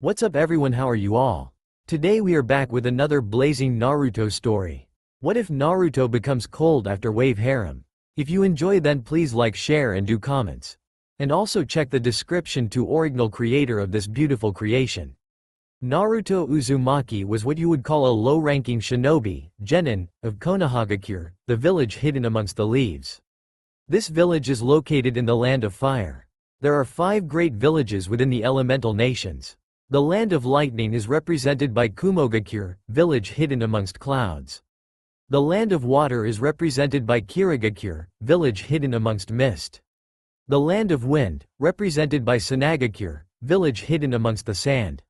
What's up everyone, how are you all? Today we are back with another blazing Naruto story. What if Naruto becomes cold after Wave Harem? If you enjoy then please like, share and do comments. And also check the description to original creator of this beautiful creation. Naruto Uzumaki was what you would call a low-ranking shinobi, genin, of Konohagakure, the village hidden amongst the leaves. This village is located in the Land of Fire. There are 5 great villages within the elemental nations. The Land of Lightning is represented by Kumogakure, village hidden amongst clouds. The Land of Water is represented by Kirigakure, village hidden amongst mist. The Land of Wind, represented by Sanagakure, village hidden amongst the sand.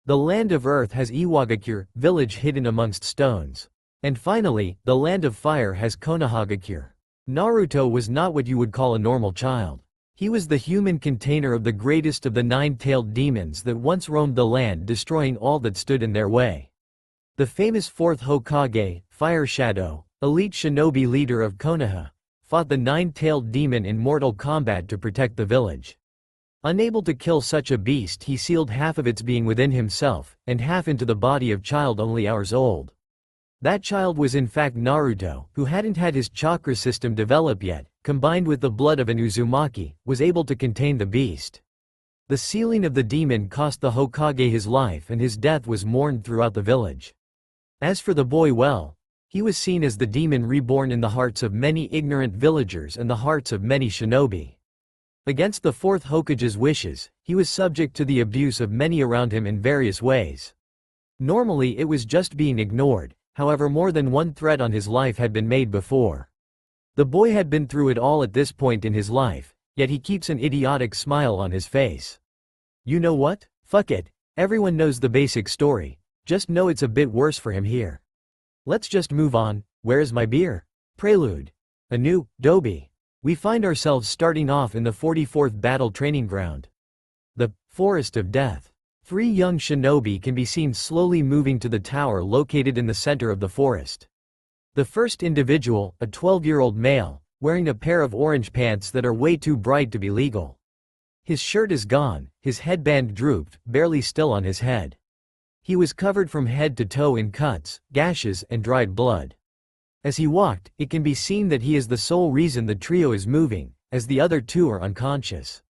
The Land of Earth has Iwagakure, village hidden amongst stones. And finally, the Land of Fire has Konohagakure. Naruto was not what you would call a normal child. He was the human container of the greatest of the 9-tailed demons that once roamed the land, destroying all that stood in their way. The famous 4th Hokage, Fire Shadow, elite shinobi leader of Konoha, fought the 9-tailed demon in mortal combat to protect the village. Unable to kill such a beast, he sealed half of its being within himself, and half into the body of child only hours old. That child was in fact Naruto, who hadn't had his chakra system develop yet, combined with the blood of an Uzumaki, was able to contain the beast. The sealing of the demon cost the Hokage his life, and his death was mourned throughout the village. As for the boy, well, he was seen as the demon reborn in the hearts of many ignorant villagers and the hearts of many shinobi. Against the 4th Hokage's wishes, he was subject to the abuse of many around him in various ways. Normally it was just being ignored, however more than one threat on his life had been made before. The boy had been through it all at this point in his life, yet he keeps an idiotic smile on his face. You know what? Fuck it. Everyone knows the basic story, just know it's a bit worse for him here. Let's just move on. Where is my beer? Prelude. A new Dobi. We find ourselves starting off in the 44th battle training ground. The Forest of Death. 3 young shinobi can be seen slowly moving to the tower located in the center of the forest. The first individual, a 12-year-old male, wearing a pair of orange pants that are way too bright to be legal. His shirt is gone, his headband drooped, barely still on his head. He was covered from head to toe in cuts, gashes, and dried blood. As he walked, it can be seen that he is the sole reason the trio is moving, as the other 2 are unconscious.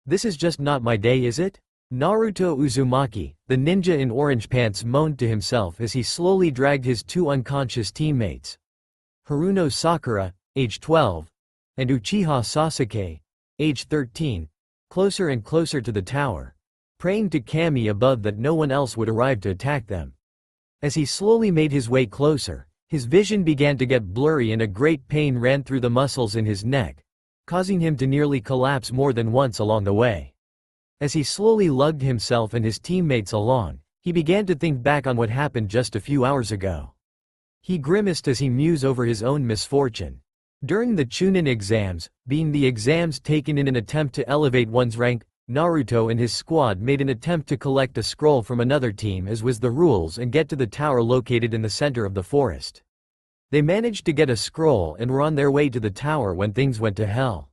This is just not my day, is it? Naruto Uzumaki, the ninja in orange pants, moaned to himself as he slowly dragged his 2 unconscious teammates, Haruno Sakura, age 12, and Uchiha Sasuke, age 13, closer and closer to the tower, praying to Kami above that no one else would arrive to attack them. As he slowly made his way closer, his vision began to get blurry and a great pain ran through the muscles in his neck, causing him to nearly collapse more than once along the way. As he slowly lugged himself and his teammates along, he began to think back on what happened just a few hours ago. He grimaced as he mused over his own misfortune. During the Chunin exams, being the exams taken in an attempt to elevate one's rank, Naruto and his squad made an attempt to collect a scroll from another team as was the rules and get to the tower located in the center of the forest. They managed to get a scroll and were on their way to the tower when things went to hell.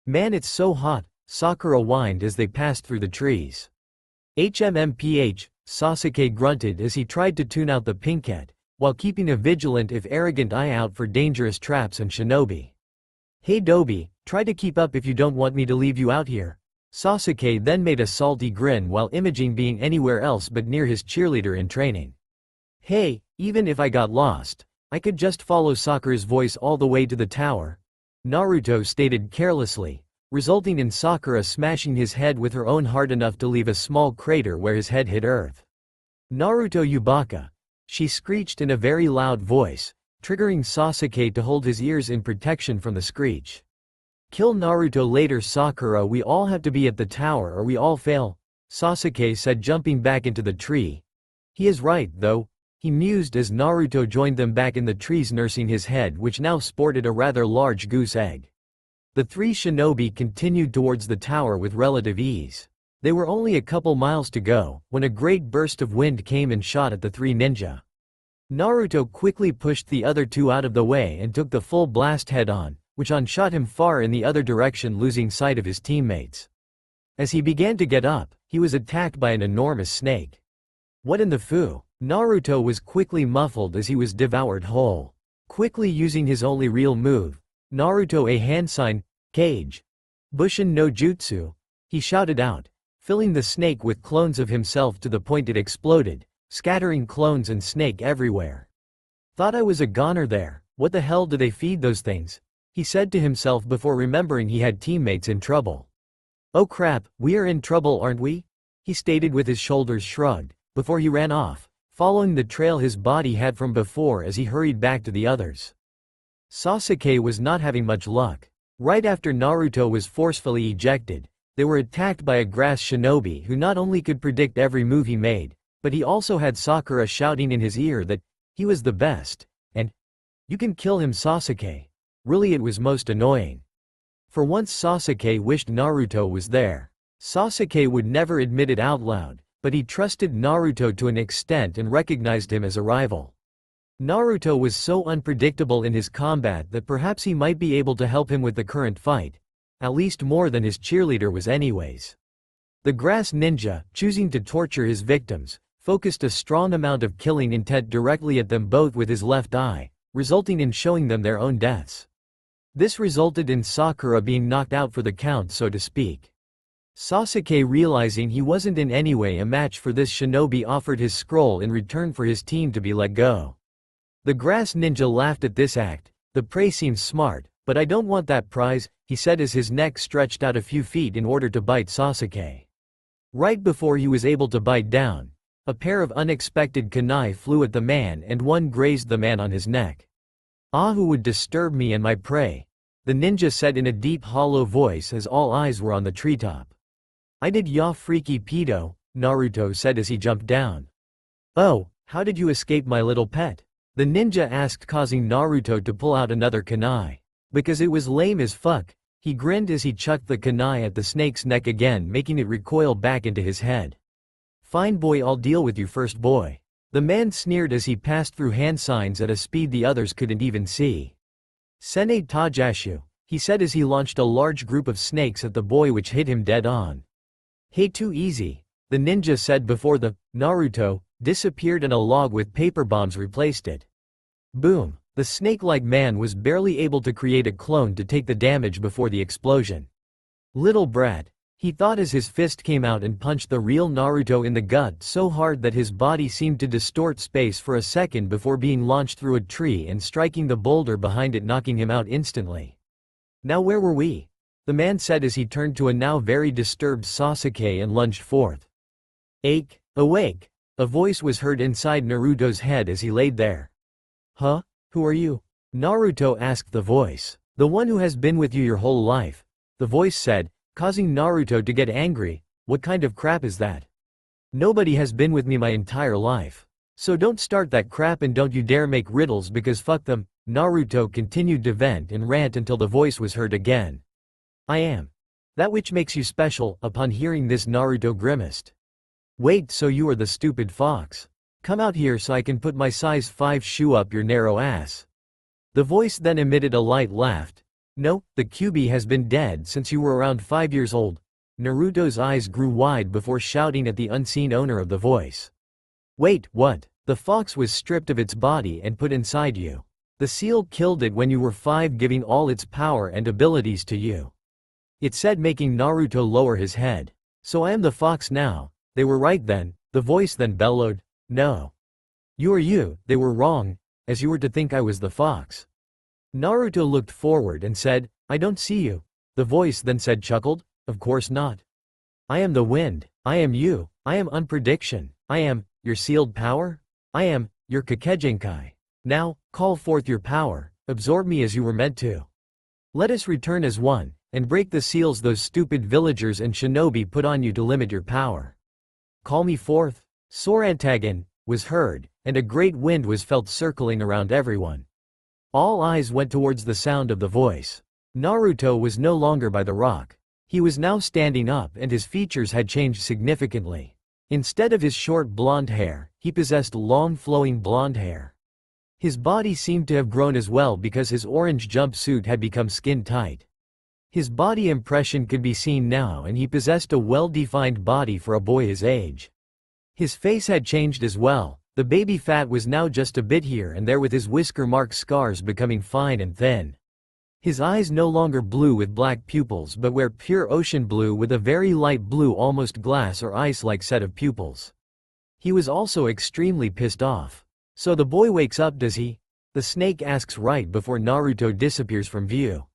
Man, it's so hot, Sakura whined as they passed through the trees. HMMPH, Sasuke grunted as he tried to tune out the pinkette, while keeping a vigilant if arrogant eye out for dangerous traps and shinobi. Hey Dobi, try to keep up if you don't want me to leave you out here. Sasuke then made a salty grin while imaging being anywhere else but near his cheerleader in training. Hey, even if I got lost, I could just follow Sakura's voice all the way to the tower, Naruto stated carelessly, resulting in Sakura smashing his head with her own hard enough to leave a small crater where his head hit earth. Naruto Yubaka, she screeched in a very loud voice, triggering Sasuke to hold his ears in protection from the screech. Kill Naruto later Sakura, we all have to be at the tower or we all fail, Sasuke said, jumping back into the tree. He is right though, he mused as Naruto joined them back in the trees, nursing his head which now sported a rather large goose egg. The 3 shinobi continued towards the tower with relative ease. They were only a couple miles to go, when a great burst of wind came and shot at the 3 ninja. Naruto quickly pushed the other 2 out of the way and took the full blast head-on, which shot him far in the other direction, losing sight of his teammates. As he began to get up, he was attacked by an enormous snake. What in the foo? Naruto was quickly muffled as he was devoured whole. Quickly using his only real move, Naruto a hand sign, cage. Bushin no jutsu, he shouted out, filling the snake with clones of himself to the point it exploded, scattering clones and snake everywhere. Thought I was a goner there, what the hell do they feed those things? He said to himself before remembering he had teammates in trouble. Oh crap, we are in trouble aren't we? He stated with his shoulders shrugged, before he ran off, following the trail his body had from before as he hurried back to the others. Sasuke was not having much luck. Right after Naruto was forcefully ejected, they were attacked by a grass shinobi who not only could predict every move he made, but he also had Sakura shouting in his ear that he was the best, and you can kill him Sasuke. Really it was most annoying. For once Sasuke wished Naruto was there. Sasuke would never admit it out loud, but he trusted Naruto to an extent and recognized him as a rival. Naruto was so unpredictable in his combat that perhaps he might be able to help him with the current fight, at least more than his cheerleader was anyways. The grass ninja, choosing to torture his victims, focused a strong amount of killing intent directly at them both with his left eye, resulting in showing them their own deaths. This resulted in Sakura being knocked out for the count so to speak. Sasuke realizing he wasn't in any way a match for this shinobi offered his scroll in return for his team to be let go. The grass ninja laughed at this act. The prey seems smart, but I don't want that prize, he said as his neck stretched out a few feet in order to bite Sasuke. Right before he was able to bite down, a pair of unexpected kunai flew at the man and one grazed the man on his neck. Ah, who would disturb me and my prey? The ninja said in a deep hollow voice as all eyes were on the treetop. I did ya freaky pedo, Naruto said as he jumped down. Oh, how did you escape my little pet? The ninja asked, causing Naruto to pull out another kunai. Because it was lame as fuck, he grinned as he chucked the kunai at the snake's neck again, making it recoil back into his head. Fine boy, I'll deal with you first boy. The man sneered as he passed through hand signs at a speed the others couldn't even see. Sene Tajashu, he said as he launched a large group of snakes at the boy which hit him dead on. Hey, too easy, the ninja said before the Naruto disappeared and a log with paper bombs replaced it. Boom, the snake-like man was barely able to create a clone to take the damage before the explosion. Little brat, he thought as his fist came out and punched the real Naruto in the gut so hard that his body seemed to distort space for a second before being launched through a tree and striking the boulder behind it, knocking him out instantly. Now where were we? The man said as he turned to a now very disturbed Sasuke and lunged forth. Awake! A voice was heard inside Naruto's head as he laid there. Huh? Who are you? Naruto asked the voice. The one who has been with you your whole life, the voice said, causing Naruto to get angry. What kind of crap is that? Nobody has been with me my entire life. So don't start that crap and don't you dare make riddles because fuck them. Naruto continued to vent and rant until the voice was heard again. I am that which makes you special. Upon hearing this, Naruto grimaced. Wait, so you are the stupid fox? Come out here so I can put my size 5 shoe up your narrow ass. The voice then emitted a light laugh. No, the QB has been dead since you were around 5 years old. Naruto's eyes grew wide before shouting at the unseen owner of the voice. Wait, what? The fox was stripped of its body and put inside you. The seal killed it when you were 5, giving all its power and abilities to you. It said, making Naruto lower his head. So I am the fox now. They were right then, the voice then bellowed. No. You are you, they were wrong, as you were to think I was the fox. Naruto looked forward and said, I don't see you. The voice then said, chuckled, of course not. I am the wind, I am you, I am unprediction, I am your sealed power, I am your Kakejinkai. Now, call forth your power, absorb me as you were meant to. Let us return as one, and break the seals those stupid villagers and shinobi put on you to limit your power. Call me forth. Sorantagan was heard, and a great wind was felt circling around everyone. All eyes went towards the sound of the voice. Naruto was no longer by the rock. He was now standing up and his features had changed significantly. Instead of his short blonde hair, he possessed long flowing blonde hair. His body seemed to have grown as well because his orange jumpsuit had become skin tight. His body impression could be seen now, and he possessed a well-defined body for a boy his age. His face had changed as well. The baby fat was now just a bit here and there, with his whisker mark scars becoming fine and thin. His eyes no longer blue with black pupils but were pure ocean blue with a very light blue, almost glass or ice-like set of pupils. He was also extremely pissed off. "So the boy wakes up, does he?" the snake asks right before Naruto disappears from view.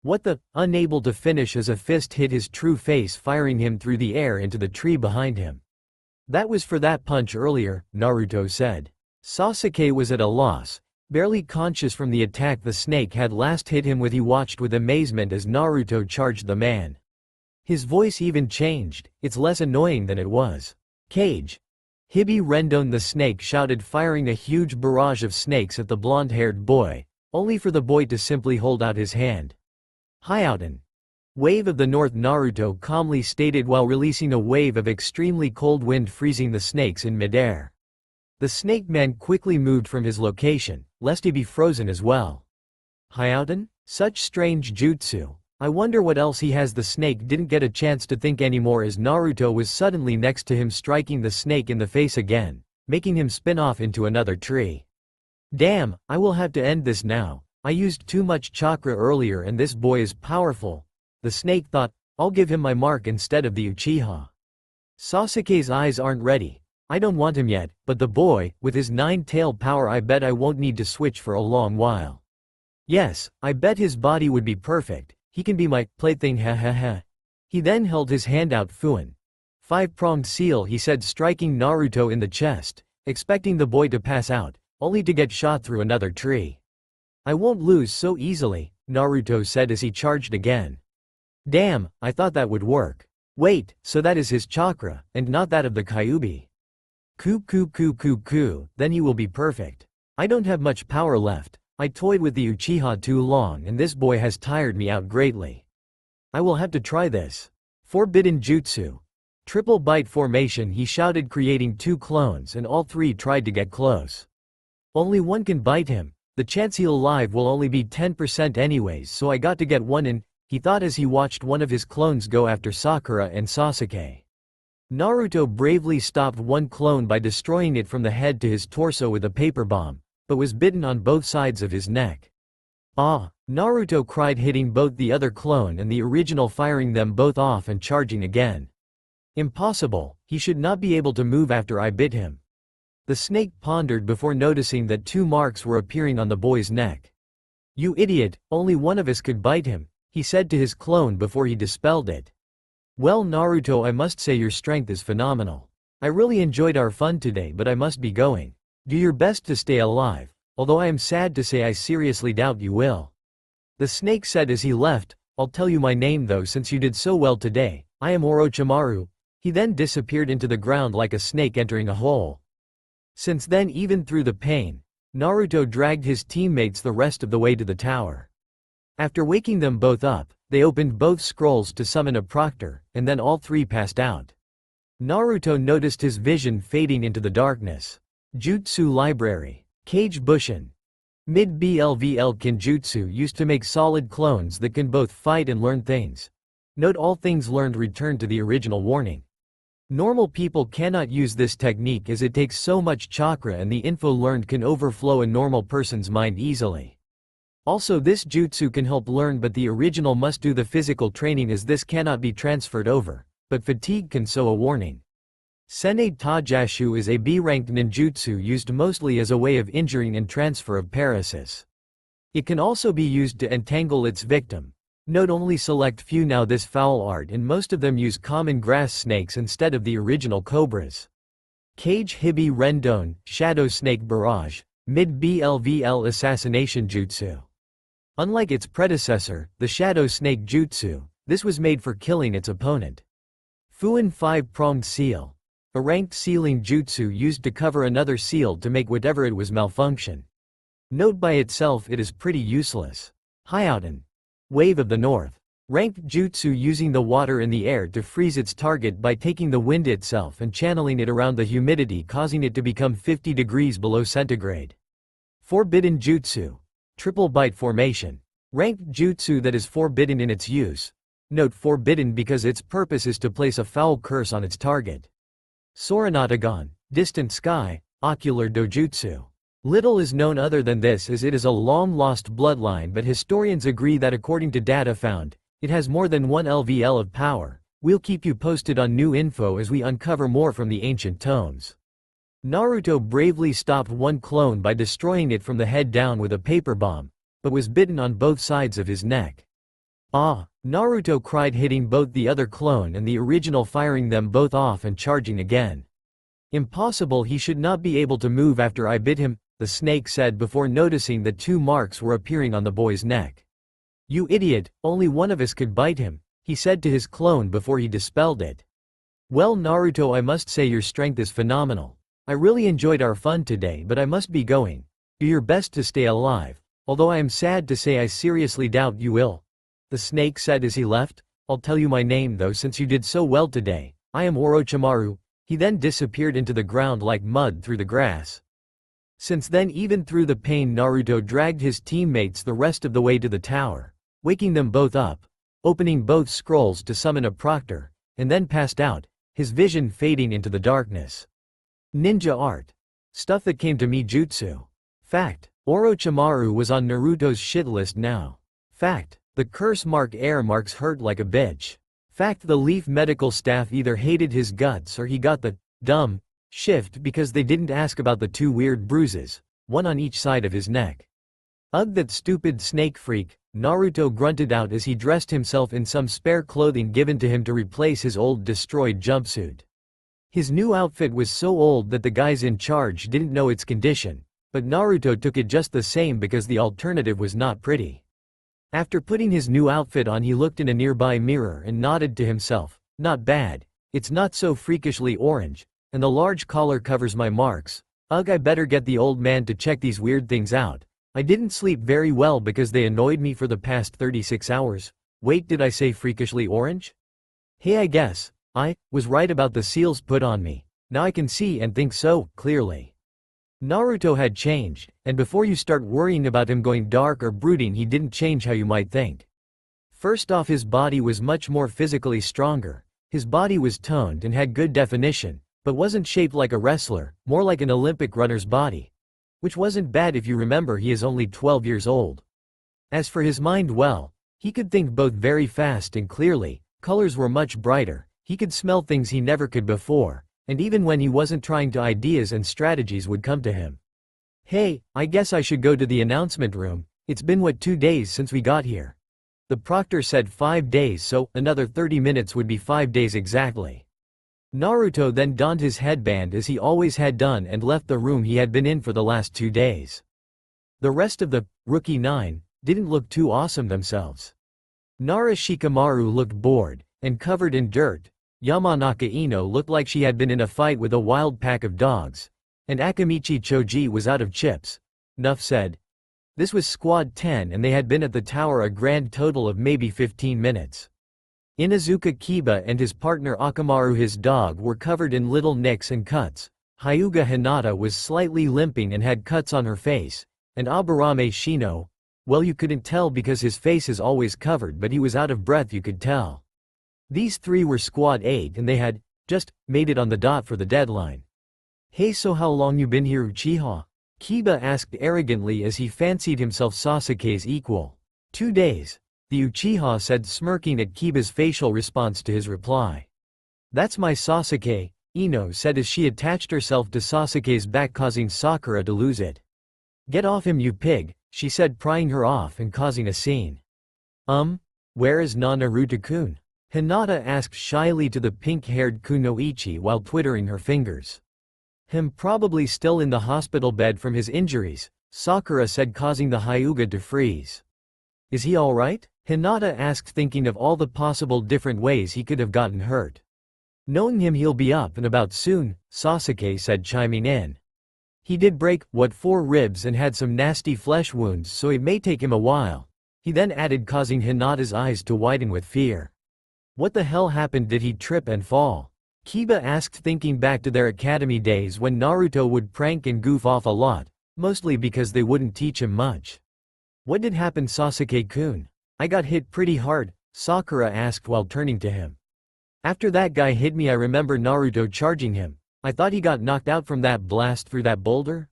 "What the?" Unable to finish as a fist hit his true face, firing him through the air into the tree behind him. "That was for that punch earlier," Naruto said. Sasuke was at a loss. Barely conscious from the attack the snake had last hit him with, he watched with amazement as Naruto charged the man. His voice even changed. "It's less annoying than it was." "Cage." Hibi Rendon the snake shouted, firing a huge barrage of snakes at the blonde-haired boy, only for the boy to simply hold out his hand. "Hyouten." "Wave of the North," Naruto calmly stated while releasing a wave of extremely cold wind, freezing the snakes in midair. The snake man quickly moved from his location, lest he be frozen as well. "Hyouten? Such strange jutsu. I wonder what else he has." The snake didn't get a chance to think anymore as Naruto was suddenly next to him, striking the snake in the face again, making him spin off into another tree. "Damn, I will have to end this now. I used too much chakra earlier and this boy is powerful," the snake thought. "I'll give him my mark instead of the Uchiha." Sasuke's eyes aren't ready. "I don't want him yet, but the boy, with his 9-tail power, I bet I won't need to switch for a long while. Yes, I bet his body would be perfect. He can be my plaything, ha ha ha." He then held his hand out. "Fuin. 5-pronged seal," he said, striking Naruto in the chest, expecting the boy to pass out, only to get shot through another tree. "I won't lose so easily," Naruto said as he charged again. "Damn, I thought that would work. Wait, so that is his chakra, and not that of the Kyuubi. Ku, then he will be perfect. I don't have much power left. I toyed with the Uchiha too long and this boy has tired me out greatly. I will have to try this. Forbidden Jutsu. Triple bite formation," he shouted, creating 2 clones, and all 3 tried to get close. "Only one can bite him. The chance he'll alive will only be 10% anyways, so I got to get one in," he thought as he watched one of his clones go after Sakura and Sasuke. Naruto bravely stopped one clone by destroying it from the head to his torso with a paper bomb, but was bitten on both sides of his neck. "Ah!" Naruto cried, hitting both the other clone and the original, firing them both off and charging again. "Impossible, he should not be able to move after I bit him." The snake pondered before noticing that 2 marks were appearing on the boy's neck. "You idiot, only one of us could bite him," he said to his clone before he dispelled it. "Well, Naruto, I must say your strength is phenomenal. I really enjoyed our fun today, but I must be going. Do your best to stay alive, although I am sad to say I seriously doubt you will," the snake said as he left. "I'll tell you my name though, since you did so well today. I am Orochimaru." He then disappeared into the ground like a snake entering a hole. Since then, even through the pain, Naruto dragged his teammates the rest of the way to the tower. After waking them both up, they opened both scrolls to summon a proctor, and then all 3 passed out. Naruto noticed his vision fading into the darkness. Jutsu Library. Kage Bushin. Mid-BLVL Kinjutsu, used to make solid clones that can both fight and learn things. Note: all things learned return to the original warning. Normal people cannot use this technique as it takes so much chakra and the info learned can overflow a normal person's mind easily. Also, this jutsu can help learn, but the original must do the physical training as this cannot be transferred over, but fatigue can sow a warning. Senei Tajashu is a B-ranked ninjutsu used mostly as a way of injuring and transfer of paralysis. It can also be used to entangle its victim. Note: only select few now this foul art, and most of them use common grass snakes instead of the original cobras. Kage Hibi Rendon, Shadow Snake Barrage, Mid-BLVL Assassination Jutsu. Unlike its predecessor, the Shadow Snake Jutsu, this was made for killing its opponent. Fuin 5-pronged seal. A ranked sealing jutsu used to cover another seal to make whatever it was malfunction. Note: by itself it is pretty useless. Hyouten. Wave of the North. Ranked jutsu using the water in the air to freeze its target by taking the wind itself and channeling it around the humidity, causing it to become 50 degrees below centigrade. Forbidden Jutsu. Triple bite formation. Ranked jutsu that is forbidden in its use. Note forbidden because its purpose is to place a foul curse on its target. Soranatagon, distant sky, ocular dojutsu. Little is known other than this as it is a long-lost bloodline, but historians agree that according to data found, it has more than 1 LVL of power. We'll keep you posted on new info as we uncover more from the ancient tomes. Naruto bravely stopped one clone by destroying it from the head down with a paper bomb, but was bitten on both sides of his neck. Ah! Naruto cried, hitting both the other clone and the original, firing them both off and charging again. Impossible, he should not be able to move after I bit him, the snake said before noticing that 2 marks were appearing on the boy's neck. You idiot, only one of us could bite him, he said to his clone before he dispelled it. Well Naruto, I must say your strength is phenomenal. I really enjoyed our fun today, but I must be going. Do your best to stay alive, although I am sad to say I seriously doubt you will. The snake said as he left. I'll tell you my name though, since you did so well today. I am Orochimaru. He then disappeared into the ground like mud through the grass. Since then, even through the pain, Naruto dragged his teammates the rest of the way to the tower, waking them both up, opening both scrolls to summon a proctor, and then passed out, his vision fading into the darkness. Ninja art. Stuff that came to me jutsu. Fact. Orochimaru was on Naruto's shit list now. Fact. The curse mark air marks hurt like a bitch. Fact. The Leaf medical staff either hated his guts or he got the dumb shift because they didn't ask about the 2 weird bruises, one on each side of his neck. Ugh, that stupid snake freak, Naruto grunted out as he dressed himself in some spare clothing given to him to replace his old destroyed jumpsuit. His new outfit was so old that the guys in charge didn't know its condition, but Naruto took it just the same because the alternative was not pretty. After putting his new outfit on, he looked in a nearby mirror and nodded to himself. Not bad. It's not so freakishly orange, and the large collar covers my marks. Ugh, I better get the old man to check these weird things out. I didn't sleep very well because they annoyed me for the past 36 hours. Wait, did I say freakishly orange? Hey, I guess I was right about the seals put on me. Now I can see and think so clearly. Naruto had changed, and before you start worrying about him going dark or brooding, he didn't change how you might think. First off, his body was much more physically stronger. His body was toned and had good definition, but wasn't shaped like a wrestler, more like an Olympic runner's body. Which wasn't bad if you remember he is only 12 years old. As for his mind, well, he could think both very fast and clearly, colors were much brighter, he could smell things he never could before, and even when he wasn't trying to, ideas and strategies would come to him. Hey, I guess I should go to the announcement room. It's been 2 days since we got here. The proctor said 5 days, so another 30 minutes would be 5 days exactly. Naruto then donned his headband as he always had done and left the room he had been in for the last 2 days. The rest of the Rookie 9 didn't look too awesome themselves. Nara Shikamaru looked bored and covered in dirt. Yamanaka Ino looked like she had been in a fight with a wild pack of dogs, and Akamichi Choji was out of chips. Nuff said. This was Squad 10 and they had been at the tower a grand total of maybe 15 minutes. Inazuka Kiba and his partner Akamaru, his dog, were covered in little nicks and cuts. Hyuga Hinata was slightly limping and had cuts on her face, and Aburame Shino, well, you couldn't tell because his face is always covered, but he was out of breath, you could tell. These 3 were Squad 8 and they had just made it on the dot for the deadline. Hey, so how long you been here, Uchiha? Kiba asked arrogantly as he fancied himself Sasuke's equal. 2 days, the Uchiha said, smirking at Kiba's facial response to his reply. That's my Sasuke, Ino said as she attached herself to Sasuke's back, causing Sakura to lose it. Get off him, you pig, she said, prying her off and causing a scene. Where is Naruto-kun? Hinata asked shyly to the pink-haired Kunoichi while twiddling her fingers. Probably still in the hospital bed from his injuries, Sakura said, causing the Hyuga to freeze. Is he alright? Hinata asked, thinking of all the possible different ways he could have gotten hurt. Knowing him, he'll be up and about soon, Sasuke said, chiming in. He did break 4 ribs and had some nasty flesh wounds, so it may take him a while. He then added, causing Hinata's eyes to widen with fear. What the hell happened? Did he trip and fall? Kiba asked, thinking back to their academy days when Naruto would prank and goof off a lot, mostly because they wouldn't teach him much. What did happen, Sasuke-kun? I got hit pretty hard, Sakura asked while turning to him. After that guy hit me I remember Naruto charging him. I thought he got knocked out from that blast through that boulder?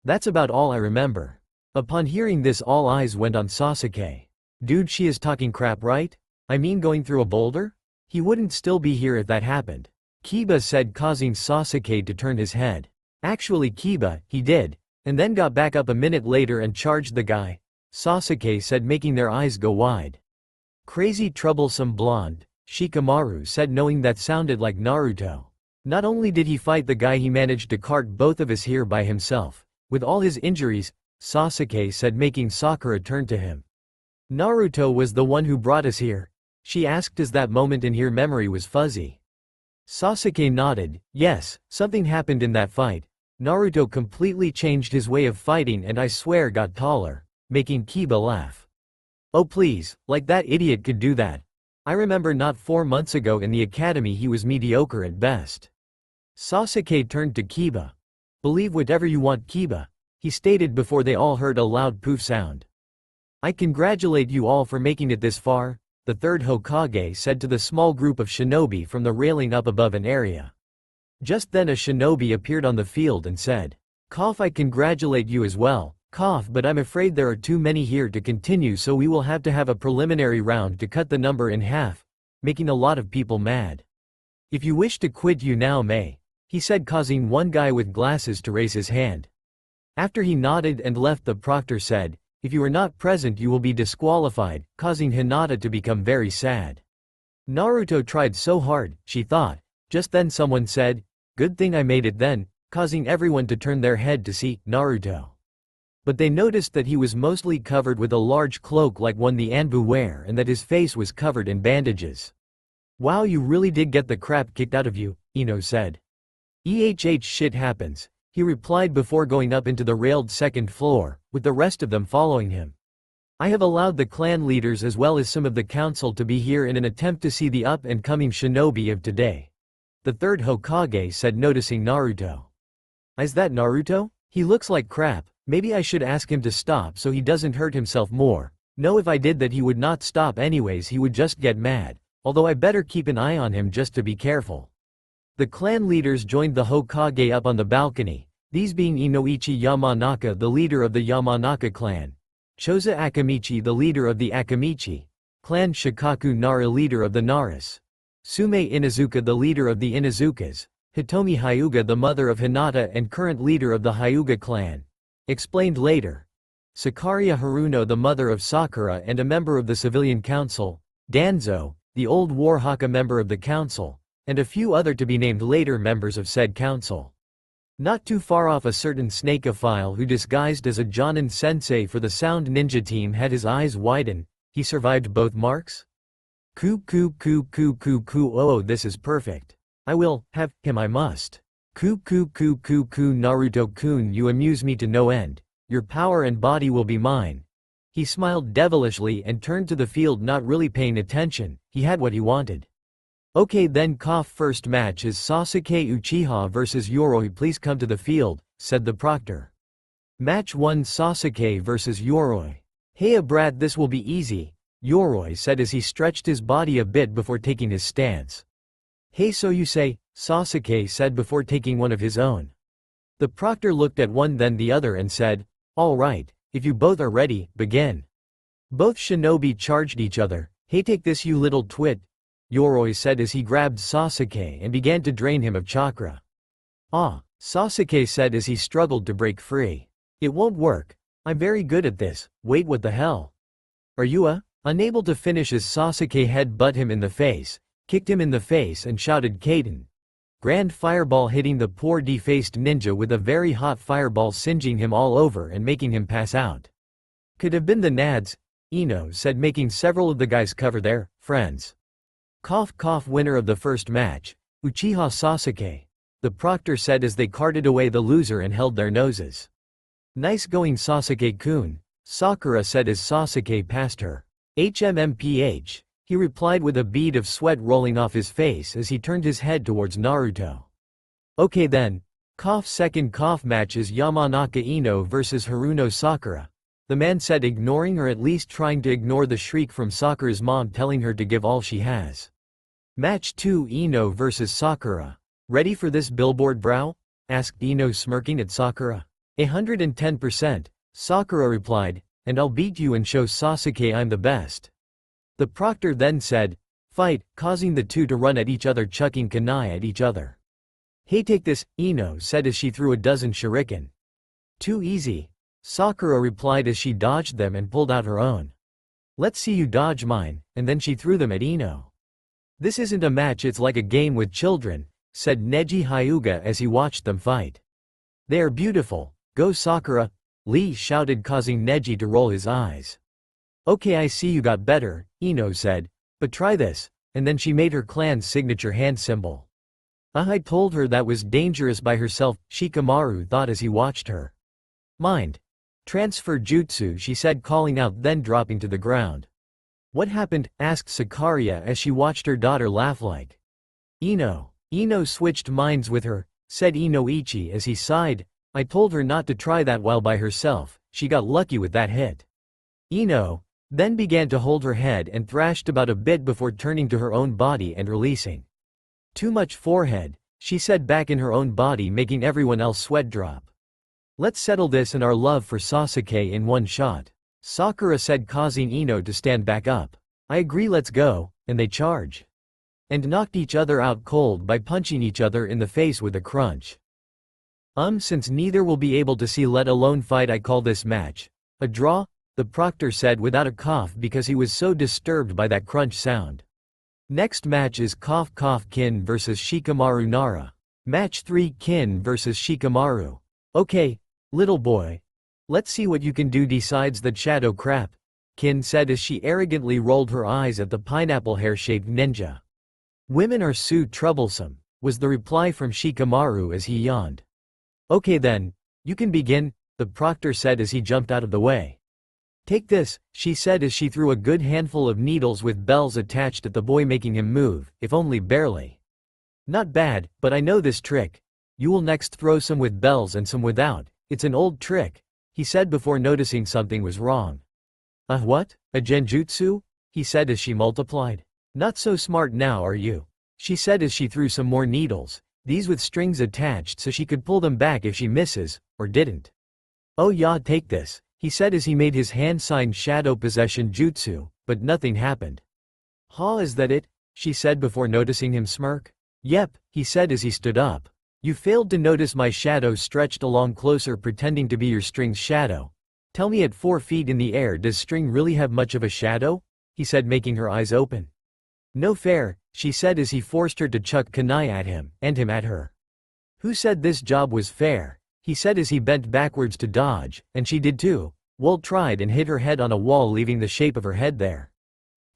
That's about all I remember. Upon hearing this all eyes went on Sasuke. Dude, she is talking crap, right? I mean going through a boulder? He wouldn't still be here if that happened. Kiba said, causing Sasuke to turn his head. Actually Kiba, he did, and then got back up a minute later and charged the guy, Sasuke said, making their eyes go wide. Crazy troublesome blonde, Shikamaru said, knowing that sounded like Naruto. Not only did he fight the guy, he managed to cart both of us here by himself. With all his injuries, Sasuke said, making Sakura turn to him. Naruto was the one who brought us here? She asked as that moment in her memory was fuzzy. Sasuke nodded, yes, something happened in that fight. Naruto completely changed his way of fighting and I swear got taller, making Kiba laugh. Oh please, like that idiot could do that. I remember not 4 months ago in the academy he was mediocre at best. Sasuke turned to Kiba. Believe whatever you want, Kiba, he stated before they all heard a loud poof sound. I congratulate you all for making it this far, the third Hokage said to the small group of shinobi from the railing up above an area. Just then a shinobi appeared on the field and said, I congratulate you as well, but I'm afraid there are too many here to continue, so we will have to have a preliminary round to cut the number in half, making a lot of people mad. If you wish to quit you now may, he said, causing one guy with glasses to raise his hand. After he nodded and left, the proctor said, if you are not present you will be disqualified, causing Hinata to become very sad. Naruto tried so hard, she thought. Just then someone said, good thing I made it then, causing everyone to turn their head to see Naruto. But they noticed that he was mostly covered with a large cloak like one the Anbu wear and that his face was covered in bandages. Wow, you really did get the crap kicked out of you, Ino said. Shit happens, he replied before going up into the railed second floor, with the rest of them following him. I have allowed the clan leaders as well as some of the council to be here in an attempt to see the up-and-coming shinobi of today. The third Hokage said, noticing Naruto. Is that Naruto? He looks like crap, maybe I should ask him to stop so he doesn't hurt himself more. No, if I did that he would not stop anyways, he would just get mad, although I better keep an eye on him just to be careful. The clan leaders joined the Hokage up on the balcony, these being Inoichi Yamanaka, the leader of the Yamanaka clan, Choza Akamichi, the leader of the Akamichi clan, Shikaku Nara, leader of the Naras, Sume Inuzuka, the leader of the Inuzukas, Hitomi Hyuga, the mother of Hinata and current leader of the Hyuga clan, explained later, Sakaria Haruno, the mother of Sakura and a member of the civilian council, Danzo, the old war haka member of the council, and a few other to be named later members of said council. Not too far off, a certain snakeophile who disguised as a Jonin sensei for the sound ninja team had his eyes widen. He survived both marks? Oh, this is perfect. I will have him, I must. Naruto-kun, you amuse me to no end. Your power and body will be mine. He smiled devilishly and turned to the field, not really paying attention. He had what he wanted. Okay then, first match is Sasuke Uchiha vs Yoroi. Please come to the field, said the proctor. Match 1, Sasuke vs Yoroi. Hey brat, this will be easy, Yoroi said as he stretched his body a bit before taking his stance. Hey, so you say, Sasuke said before taking one of his own. The proctor looked at one then the other and said, all right, if you both are ready, begin. Both shinobi charged each other. Hey, take this you little twit, Yoroi said as he grabbed Sasuke and began to drain him of chakra. Ah, Sasuke said as he struggled to break free. It won't work. I'm very good at this. Wait, what the hell? Are you unable to finish as Sasuke head-butt him in the face, kicked him in the face and shouted Kaden. Grand fireball, hitting the poor defaced ninja with a very hot fireball, singeing him all over and making him pass out. Could have been the Nads, Ino said, making several of the guys cover their friends. Winner of the first match, Uchiha Sasuke, the proctor said as they carted away the loser and held their noses. Nice going, Sasuke-kun, Sakura said as Sasuke passed her. HMMPH, he replied with a bead of sweat rolling off his face as he turned his head towards Naruto. Okay then, second match is Yamanaka Ino vs Haruno Sakura. the man said, ignoring or at least trying to ignore the shriek from Sakura's mom telling her to give all she has. Match 2, Ino vs Sakura. Ready for this billboard, bro? Asked Ino, smirking at Sakura. 110%, Sakura replied, and I'll beat you and show Sasuke I'm the best. The proctor then said, fight, causing the two to run at each other, chucking kunai at each other. Hey, take this, Ino said as she threw a dozen shuriken. Too easy, Sakura replied as she dodged them and pulled out her own. Let's see you dodge mine, and then she threw them at Ino. This isn't a match, it's like a game with children, said Neji Hyuga as he watched them fight. They are beautiful, go Sakura, Lee shouted, causing Neji to roll his eyes. Okay, I see you got better, Ino said, but try this, and then she made her clan's signature hand symbol. I told her that was dangerous by herself, Shikamaru thought as he watched her. Mind transfer jutsu, she said, calling out, then dropping to the ground. What happened? Asked Sakaria as she watched her daughter laugh like. Ino switched minds with her, said Inoichi as he sighed. I told her not to try that while by herself, she got lucky with that hit. Ino then began to hold her head and thrashed about a bit before turning to her own body and releasing. Too much forehead, she said back in her own body, making everyone else sweat drop. Let's settle this and our love for Sasuke in one shot, Sakura said, causing Ino to stand back up. I agree, let's go, and they charge. And knocked each other out cold by punching each other in the face with a crunch. Since neither will be able to see let alone fight, I call this match a draw, the proctor said without a cough because he was so disturbed by that crunch sound. Next match is cough cough Kin vs Shikamaru Nara. Match 3, Kin vs Shikamaru. Okay, little boy. Let's see what you can do besides that shadow crap, Kin said as she arrogantly rolled her eyes at the pineapple hair-shaped ninja. Women are so troublesome, was the reply from Shikamaru as he yawned. Okay then, you can begin, the proctor said as he jumped out of the way. Take this, she said as she threw a good handful of needles with bells attached at the boy, making him move, if only barely. Not bad, but I know this trick. You will next throw some with bells and some without. It's an old trick, he said before noticing something was wrong. What? A genjutsu? He said as she multiplied. Not so smart now, are you? She said as she threw some more needles, these with strings attached so she could pull them back if she misses, or didn't. Oh yeah, take this, he said as he made his hand sign shadow possession jutsu, but nothing happened. Is that it? She said before noticing him smirk. Yep, he said as he stood up. You failed to notice my shadow stretched along closer, pretending to be your string's shadow. Tell me, at 4 feet in the air, does string really have much of a shadow? He said, making her eyes open. No fair, she said as he forced her to chuck kunai at him, and him at her. Who said this job was fair? He said as he bent backwards to dodge, and she did too. Wold tried and hit her head on a wall, leaving the shape of her head there.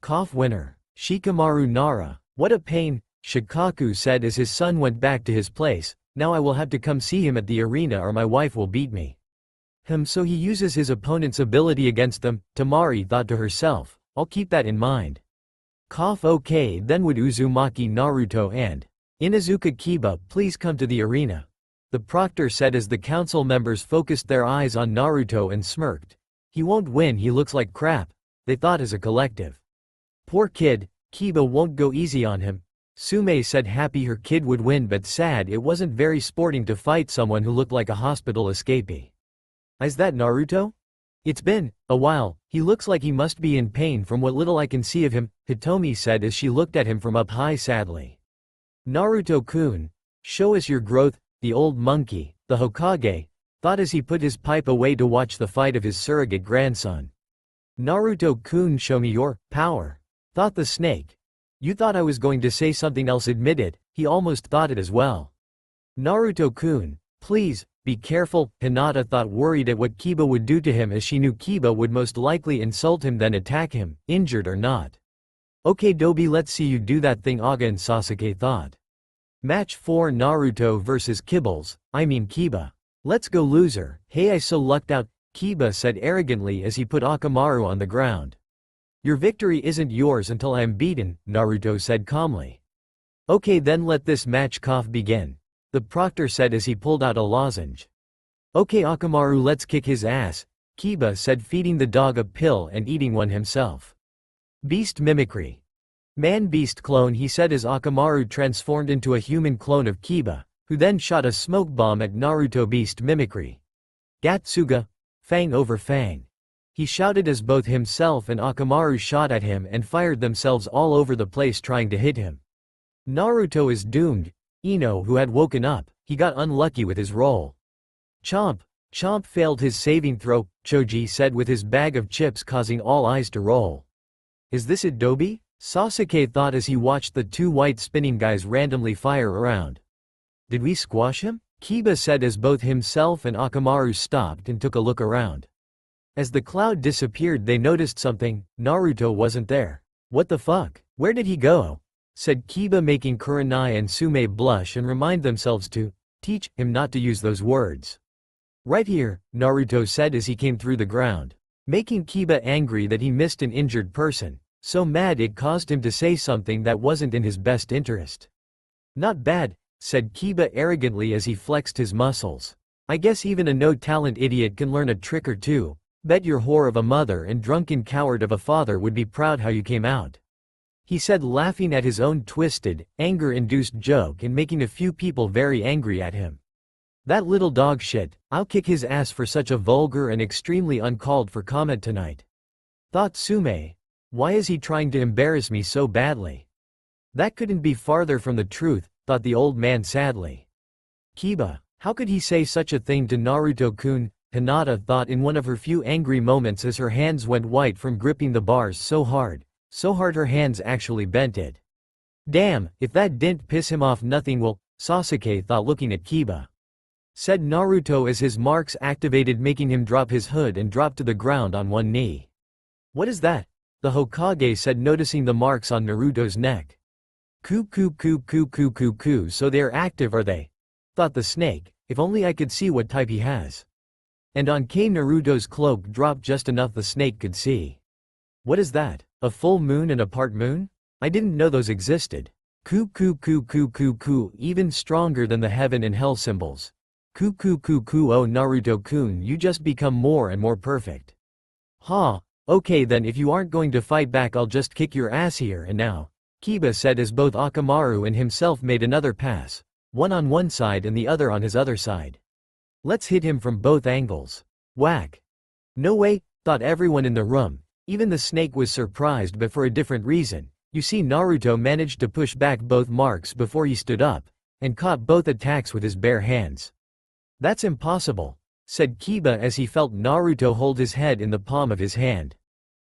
Cough winner. Shikamaru Nara. What a pain, Shikaku said as his son went back to his place. Now I will have to come see him at the arena or my wife will beat me. So he uses his opponent's ability against them, Tamari thought to herself. I'll keep that in mind. Cough. Okay, then would Uzumaki Naruto and Inuzuka Kiba please come to the arena? The proctor said as the council members focused their eyes on Naruto and smirked. He won't win, he looks like crap, they thought as a collective. Poor kid, Kiba won't go easy on him. Sume said, happy her kid would win but sad it wasn't very sporting to fight someone who looked like a hospital escapee. Is that Naruto? It's been a while, he looks like he must be in pain from what little I can see of him, Hitomi said as she looked at him from up high sadly. Naruto-kun, show us your growth, the old monkey, the Hokage, thought as he put his pipe away to watch the fight of his surrogate grandson. Naruto-kun, show me your power, thought the snake. You thought I was going to say something else, admitted, he almost thought it as well. Naruto-kun, please, be careful, Hinata thought, worried at what Kiba would do to him as she knew Kiba would most likely insult him then attack him, injured or not. Okay Dobi, let's see you do that thing, Aga and Sasuke thought. Match 4, Naruto vs Kiba. Let's go loser, hey I so lucked out, Kiba said arrogantly as he put Akamaru on the ground. Your victory isn't yours until I am beaten, Naruto said calmly. Okay then let this match cough begin, the proctor said as he pulled out a lozenge. Okay Akamaru, let's kick his ass, Kiba said, feeding the dog a pill and eating one himself. Beast mimicry. Man-beast clone, he said as Akamaru transformed into a human clone of Kiba, who then shot a smoke bomb at Naruto. Beast mimicry. Gatsuga. Fang over fang. He shouted as both himself and Akamaru shot at him and fired themselves all over the place trying to hit him. Naruto is doomed. Ino, who had woken up, he got unlucky with his roll. Chomp. Chomp failed his saving throw, Choji said with his bag of chips causing all eyes to roll. Is this it, Dobi? Sasuke thought as he watched the two white spinning guys randomly fire around. Did we squash him? Kiba said as both himself and Akamaru stopped and took a look around. As the cloud disappeared they noticed something. Naruto wasn't there. What the fuck? Where did he go? Said Kiba, making Kurenai and Sume blush and remind themselves to teach him not to use those words. Right here, Naruto said as he came through the ground, making Kiba angry that he missed an injured person, so mad it caused him to say something that wasn't in his best interest. Not bad, said Kiba arrogantly as he flexed his muscles. I guess even a no-talent idiot can learn a trick or two. Bet your whore of a mother and drunken coward of a father would be proud how you came out. He said, laughing at his own twisted, anger-induced joke and making a few people very angry at him. That little dog shit, I'll kick his ass for such a vulgar and extremely uncalled for comment tonight. Thought Sume. Why is he trying to embarrass me so badly? That couldn't be farther from the truth, thought the old man sadly. Kiba, how could he say such a thing to Naruto-kun? Hinata thought in one of her few angry moments as her hands went white from gripping the bars so hard her hands actually bent it. Damn, if that didn't piss him off nothing will, Sasuke thought looking at Kiba. Said Naruto as his marks activated, making him drop his hood and drop to the ground on one knee. What is that? The Hokage said, noticing the marks on Naruto's neck. Coo, so they're active, are they? Thought the snake, if only I could see what type he has. And on Naruto's cloak dropped just enough the snake could see. What is that? A full moon and a part moon? I didn't know those existed. Coo, even stronger than the heaven and hell symbols. Coo, oh Naruto-kun, you just become more and more perfect. Ha, okay then, if you aren't going to fight back I'll just kick your ass here and now, Kiba said as both Akamaru and himself made another pass, one on one side and the other on his other side. Let's hit him from both angles. Whack. No way, thought everyone in the room. Even the snake was surprised, but for a different reason. You see, Naruto managed to push back both marks before he stood up, and caught both attacks with his bare hands. That's impossible, said Kiba as he felt Naruto hold his head in the palm of his hand.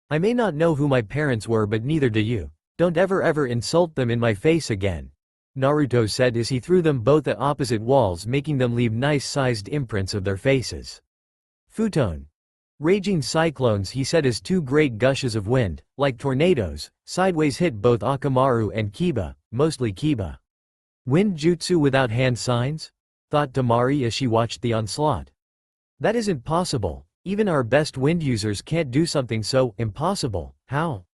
I may not know who my parents were, but neither do you. Don't ever insult them in my face again, Naruto said as he threw them both at opposite walls, making them leave nice-sized imprints of their faces. Futon. Raging cyclones, he said as two great gushes of wind, like tornadoes, sideways hit both Akamaru and Kiba, mostly Kiba. Wind jutsu without hand signs? Thought Tamari as she watched the onslaught. That isn't possible. Even our best wind users can't do something so impossible. How?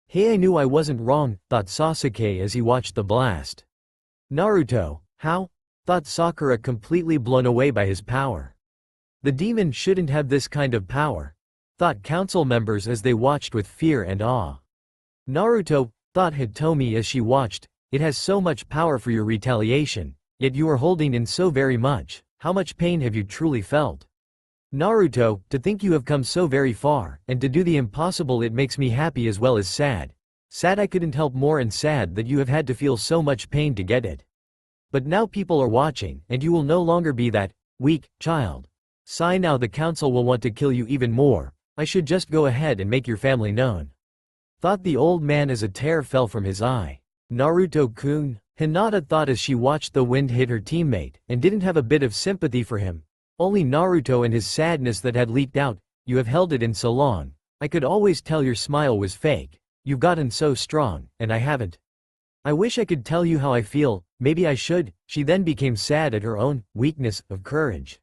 Hey, I knew I wasn't wrong, thought Sasuke as he watched the blast. Naruto, how? Thought Sakura, completely blown away by his power. The demon shouldn't have this kind of power, thought council members as they watched with fear and awe. Naruto, thought Hitomi as she watched, it has so much power for your retaliation, yet you are holding in so very much. How much pain have you truly felt? Naruto, to think you have come so very far, and to do the impossible. It makes me happy as well as sad. Sad I couldn't help more, and sad that you have had to feel so much pain to get it. But now people are watching, and you will no longer be that weak child. Sigh, now the council will want to kill you even more. I should just go ahead and make your family known. Thought the old man as a tear fell from his eye. Naruto-kun, Hinata thought as she watched the wind hit her teammate, and didn't have a bit of sympathy for him. Only Naruto and his sadness that had leaked out. You have held it in so long. I could always tell your smile was fake. You've gotten so strong, and I haven't. I wish I could tell you how I feel, maybe I should. She then became sad at her own weakness of courage.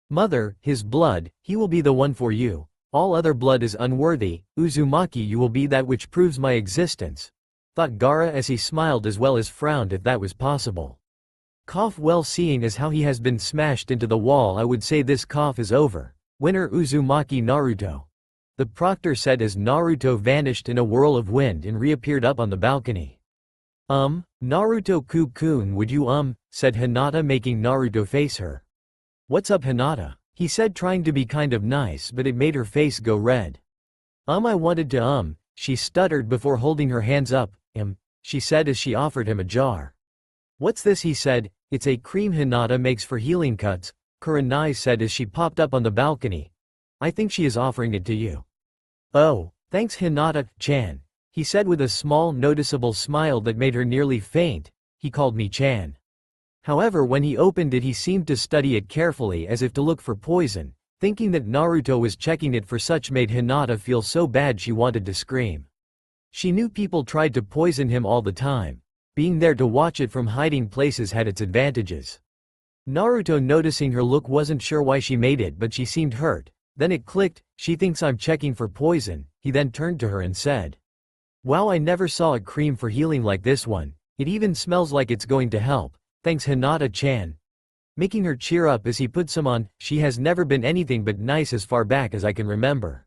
Mother, his blood, he will be the one for you. All other blood is unworthy. Uzumaki, you will be that which proves my existence. Thought Gaara as he smiled as well as frowned if that was possible. Cough, well, seeing as how he has been smashed into the wall, I would say this cough is over. Winner Uzumaki Naruto. The proctor said as Naruto vanished in a whirl of wind and reappeared up on the balcony. Naruto-kun, would you said Hinata, making Naruto face her. What's up, Hinata? He said, trying to be kind of nice, but it made her face go red. I wanted to she stuttered before holding her hands up. She said as she offered him a jar. What's this, he said. It's a cream Hinata makes for healing cuts, Kurenai said as she popped up on the balcony. I think she is offering it to you. Oh, thanks Hinata-chan, he said with a small noticeable smile that made her nearly faint. He called me Chan. However, when he opened it he seemed to study it carefully as if to look for poison. Thinking that Naruto was checking it for such made Hinata feel so bad she wanted to scream. She knew people tried to poison him all the time. Being there to watch it from hiding places had its advantages. Naruto, noticing her look, wasn't sure why she made it, but she seemed hurt. Then it clicked, she thinks I'm checking for poison. He then turned to her and said, wow, I never saw a cream for healing like this one. It even smells like it's going to help. Thanks Hinata-chan. Making her cheer up as he put some on. She has never been anything but nice as far back as I can remember.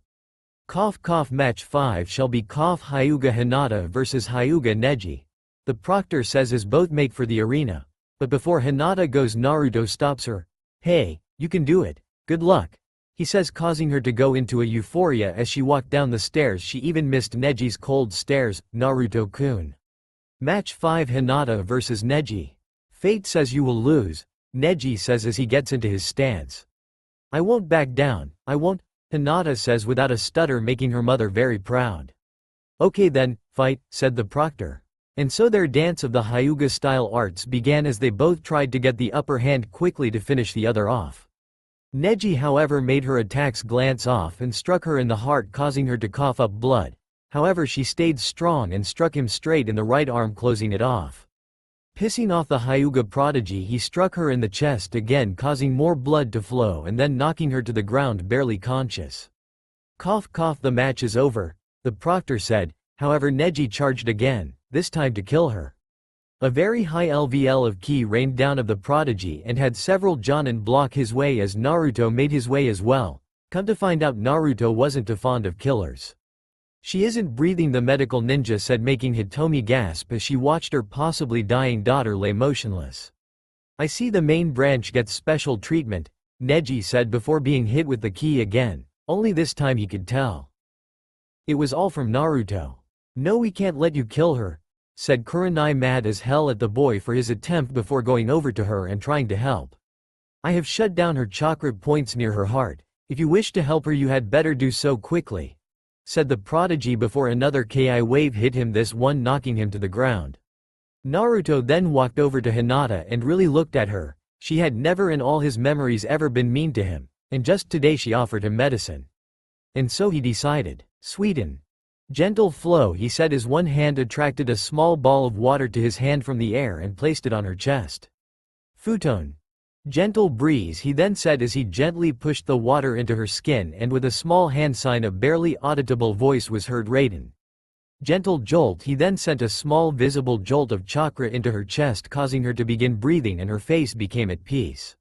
Cough cough. Match 5 shall be cough Hyuga Hinata versus Hyuga Neji. The proctor says as both make for the arena. But before Hinata goes, Naruto stops her. Hey, you can do it. Good luck, he says, causing her to go into a euphoria as she walked down the stairs. She even missed Neji's cold stares. Naruto-kun. Match 5 Hinata versus Neji. Fate says you will lose, Neji says as he gets into his stance. I won't back down, I won't, Hinata says without a stutter, making her mother very proud. Okay then, fight, said the proctor. And so their dance of the Hyuga-style arts began as they both tried to get the upper hand quickly to finish the other off. Neji, however, made her attacks glance off and struck her in the heart, causing her to cough up blood. However, she stayed strong and struck him straight in the right arm, closing it off. Pissing off the Hyuga prodigy, he struck her in the chest again, causing more blood to flow and then knocking her to the ground, barely conscious. Cough cough. The match is over, the proctor said. However, Neji charged again, this time to kill her. A very high LVL of ki rained down of the prodigy and had several Jonin block his way as Naruto made his way as well. Come to find out, Naruto wasn't too fond of killers. She isn't breathing, the medical ninja said, making Hitomi gasp as she watched her possibly dying daughter lay motionless. I see the main branch gets special treatment, Neji said before being hit with the ki again. Only this time he could tell it was all from Naruto. No, we can't let you kill her, said Kurenai, mad as hell at the boy for his attempt before going over to her and trying to help. I have shut down her chakra points near her heart. If you wish to help her, you had better do so quickly, said the prodigy before another ki wave hit him, this one knocking him to the ground. Naruto then walked over to Hinata and really looked at her. She had never in all his memories ever been mean to him, and just today she offered him medicine. And so he decided, sweeten. Gentle flow, he said as one hand attracted a small ball of water to his hand from the air and placed it on her chest. Futon. Gentle breeze, he then said as he gently pushed the water into her skin, and with a small hand sign a barely audible voice was heard, Raiden. Gentle jolt, he then sent a small visible jolt of chakra into her chest, causing her to begin breathing and her face became at peace.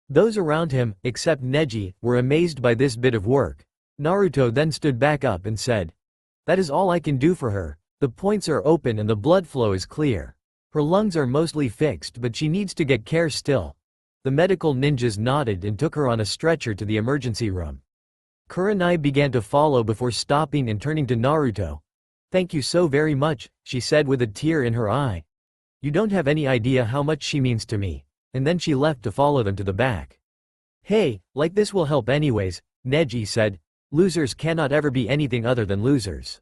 Those around him, except Neji, were amazed by this bit of work. Naruto then stood back up and said, that is all I can do for her. The points are open and the blood flow is clear. Her lungs are mostly fixed, but she needs to get care still. The medical ninjas nodded and took her on a stretcher to the emergency room. Kurenai began to follow before stopping and turning to Naruto. Thank you so very much, she said with a tear in her eye. You don't have any idea how much she means to me. And then she left to follow them to the back. Hey, like this will help anyways, Neji said. Losers cannot ever be anything other than losers.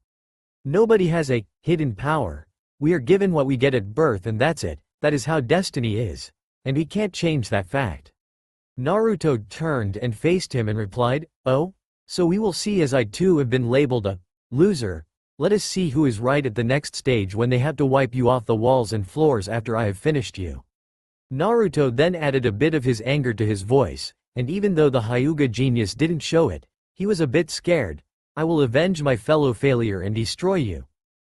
Nobody has a hidden power. We are given what we get at birth and that's it. That is how destiny is. And we can't change that fact. Naruto turned and faced him and replied, oh? So we will see, as I too have been labeled a loser. Let us see who is right at the next stage when they have to wipe you off the walls and floors after I have finished you. Naruto then added a bit of his anger to his voice, and even though the Hyuga genius didn't show it, he was a bit scared. I will avenge my fellow failure and destroy you.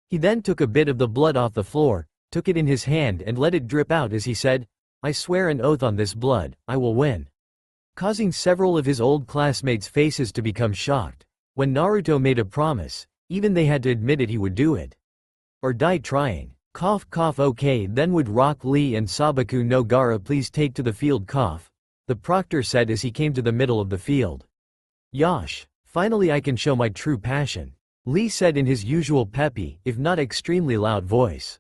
He then took a bit of the blood off the floor, took it in his hand and let it drip out as he said, I swear an oath on this blood, I will win. causing several of his old classmates' faces to become shocked. When Naruto made a promise, even they had to admit it, he would do it. Or die trying. Cough cough. Okay, then would Rock Lee and Sabaku no Gaara please take to the field? Cough. The proctor said as he came to the middle of the field. Yosh. Finally I can show my true passion. Lee said in his usual peppy, if not extremely loud voice.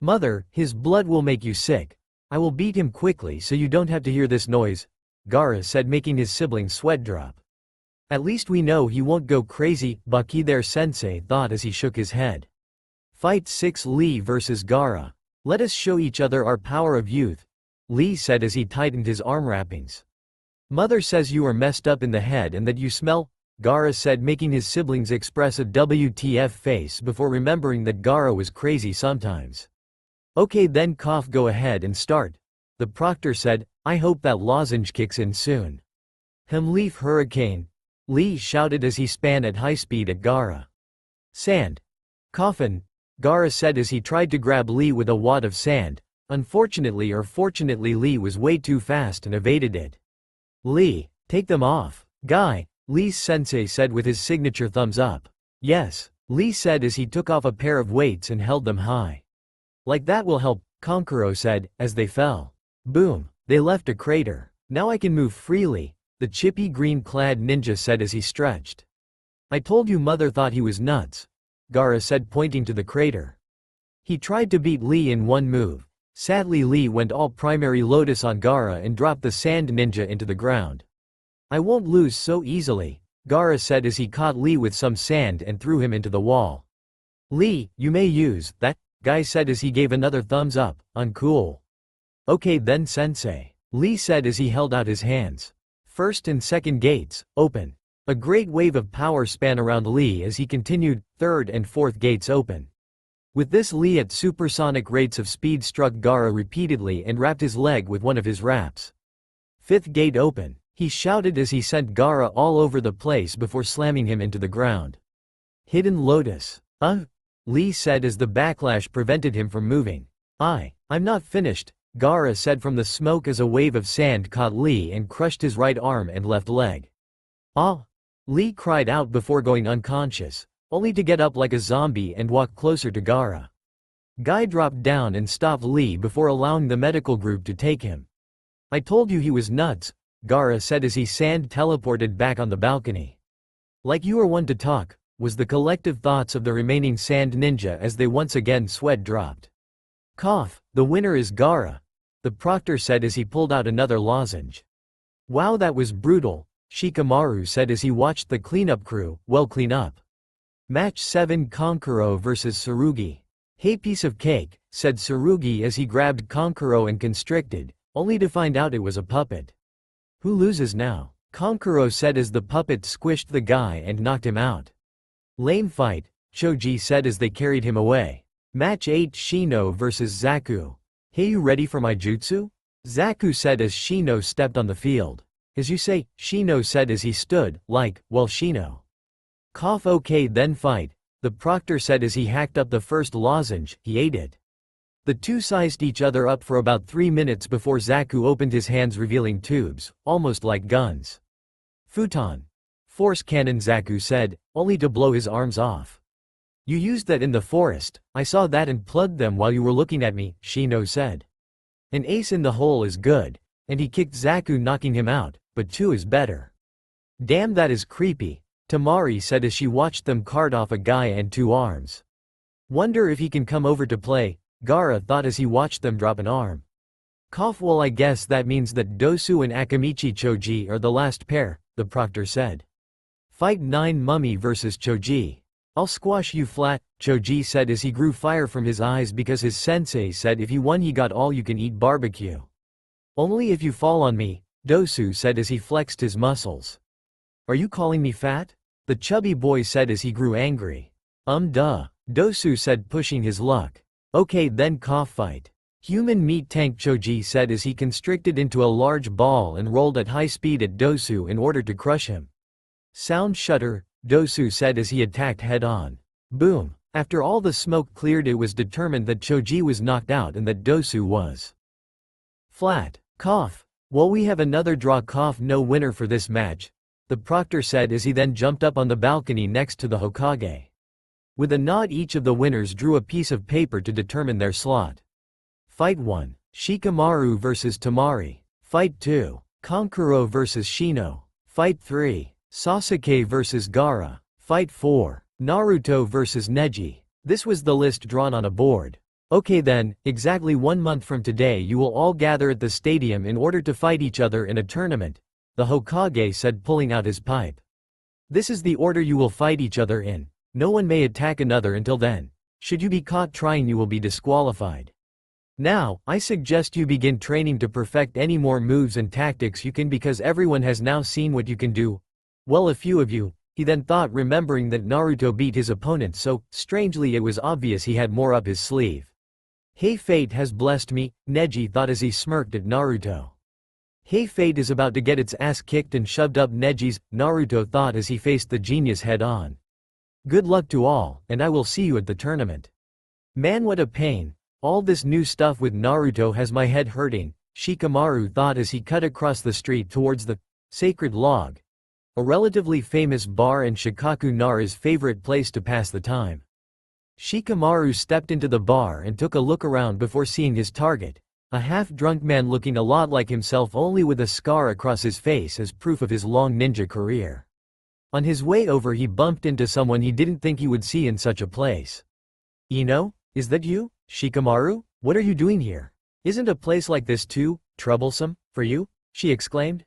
Mother, his blood will make you sick. I will beat him quickly so you don't have to hear this noise, Gaara said, making his sibling's sweat drop. At least we know he won't go crazy, Baki there sensei thought as he shook his head. Fight 6 Lee vs Gaara. Let us show each other our power of youth, Lee said as he tightened his arm wrappings. Mother says you are messed up in the head and that you smell, Gaara said, making his siblings express a WTF face before remembering that Gaara was crazy sometimes. Okay then, cough, go ahead and start, the proctor said. I hope that lozenge kicks in soon. Leaf hurricane, Lee shouted as he span at high speed at Gaara. Sand. Coffin, Gaara said as he tried to grab Lee with a wad of sand. Unfortunately or fortunately, Lee was way too fast and evaded it. Lee, take them off. Guy, Lee's sensei said with his signature thumbs up. Yes, Lee said as he took off a pair of weights and held them high. Like that will help, Kankuro said, as they fell. Boom, they left a crater. Now I can move freely, the chippy green-clad ninja said as he stretched. I told you mother thought he was nuts, Gaara said, pointing to the crater. He tried to beat Lee in one move. Sadly, Lee went all primary lotus on Gaara and dropped the sand ninja into the ground. I won't lose so easily, Gaara said as he caught Lee with some sand and threw him into the wall. Lee, you may use that, Guy said as he gave another thumbs up. Uncool. Okay then sensei, Lee said as he held out his hands. First and second gates, open. A great wave of power span around Lee as he continued, third and fourth gates open. With this, Lee at supersonic rates of speed struck Gaara repeatedly and wrapped his leg with one of his wraps. Fifth gate open, he shouted as he sent Gaara all over the place before slamming him into the ground. Hidden lotus. Lee said as the backlash prevented him from moving. I'm not finished, Gaara said from the smoke as a wave of sand caught Lee and crushed his right arm and left leg. Lee cried out before going unconscious, only to get up like a zombie and walk closer to Gaara. Guy dropped down and stopped Lee before allowing the medical group to take him. I told you he was nuts, Gaara said as he sand teleported back on the balcony. Like you are one to talk, was the collective thoughts of the remaining sand ninja as they once again sweat dropped. Cough, the winner is Gaara, the proctor said as he pulled out another lozenge. Wow, that was brutal, Shikamaru said as he watched the cleanup crew. Well, clean up. Match 7 Kankuro vs Tsurugi. Hey, piece of cake, said Tsurugi as he grabbed Kankuro and constricted, only to find out it was a puppet. Who loses now? Kankuro said as the puppet squished the guy and knocked him out. Lame fight, Choji said as they carried him away. Match 8 Shino vs Zaku. Hey, you ready for my jutsu? Zaku said as Shino stepped on the field. As you say, Shino said as he stood, like, well, Shino. Cough, okay then fight, the proctor said as he hacked up the first lozenge. He ate it. The two sized each other up for about 3 minutes before Zaku opened his hands revealing tubes, almost like guns. Futon. Force cannon, Zaku said, only to blow his arms off. You used that in the forest, I saw that and plugged them while you were looking at me, Shino said. An ace in the hole is good, and he kicked Zaku, knocking him out, but 2 is better. Damn, that is creepy, Tamari said as she watched them cart off a guy and 2 arms. Wonder if he can come over to play, Gaara thought as he watched them drop an arm. Cough, well, I guess that means that Dosu and Akamichi Choji are the last pair, the proctor said. Fight 9 Mummy vs Choji. I'll squash you flat, Choji said as he grew fire from his eyes because his sensei said if he won he got all-you-can-eat barbecue. Only if you fall on me, Dosu said as he flexed his muscles. Are you calling me fat? The chubby boy said as he grew angry. Duh, Dosu said, pushing his luck. Okay then, cough, fight. Human meat tank, Choji said as he constricted into a large ball and rolled at high speed at Dosu in order to crush him. Sound shutter, Dosu said as he attacked head-on. Boom. After all the smoke cleared, it was determined that Choji was knocked out and that Dosu was flat. Cough. Well, we have another draw. No winner for this match, the proctor said as he then jumped up on the balcony next to the Hokage. With a nod, each of the winners drew a piece of paper to determine their slot. Fight 1. Shikamaru vs Temari. Fight 2. Kankuro vs Shino. Fight 3. Sasuke vs Gaara. Fight 4. Naruto vs Neji. This was the list drawn on a board. Okay then, exactly 1 month from today you will all gather at the stadium in order to fight each other in a tournament, the Hokage said, pulling out his pipe. This is the order you will fight each other in. No one may attack another until then. Should you be caught trying, you will be disqualified. Now, I suggest you begin training to perfect any more moves and tactics you can, because everyone has now seen what you can do. Well, a few of you, he then thought, remembering that Naruto beat his opponent, so, strangely, it was obvious he had more up his sleeve. Hey, fate has blessed me, Neji thought as he smirked at Naruto. Hey, fate is about to get its ass kicked and shoved up Neji's, Naruto thought as he faced the genius head on. Good luck to all, and I will see you at the tournament. Man, what a pain. All this new stuff with Naruto has my head hurting, Shikamaru thought as he cut across the street towards the Sacred Log, a relatively famous bar and Shikaku Nara's favorite place to pass the time. Shikamaru stepped into the bar and took a look around before seeing his target, a half-drunk man looking a lot like himself, only with a scar across his face as proof of his long ninja career. On his way over, he bumped into someone he didn't think he would see in such a place. Ino, is that you, Shikamaru? What are you doing here? Isn't a place like this too troublesome for you? She exclaimed.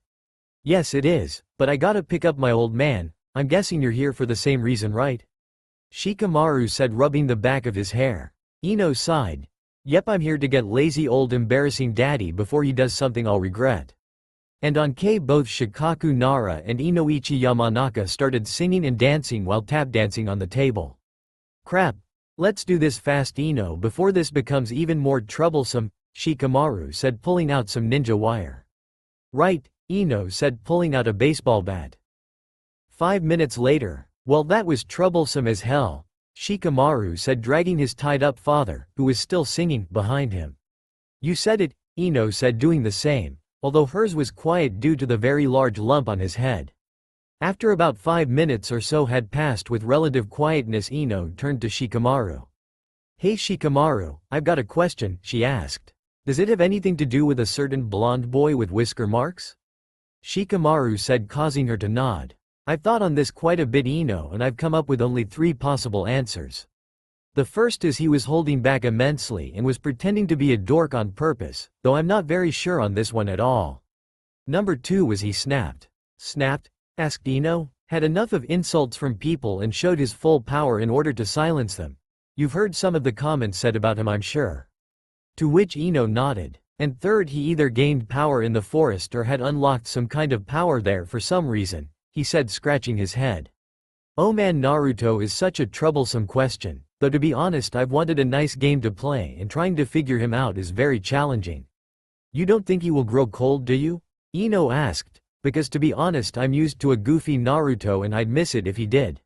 Yes, it is, but I gotta pick up my old man. I'm guessing you're here for the same reason, right? Shikamaru said, rubbing the back of his hair. Ino sighed. Yep, I'm here to get lazy old embarrassing daddy before he does something I'll regret. And on K, both Shikaku Nara and Inoichi Yamanaka started singing and dancing while tap dancing on the table. Crap. Let's do this fast, Ino, before this becomes even more troublesome, Shikamaru said, pulling out some ninja wire. Right, Ino said, pulling out a baseball bat. 5 minutes later. Well, that was troublesome as hell, Shikamaru said, dragging his tied-up father, who was still singing, behind him. You said it, Ino said, doing the same, although hers was quiet due to the very large lump on his head. After about 5 minutes or so had passed with relative quietness, Ino turned to Shikamaru. Hey Shikamaru, I've got a question, she asked. Does it have anything to do with a certain blonde boy with whisker marks? Shikamaru said, causing her to nod. I've thought on this quite a bit, Ino, and I've come up with only 3 possible answers. The first is he was holding back immensely and was pretending to be a dork on purpose, though I'm not very sure on this one at all. Number 2 was he snapped. Snapped? Asked Ino. Had enough of insults from people and showed his full power in order to silence them. You've heard some of the comments said about him, I'm sure. To which Ino nodded. And third, he either gained power in the forest or had unlocked some kind of power there for some reason, he said, scratching his head. Oh man, Naruto is such a troublesome question, though to be honest I've wanted a nice game to play and trying to figure him out is very challenging. You don't think he will grow cold, do you? Ino asked, because to be honest I'm used to a goofy Naruto and I'd miss it if he did.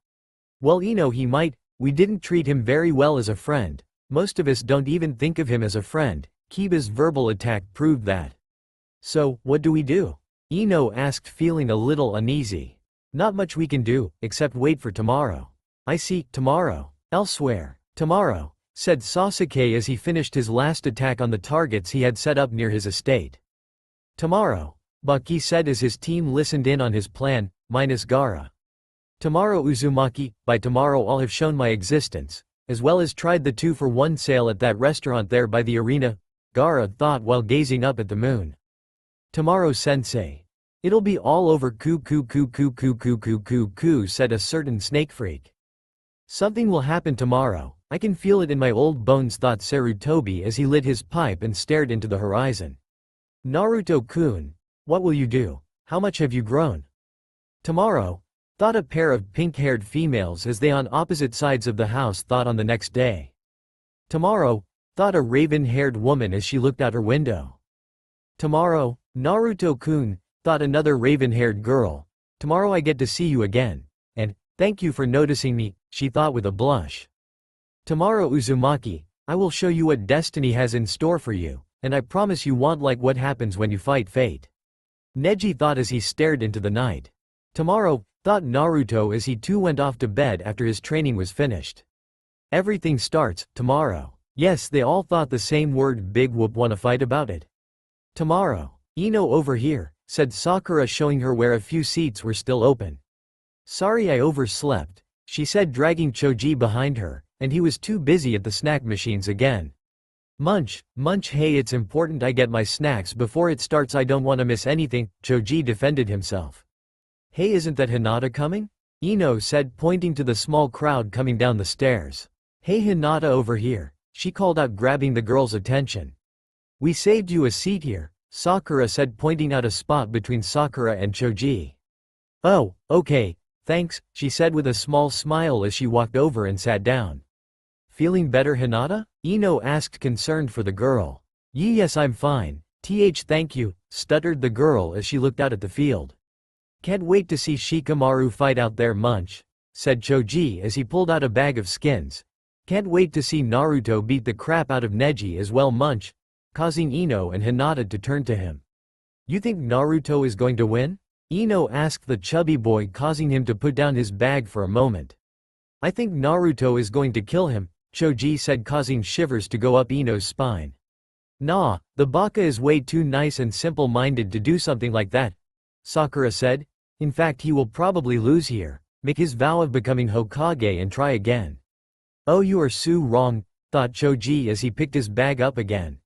Well, Ino, he might. We didn't treat him very well as a friend. Most of us don't even think of him as a friend. Kiba's verbal attack proved that. So, what do we do? Ino asked, feeling a little uneasy. Not much we can do, except wait for tomorrow. I see, tomorrow. Elsewhere. Tomorrow, said Sasuke as he finished his last attack on the targets he had set up near his estate. Tomorrow, Baki said as his team listened in on his plan, minus Gaara. Tomorrow, Uzumaki, by tomorrow I'll have shown my existence, as well as tried the 2-for-1 sale at that restaurant there by the arena, Gaara thought while gazing up at the moon. Tomorrow, sensei. It'll be all over, said a certain snake freak. Something will happen tomorrow, I can feel it in my old bones, thought Sarutobi as he lit his pipe and stared into the horizon. Naruto-kun, what will you do? How much have you grown? Tomorrow, thought a pair of pink-haired females as they on opposite sides of the house thought on the next day. Tomorrow, thought a raven-haired woman as she looked out her window. Tomorrow, Naruto-kun, thought another raven-haired girl. Tomorrow I get to see you again. And, thank you for noticing me, she thought with a blush. Tomorrow, Uzumaki, I will show you what destiny has in store for you, and I promise you won't like what happens when you fight fate. Neji thought as he stared into the night. Tomorrow, thought Naruto as he too went off to bed after his training was finished. Everything starts, tomorrow. Yes, they all thought the same word. Big whoop, wanna fight about it? Tomorrow. Ino over here, said Sakura, showing her where a few seats were still open. Sorry I overslept, she said, dragging Choji behind her, and he was too busy at the snack machines again. Munch, munch, hey, it's important I get my snacks before it starts, I don't wanna miss anything, Choji defended himself. Hey, isn't that Hinata coming? Ino said, pointing to the small crowd coming down the stairs. Hey, Hinata over here, she called out, grabbing the girl's attention. We saved you a seat here, Sakura said, pointing out a spot between Sakura and Choji. Oh, okay, thanks, she said with a small smile as she walked over and sat down. Feeling better, Hinata? Ino asked, concerned for the girl. Yes, I'm fine, thank you, stuttered the girl as she looked out at the field. Can't wait to see Shikamaru fight out there, Munch, said Choji as he pulled out a bag of skins. Can't wait to see Naruto beat the crap out of Neji as well, Munch, causing Ino and Hinata to turn to him. You think Naruto is going to win? Ino asked the chubby boy, causing him to put down his bag for a moment. I think Naruto is going to kill him, Choji said, causing shivers to go up Ino's spine. Nah, the baka is way too nice and simple-minded to do something like that, Sakura said. In fact, he will probably lose here, make his vow of becoming Hokage and try again. Oh, you are so wrong, thought Choji as he picked his bag up again.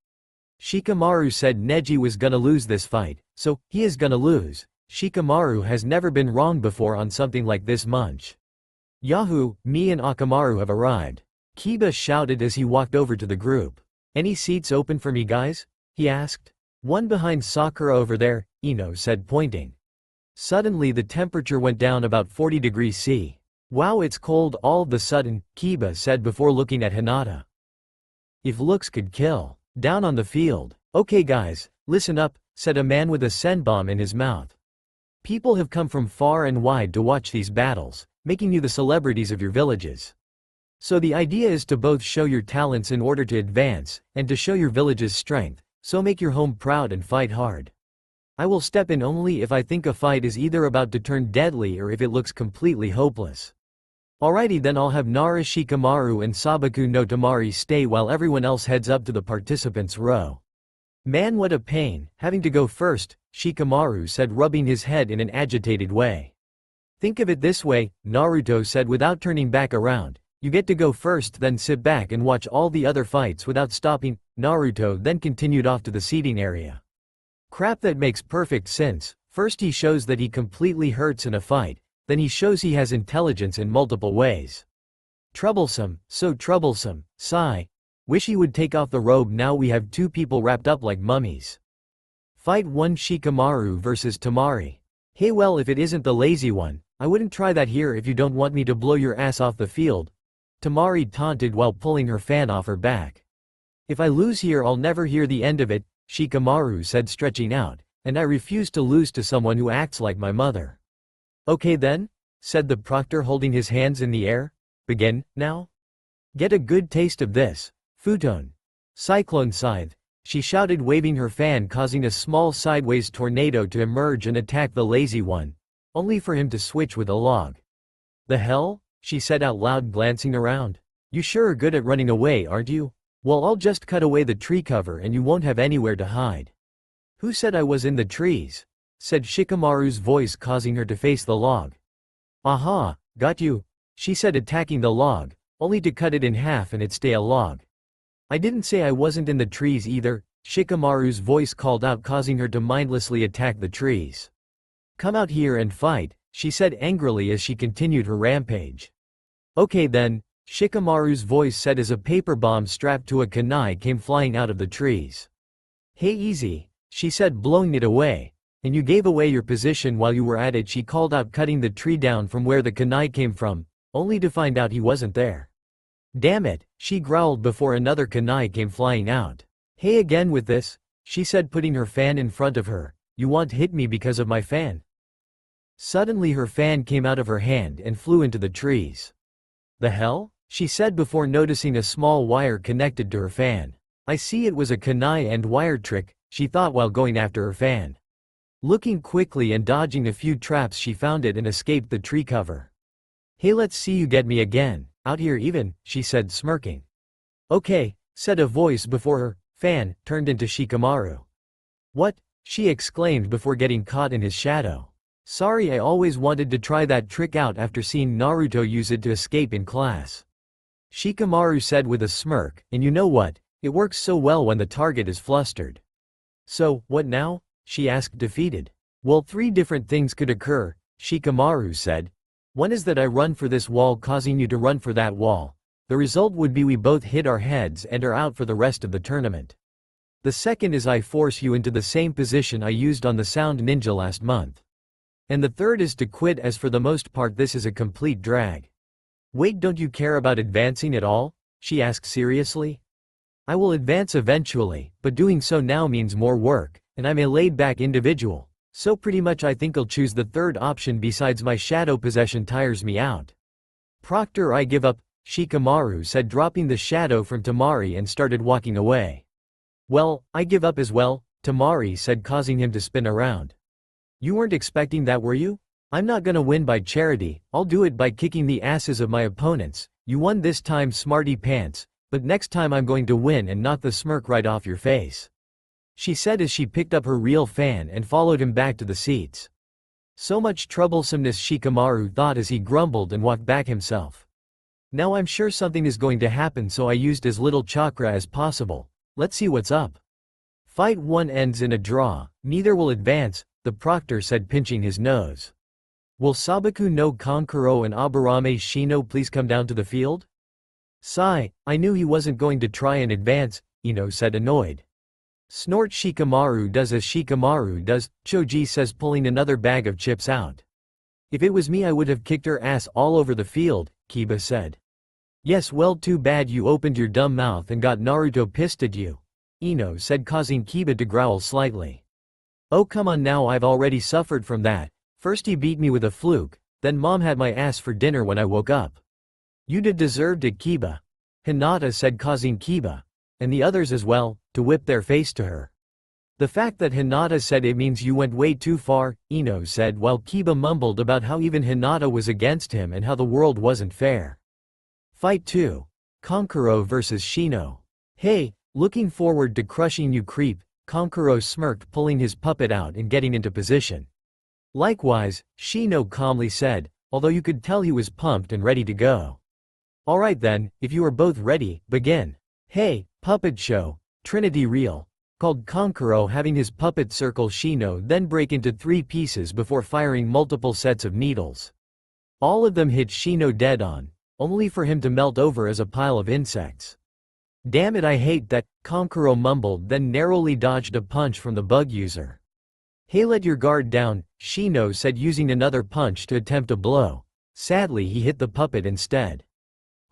Shikamaru said Neji was gonna lose this fight, so he is gonna lose. Shikamaru has never been wrong before on something like this, Munch. Yahoo, me and Akamaru have arrived, Kiba shouted as he walked over to the group. Any seats open for me, guys? He asked. One behind Sakura over there, Ino said, pointing. Suddenly the temperature went down about 40 degrees C. Wow, it's cold all of a sudden, Kiba said before looking at Hinata. If looks could kill. Down on the field. Okay guys, listen up, said a man with a senbon in his mouth. People have come from far and wide to watch these battles, making you the celebrities of your villages. So the idea is to both show your talents in order to advance, and to show your village's strength, so make your home proud and fight hard. I will step in only if I think a fight is either about to turn deadly or if it looks completely hopeless. Alrighty then, I'll have Nara, Shikamaru and Sabaku no Tamari stay while everyone else heads up to the participants' row. Man, what a pain, having to go first, Shikamaru said, rubbing his head in an agitated way. Think of it this way, Naruto said without turning back around. You get to go first, then sit back and watch all the other fights without stopping. Naruto then continued off to the seating area. Crap, that makes perfect sense. First he shows that he completely hurts in a fight. Then he shows he has intelligence in multiple ways. Troublesome, so troublesome, sigh. Wish he would take off the robe, now we have two people wrapped up like mummies. Fight 1, Shikamaru versus Tamari. Hey, well, if it isn't the lazy one, I wouldn't try that here if you don't want me to blow your ass off the field. Tamari taunted while pulling her fan off her back. If I lose here I'll never hear the end of it, Shikamaru said, stretching out, and I refuse to lose to someone who acts like my mother. Okay then, said the proctor, holding his hands in the air. Begin, now? Get a good taste of this. Futon. Cyclone scythe, she shouted, waving her fan, causing a small sideways tornado to emerge and attack the lazy one, only for him to switch with a log. The hell? She said out loud, glancing around. You sure are good at running away, aren't you? Well, I'll just cut away the tree cover and you won't have anywhere to hide. Who said I was in the trees? Said Shikamaru's voice, causing her to face the log. Aha, got you, she said, attacking the log, only to cut it in half and it stay a log. I didn't say I wasn't in the trees either, Shikamaru's voice called out, causing her to mindlessly attack the trees. Come out here and fight, she said angrily as she continued her rampage. Okay then, Shikamaru's voice said as a paper bomb strapped to a kunai came flying out of the trees. Hey, easy, she said, blowing it away. And you gave away your position while you were at it, she called out, cutting the tree down from where the kunai came from, only to find out he wasn't there. Damn it, she growled before another kunai came flying out. Hey, again with this, she said, putting her fan in front of her. You want to hit me because of my fan? Suddenly her fan came out of her hand and flew into the trees. The hell? She said before noticing a small wire connected to her fan. I see, it was a kunai and wire trick, she thought while going after her fan. Looking quickly and dodging a few traps, she found it and escaped the tree cover. "Hey, let's see you get me again, out here even," she said, smirking. "Okay," said a voice before her. Fan turned into Shikamaru. "What?" she exclaimed before getting caught in his shadow. "Sorry, I always wanted to try that trick out after seeing Naruto use it to escape in class," Shikamaru said with a smirk, "and you know what? It works so well when the target is flustered." "So, what now?" she asked, defeated. "Well, 3 different things could occur," Shikamaru said. "One is that I run for this wall causing you to run for that wall. The result would be we both hit our heads and are out for the rest of the tournament. The second is I force you into the same position I used on the Sound Ninja last month. And the third is to quit, as for the most part this is a complete drag." "Wait, don't you care about advancing at all?" she asked seriously. "I will advance eventually, but doing so now means more work, and I'm a laid-back individual, so pretty much I think I'll choose the third option. Besides, my shadow possession tires me out." "Proctor, I give up," Shikamaru said, dropping the shadow from Tamari and started walking away. "Well, I give up as well," Tamari said, causing him to spin around. "You weren't expecting that, were you? I'm not gonna win by charity, I'll do it by kicking the asses of my opponents. You won this time, smarty pants, but next time I'm going to win and knock the smirk right off your face," she said as she picked up her real fan and followed him back to the seats. "So much troublesomeness," Shikamaru thought as he grumbled and walked back himself. "Now I'm sure something is going to happen, so I used as little chakra as possible. Let's see what's up." "Fight 1 ends in a draw, neither will advance," the proctor said, pinching his nose. "Will Sabaku no Kankuro and Aburame Shino please come down to the field?" "Sigh, I knew he wasn't going to try and advance," Ino said, annoyed. "Snort." Shikamaru does as Shikamaru does, Choji says, pulling another bag of chips out. "If it was me I would have kicked her ass all over the field," Kiba said. "Yes, well, too bad you opened your dumb mouth and got Naruto pissed at you," Ino said, causing Kiba to growl slightly. "Oh come on now, I've already suffered from that. First he beat me with a fluke, then mom had my ass for dinner when I woke up. You deserved it, Kiba," Hinata said, causing Kiba, and the others as well, to whip their face to her. "The fact that Hinata said it means you went way too far," Ino said, while Kiba mumbled about how even Hinata was against him and how the world wasn't fair. Fight 2. Kankuro vs Shino. "Hey, looking forward to crushing you, creep," Kankuro smirked, pulling his puppet out and getting into position. "Likewise," Shino calmly said, although you could tell he was pumped and ready to go. "Alright then, if you are both ready, begin." "Hey, puppet show, Trinity Real," called Kankuro, having his puppet circle Shino then break into 3 pieces before firing multiple sets of needles. All of them hit Shino dead on, only for him to melt over as a pile of insects. "Damn it, I hate that," Kankuro mumbled, then narrowly dodged a punch from the bug user. "Hey, let your guard down," Shino said, using another punch to attempt a blow. Sadly, he hit the puppet instead.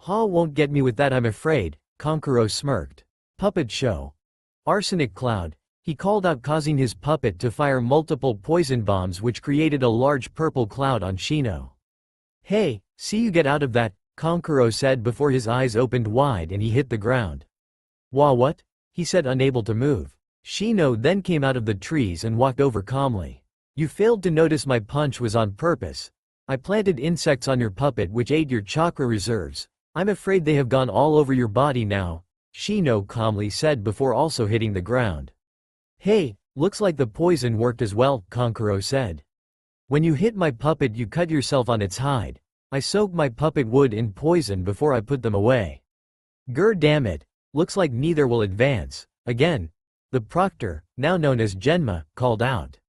"Ha, won't get me with that, I'm afraid," Kankuro smirked. "Puppet show. Arsenic cloud," he called out, causing his puppet to fire multiple poison bombs which created a large purple cloud on Shino. "Hey, see you get out of that," Kankuro said before his eyes opened wide and he hit the ground. "Wah, what?" he said, unable to move. Shino then came out of the trees and walked over calmly. "You failed to notice my punch was on purpose. I planted insects on your puppet which ate your chakra reserves. I'm afraid they have gone all over your body now," Shino calmly said before also hitting the ground. "Hey, looks like the poison worked as well," Kankuro said. "When you hit my puppet you cut yourself on its hide. I soaked my puppet wood in poison before I put them away." "Grr, damn it, looks like neither will advance," again, the proctor, now known as Genma, called out.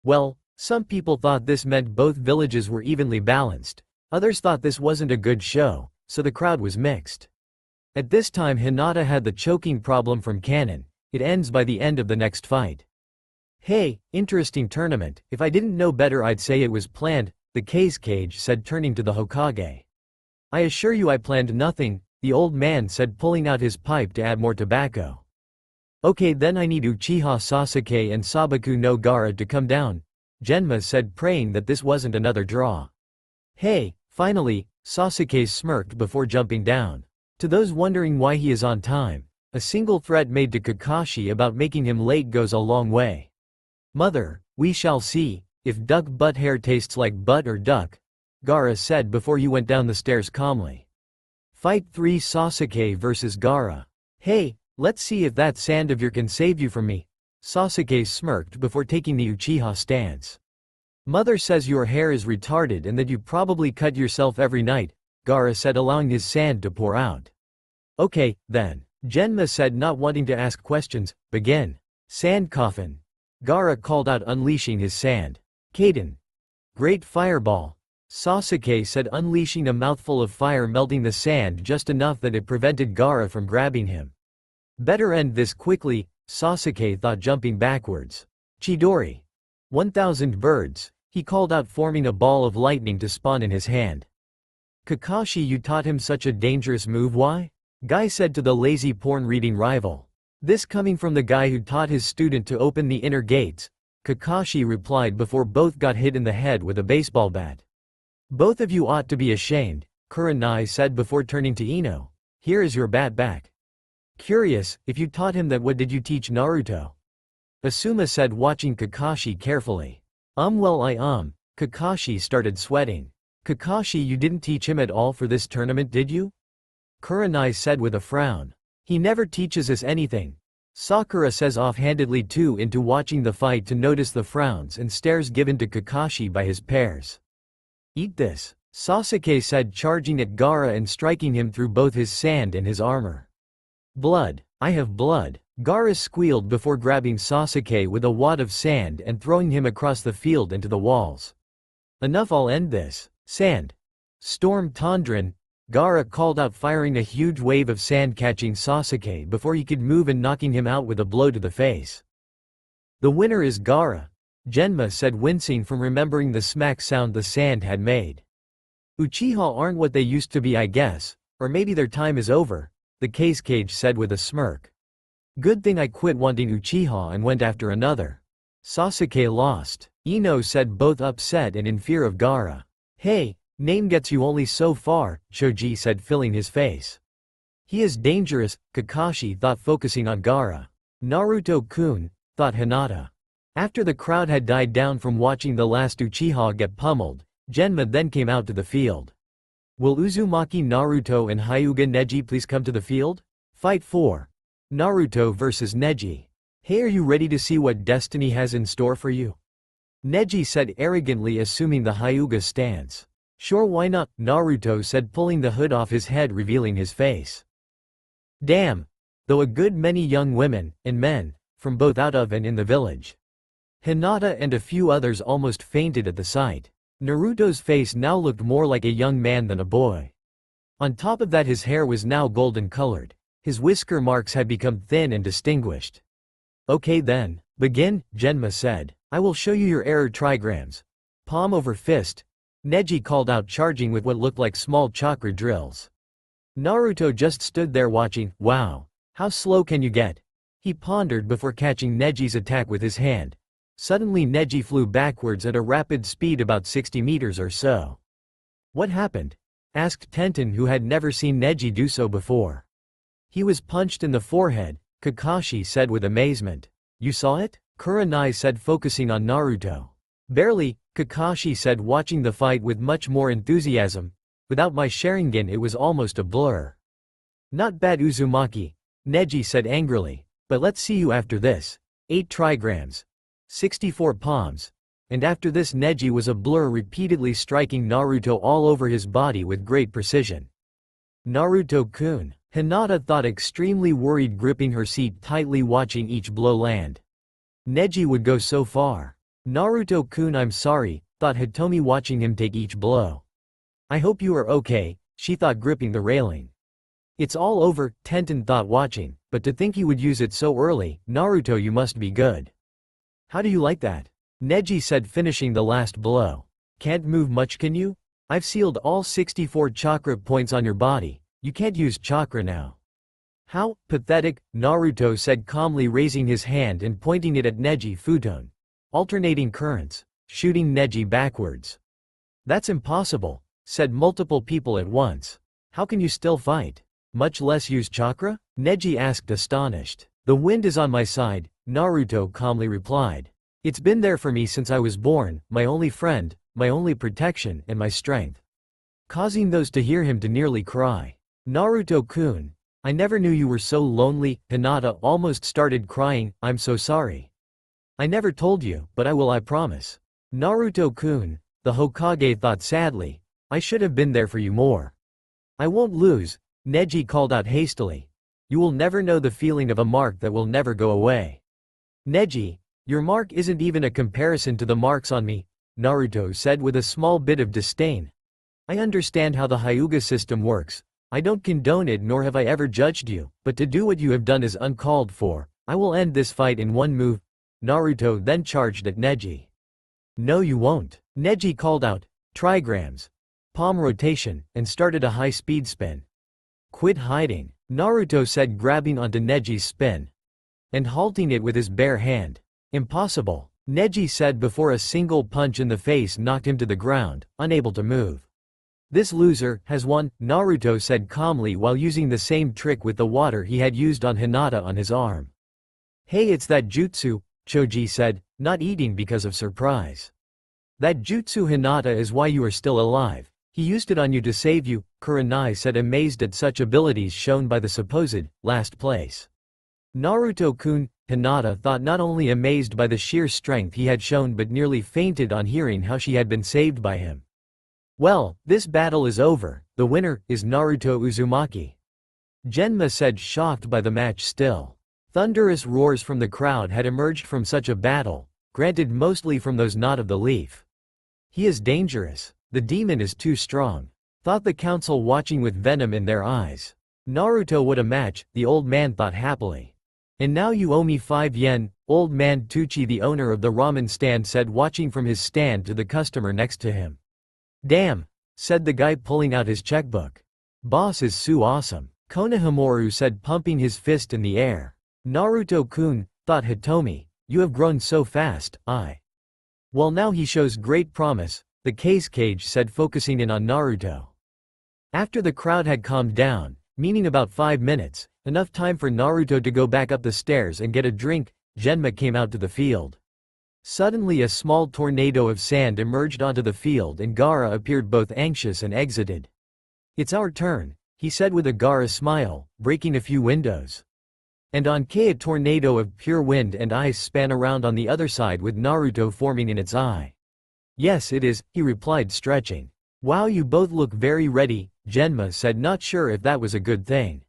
Well, some people thought this meant both villages were evenly balanced, others thought this wasn't a good show, so the crowd was mixed. At this time Hinata had the choking problem from Cannon. It ends by the end of the next fight. "Hey, interesting tournament. If I didn't know better I'd say it was planned," the Cage said, turning to the Hokage. "I assure you I planned nothing," the old man said, pulling out his pipe to add more tobacco. "Okay, then I need Uchiha Sasuke and Sabaku no Gaara to come down," Genma said, praying that this wasn't another draw. "Hey, finally," Sasuke smirked before jumping down. To those wondering why he is on time, a single threat made to Kakashi about making him late goes a long way. "Mother, We shall see, if duck butt hair tastes like butt or duck, Gaara said before he went down the stairs calmly. Fight 3 Sasuke vs Gaara. Hey, let's see if that sand of yours can save you from me. Sasuke smirked before taking the Uchiha stance. Mother says your hair is retarded and that you probably cut yourself every night, Gaara said, allowing his sand to pour out. Okay, then. Genma said, not wanting to ask questions. Begin. Sand coffin. Gaara called out, unleashing his sand. Kaden. Great fireball. Sasuke said, unleashing a mouthful of fire, melting the sand just enough that it prevented Gaara from grabbing him. Better end this quickly, Sasuke thought, jumping backwards. Chidori. 1,000 birds, he called out, forming a ball of lightning to spawn in his hand. Kakashi, you taught him such a dangerous move, why? Guy said to the lazy porn-reading rival. This coming from the guy who taught his student to open the inner gates, Kakashi replied before both got hit in the head with a baseball bat. Both of you ought to be ashamed, Kurenai said before turning to Ino. Here is your bat back. Curious, if you taught him that, what did you teach Naruto? Asuma said, watching Kakashi carefully. Well, Kakashi started sweating. Kakashi, you didn't teach him at all for this tournament, did you? Kurenai said with a frown. He never teaches us anything. Sakura says offhandedly, too into watching the fight to notice the frowns and stares given to Kakashi by his pairs. Eat this, Sasuke said, charging at Gaara and striking him through both his sand and his armor. Blood, I have blood, Gaara squealed before grabbing Sasuke with a wad of sand and throwing him across the field into the walls. Enough, I'll end this. Sand. Storm Tondran, Gaara called out, firing a huge wave of sand, catching Sasuke before he could move and knocking him out with a blow to the face. The winner is Gaara, Genma said, wincing from remembering the smack sound the sand had made. Uchiha aren't what they used to be, I guess, or maybe their time is over, the Cage said with a smirk. Good thing I quit wanting Uchiha and went after another. Sasuke lost, Ino said, both upset and in fear of Gaara. Hey, name gets you only so far, Choji said, filling his face. He is dangerous, Kakashi thought, focusing on Gaara. Naruto-kun, thought Hinata. After the crowd had died down from watching the last Uchiha get pummeled, Genma then came out to the field. Will Uzumaki, Naruto and Hyuga Neji please come to the field? Fight 4. Naruto vs Neji. Hey, are you ready to see what destiny has in store for you? Neji said arrogantly, assuming the Hyuga stance. Sure, why not, Naruto said, pulling the hood off his head, revealing his face. Damn. Though a good many young women, and men, from both out of and in the village. Hinata and a few others almost fainted at the sight. Naruto's face now looked more like a young man than a boy. On top of that, his hair was now golden colored. His whisker marks had become thin and distinguished. Okay then, begin, Genma said. I will show you your error trigrams. Palm over fist, Neji called out, charging with what looked like small chakra drills. Naruto just stood there watching. Wow, how slow can you get? He pondered before catching Neji's attack with his hand. Suddenly Neji flew backwards at a rapid speed, about 60 meters or so. What happened? Asked Tenten, who had never seen Neji do so before. He was punched in the forehead, Kakashi said with amazement. You saw it? Kurenai said, focusing on Naruto. Barely, Kakashi said, watching the fight with much more enthusiasm. Without my Sharingan it was almost a blur. Not bad, Uzumaki, Neji said angrily, but let's see you after this. 8 trigrams. 64 palms. And after this Neji was a blur, repeatedly striking Naruto all over his body with great precision. Naruto-kun, Hinata thought, extremely worried, gripping her seat tightly, watching each blow land. Neji would go so far. Naruto-kun, I'm sorry, thought Hitomi, watching him take each blow. I hope you are okay, she thought, gripping the railing. It's all over, Tenten thought, watching, but to think he would use it so early. Naruto, you must be good. How do you like that? Neji said, finishing the last blow. Can't move much, can you? I've sealed all 64 chakra points on your body, you can't use chakra now. How pathetic, Naruto said, calmly, raising his hand and pointing it at Neji Futon. Alternating currents, shooting Neji backwards. That's impossible, said multiple people at once. How can you still fight? Much less use chakra? Neji asked, astonished. The wind is on my side, Naruto calmly replied. It's been there for me since I was born, my only friend, my only protection, and my strength. Causing those to hear him to nearly cry. Naruto-kun, I never knew you were so lonely. Hinata almost started crying. I'm so sorry. I never told you, but I will, I promise. Naruto-kun, the Hokage thought sadly. I should have been there for you more. I won't lose, Neji called out hastily. You will never know the feeling of a mark that will never go away. Neji, your mark isn't even a comparison to the marks on me, Naruto said with a small bit of disdain. I understand how the Hyuga system works. I don't condone it nor have I ever judged you, but to do what you have done is uncalled for. I will end this fight in one move. Naruto then charged at Neji. No you won't, Neji called out, trigrams, palm rotation, and started a high-speed spin. Quit hiding, Naruto said grabbing onto Neji's spin and halting it with his bare hand. Impossible, Neji said before a single punch in the face knocked him to the ground, unable to move. This loser has won, Naruto said calmly while using the same trick with the water he had used on Hinata on his arm. Hey, it's that jutsu, Choji said, not eating because of surprise. That jutsu Hinata is why you are still alive. He used it on you to save you, Kurenai said amazed at such abilities shown by the supposed last place. Naruto-kun, Hinata thought not only amazed by the sheer strength he had shown but nearly fainted on hearing how she had been saved by him. Well, this battle is over, the winner is Naruto Uzumaki. Genma said shocked by the match still. Thunderous roars from the crowd had emerged from such a battle, granted mostly from those not of the leaf. He is dangerous, the demon is too strong, thought the council watching with venom in their eyes. Naruto what a match, the old man thought happily. And now you owe me 5 yen, old man Tucci the owner of the ramen stand said watching from his stand to the customer next to him. Damn, said the guy pulling out his checkbook. Boss is so awesome, Konohamaru said pumping his fist in the air. Naruto-kun, thought Hitomi, you have grown so fast, Well now he shows great promise, the case cage said focusing in on Naruto. After the crowd had calmed down, meaning about 5 minutes, enough time for Naruto to go back up the stairs and get a drink, Genma came out to the field. Suddenly a small tornado of sand emerged onto the field and Gaara appeared both anxious and exited. It's our turn, he said with a Gaara smile, breaking a few windows. And on K a tornado of pure wind and ice span around on the other side with Naruto forming in its eye. Yes it is, he replied stretching. Wow you both look very ready, Genma said not sure if that was a good thing.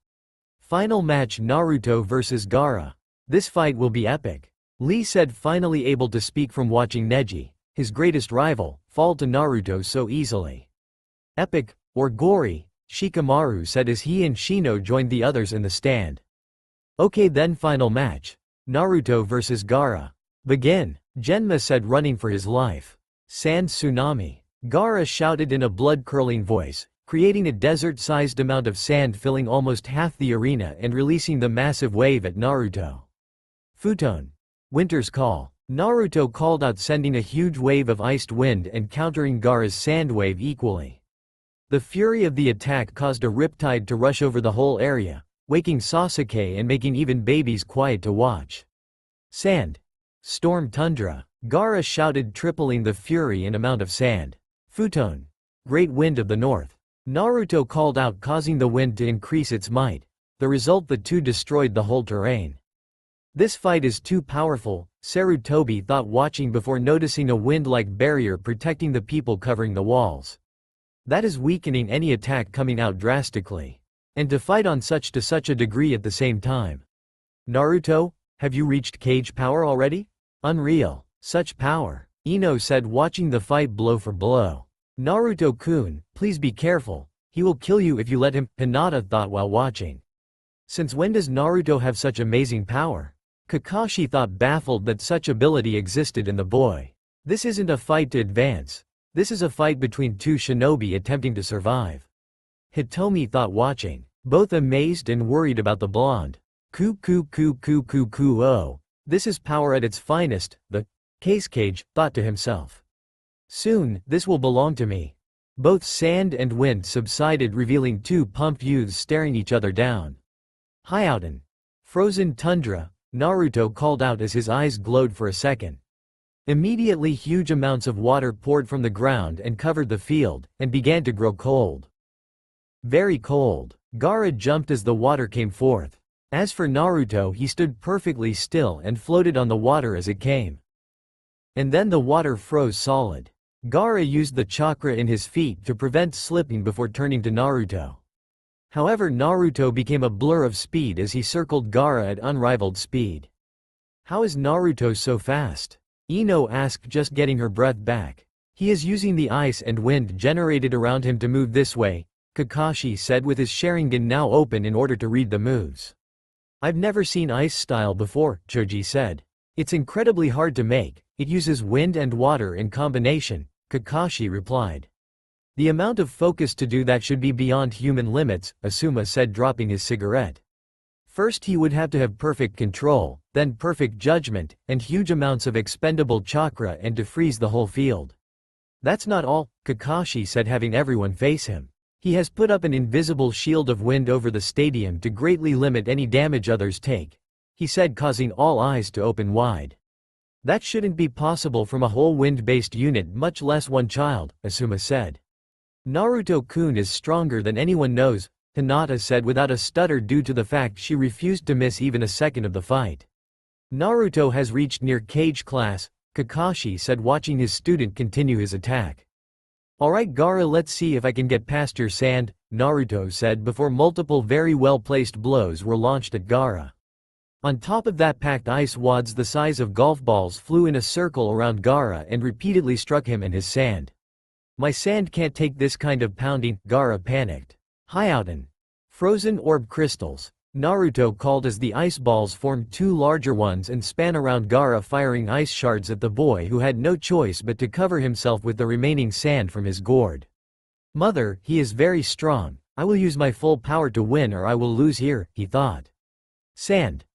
Final match Naruto vs Gaara. This fight will be epic. Lee said finally able to speak from watching Neji, his greatest rival, fall to Naruto so easily. Epic, or gory, Shikamaru said as he and Shino joined the others in the stand. Okay then final match. Naruto vs Gaara. Begin, Genma said running for his life. Sand tsunami. Gaara shouted in a blood-curdling voice, creating a desert-sized amount of sand filling almost half the arena and releasing the massive wave at Naruto. Futon. Winter's call. Naruto called out sending a huge wave of iced wind and countering Gaara's sand wave equally. The fury of the attack caused a riptide to rush over the whole area, waking Sasuke and making even babies quiet to watch. Sand. Storm tundra. Gaara shouted tripling the fury and amount of sand. Futon. Great wind of the north. Naruto called out causing the wind to increase its might. The result the two destroyed the whole terrain. This fight is too powerful, Sarutobi thought watching before noticing a wind-like barrier protecting the people covering the walls. That is weakening any attack coming out drastically. And to fight on such a degree at the same time. Naruto, have you reached cage power already? Unreal, such power, Ino said watching the fight blow for blow. Naruto-kun, please be careful, he will kill you if you let him, Hinata thought while watching. Since when does Naruto have such amazing power? Kakashi thought baffled that such ability existed in the boy. This isn't a fight to advance. This is a fight between two shinobi attempting to survive. Hitomi thought watching, both amazed and worried about the blonde. Oh, this is power at its finest, the case cage thought to himself. Soon, this will belong to me. Both sand and wind subsided revealing two pumped youths staring each other down. Hyouten. Frozen tundra, Naruto called out as his eyes glowed for a second. Immediately huge amounts of water poured from the ground and covered the field, and began to grow cold. Very cold. Gaara jumped as the water came forth. As for Naruto, he stood perfectly still and floated on the water as it came. And then the water froze solid. Gaara used the chakra in his feet to prevent slipping before turning to Naruto. However, Naruto became a blur of speed as he circled Gaara at unrivaled speed. How is Naruto so fast? Ino asked, just getting her breath back. He is using the ice and wind generated around him to move this way, Kakashi said with his Sharingan now open in order to read the moves. I've never seen ice style before, Choji said. It's incredibly hard to make, it uses wind and water in combination, Kakashi replied. The amount of focus to do that should be beyond human limits, Asuma said, dropping his cigarette. First he would have to have perfect control, then perfect judgment, and huge amounts of expendable chakra and to freeze the whole field. That's not all, Kakashi said, having everyone face him. He has put up an invisible shield of wind over the stadium to greatly limit any damage others take, he said, causing all eyes to open wide. That shouldn't be possible from a whole wind-based unit, much less one child, Asuma said. Naruto-kun is stronger than anyone knows, Hinata said without a stutter due to the fact she refused to miss even a second of the fight. Naruto has reached near cage class, Kakashi said, watching his student continue his attack. Alright Gaara, let's see if I can get past your sand, Naruto said before multiple very well-placed blows were launched at Gaara. On top of that, packed ice wads the size of golf balls flew in a circle around Gaara and repeatedly struck him and his sand. My sand can't take this kind of pounding, Gaara panicked. Hyouten. Frozen orb crystals, Naruto called as the ice balls formed two larger ones and span around Gaara, firing ice shards at the boy who had no choice but to cover himself with the remaining sand from his gourd. Mother, he is very strong, I will use my full power to win or I will lose here, he thought. Sand.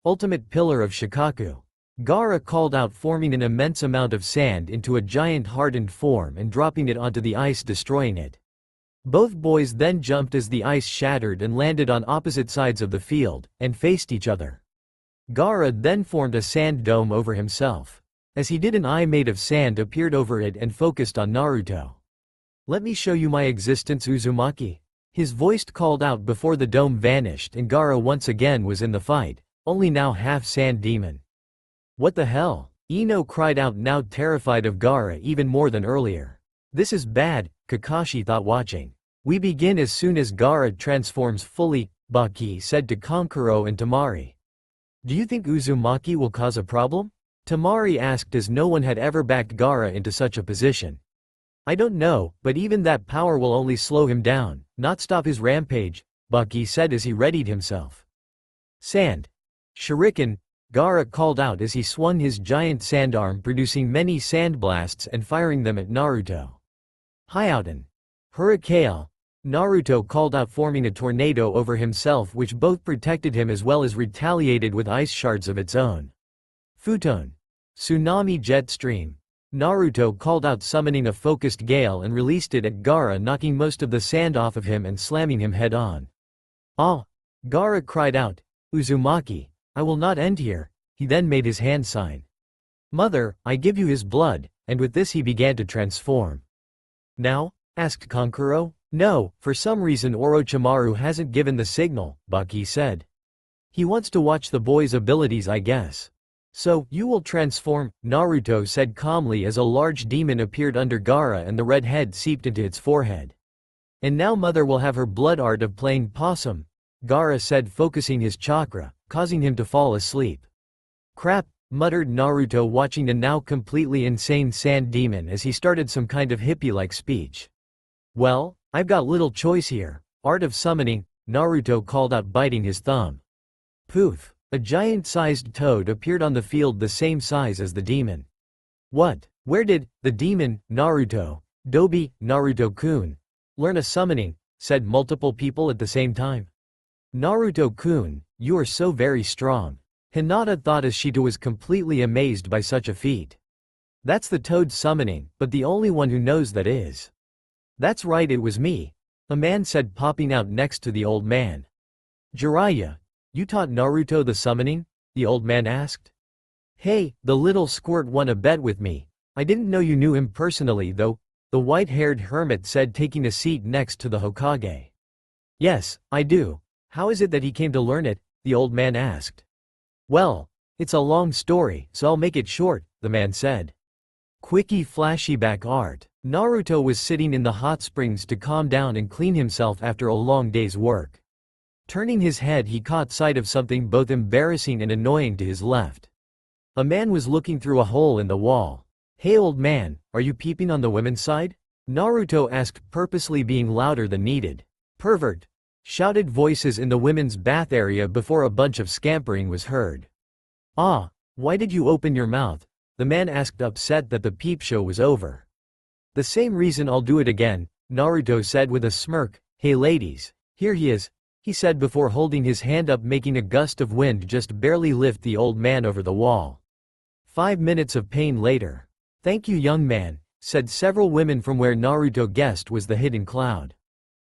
Ultimate pillar of Shikaku. Gaara called out, forming an immense amount of sand into a giant hardened form and dropping it onto the ice, destroying it. Both boys then jumped as the ice shattered and landed on opposite sides of the field, and faced each other. Gaara then formed a sand dome over himself. As he did, an eye made of sand appeared over it and focused on Naruto. Let me show you my existence, Uzumaki. His voice called out before the dome vanished and Gaara once again was in the fight, only now half sand demon. What the hell? Ino cried out, now terrified of Gaara even more than earlier. This is bad, Kakashi thought, watching. We begin as soon as Gaara transforms fully, Baki said to Kankuro and Temari. Do you think Uzumaki will cause a problem? Temari asked, as no one had ever backed Gaara into such a position. I don't know, but even that power will only slow him down, not stop his rampage, Baki said as he readied himself. Sand. Shuriken, Gaara called out as he swung his giant sand arm, producing many sand blasts and firing them at Naruto. Hyouten. Hurricane. Naruto called out, forming a tornado over himself which both protected him as well as retaliated with ice shards of its own. Futon. Tsunami jet stream. Naruto called out, summoning a focused gale and released it at Gaara, knocking most of the sand off of him and slamming him head on. Ah! Gaara cried out, Uzumaki, I will not end here. He then made his hand sign. Mother, I give you his blood, and with this he began to transform. Now? Asked Kankuro. No, for some reason Orochimaru hasn't given the signal, Baki said. He wants to watch the boy's abilities, I guess. So, you will transform, Naruto said calmly as a large demon appeared under Gaara and the red head seeped into its forehead. And now mother will have her blood art of playing possum, Gaara said, focusing his chakra, causing him to fall asleep. Crap, muttered Naruto, watching the now completely insane sand demon as he started some kind of hippie-like speech. Well, I've got little choice here. Art of summoning, Naruto called out, biting his thumb. Poof. A giant-sized toad appeared on the field the same size as the demon. What? Where did the demon, Naruto, Dobi, Naruto-kun, learn a summoning? Said multiple people at the same time. Naruto-kun, you are so very strong. Hinata thought as she too was completely amazed by such a feat. That's the toad summoning, but the only one who knows that is. That's right, it was me, a man said, popping out next to the old man. Jiraiya, you taught Naruto the summoning? The old man asked. Hey, the little squirt wanna bet with me? I didn't know you knew him personally though, the white-haired hermit said, taking a seat next to the Hokage. Yes, I do. How is it that he came to learn it? The old man asked. Well, it's a long story, so I'll make it short, the man said. Quickie flashy back art. Naruto was sitting in the hot springs to calm down and clean himself after a long day's work. Turning his head, he caught sight of something both embarrassing and annoying to his left. A man was looking through a hole in the wall. Hey old man, are you peeping on the women's side? Naruto asked, purposely being louder than needed. Pervert! Shouted voices in the women's bath area before a bunch of scampering was heard. Ah, why did you open your mouth? The man asked, upset that the peep show was over. The same reason, I'll do it again, Naruto said with a smirk. Hey ladies, here he is, he said before holding his hand up, making a gust of wind just barely lift the old man over the wall. 5 minutes of pain later. Thank you young man, said several women from where Naruto guessed was the hidden cloud.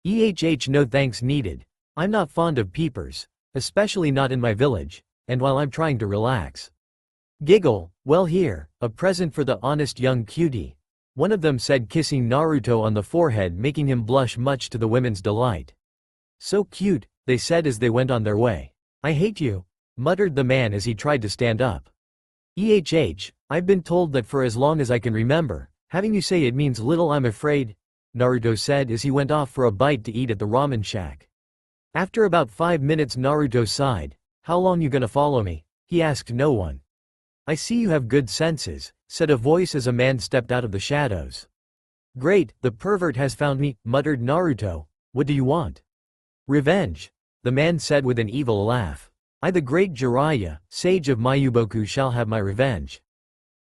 No thanks needed. I'm not fond of peepers, especially not in my village, and while I'm trying to relax. Giggle, well here, a present for the honest young cutie. One of them said, kissing Naruto on the forehead, making him blush much to the women's delight. So cute, they said as they went on their way. I hate you, muttered the man as he tried to stand up. I've been told that for as long as I can remember, having you say it means little. I'm afraid, Naruto said as he went off for a bite to eat at the ramen shack. After about 5 minutes, Naruto sighed. How long you gonna follow me? He asked no one. I see you have good senses, said a voice as a man stepped out of the shadows. Great, the pervert has found me, muttered Naruto. What do you want? Revenge, the man said with an evil laugh. I, the great Jiraiya, sage of Mayuboku, shall have my revenge.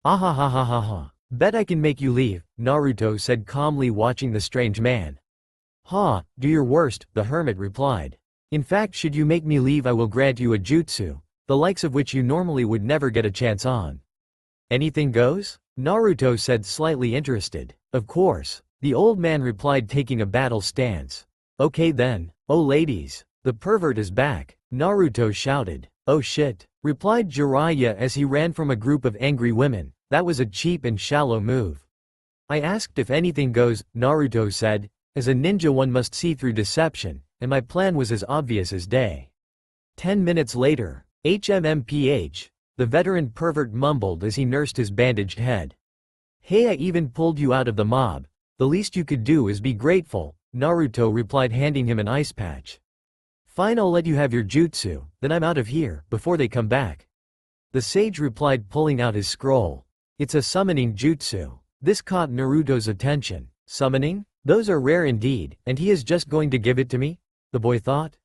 Ahahahaha. Bet I can make you leave, Naruto said calmly, watching the strange man. Ha, do your worst, the hermit replied. In fact, should you make me leave, I will grant you a jutsu, the likes of which you normally would never get a chance on. Anything goes? Naruto said, slightly interested. Of course, the old man replied, taking a battle stance. Okay then, oh ladies, the pervert is back, Naruto shouted. Oh shit, replied Jiraiya as he ran from a group of angry women. That was a cheap and shallow move. I asked if anything goes, Naruto said. As a ninja one must see through deception, and my plan was as obvious as day. 10 minutes later, HMMPH, the veteran pervert mumbled as he nursed his bandaged head. Hey, I even pulled you out of the mob. The least you could do is be grateful, Naruto replied, handing him an ice patch. Fine, I'll let you have your jutsu, then I'm out of here, before they come back. The sage replied, pulling out his scroll. It's a summoning jutsu. This caught Naruto's attention. Summoning? Those are rare indeed, and he is just going to give it to me? The boy thought.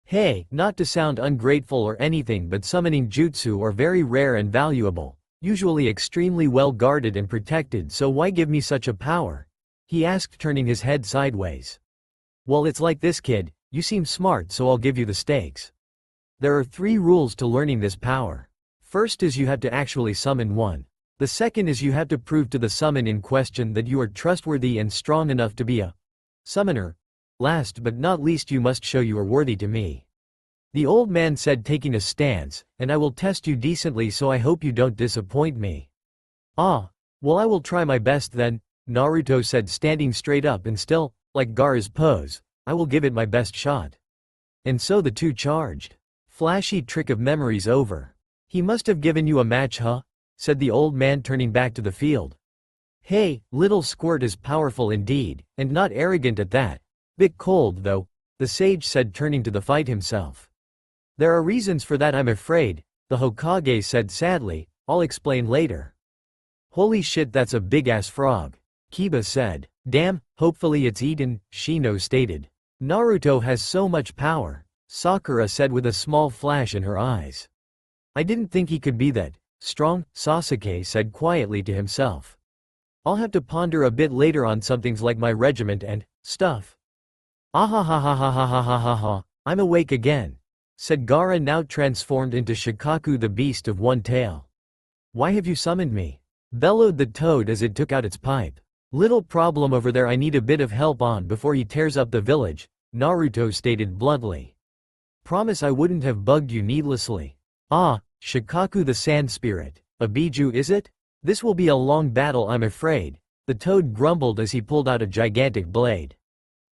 Hey, not to sound ungrateful or anything, but summoning jutsu are very rare and valuable, usually extremely well guarded and protected, so why give me such a power? He asked, turning his head sideways. Well, it's like this, kid, you seem smart, so I'll give you the stakes. There are 3 rules to learning this power. First is you have to actually summon one. The second is you have to prove to the summon in question that you are trustworthy and strong enough to be a summoner. Last but not least, you must show you are worthy to me. The old man said, taking a stance, and I will test you decently, so I hope you don't disappoint me. Ah, well, I will try my best then, Naruto said, standing straight up and still, like Gaara's pose, I will give it my best shot. And so the two charged. Flashy trick of memories over. He must have given you a match, huh? Said the old man, turning back to the field. Hey, little squirt is powerful indeed, and not arrogant at that. Bit cold though, the sage said, turning to the fight himself. There are reasons for that, I'm afraid, the Hokage said sadly. I'll explain later. Holy shit, that's a big-ass frog, Kiba said. Damn, hopefully it's eaten, Shino stated. Naruto has so much power, Sakura said with a small flash in her eyes. I didn't think he could be that strong, Sasuke said quietly to himself. I'll have to ponder a bit later on some things like my regiment and stuff. Ahahahahahahahaha, I'm awake again, said Gaara, now transformed into Shikaku, the beast of one tail. Why have you summoned me? Bellowed the toad as it took out its pipe. Little problem over there, I need a bit of help on before he tears up the village, Naruto stated bluntly. Promise I wouldn't have bugged you needlessly. Ah, Shikaku the sand spirit, A biju is it? This will be a long battle, I'm afraid, the toad grumbled as he pulled out a gigantic blade.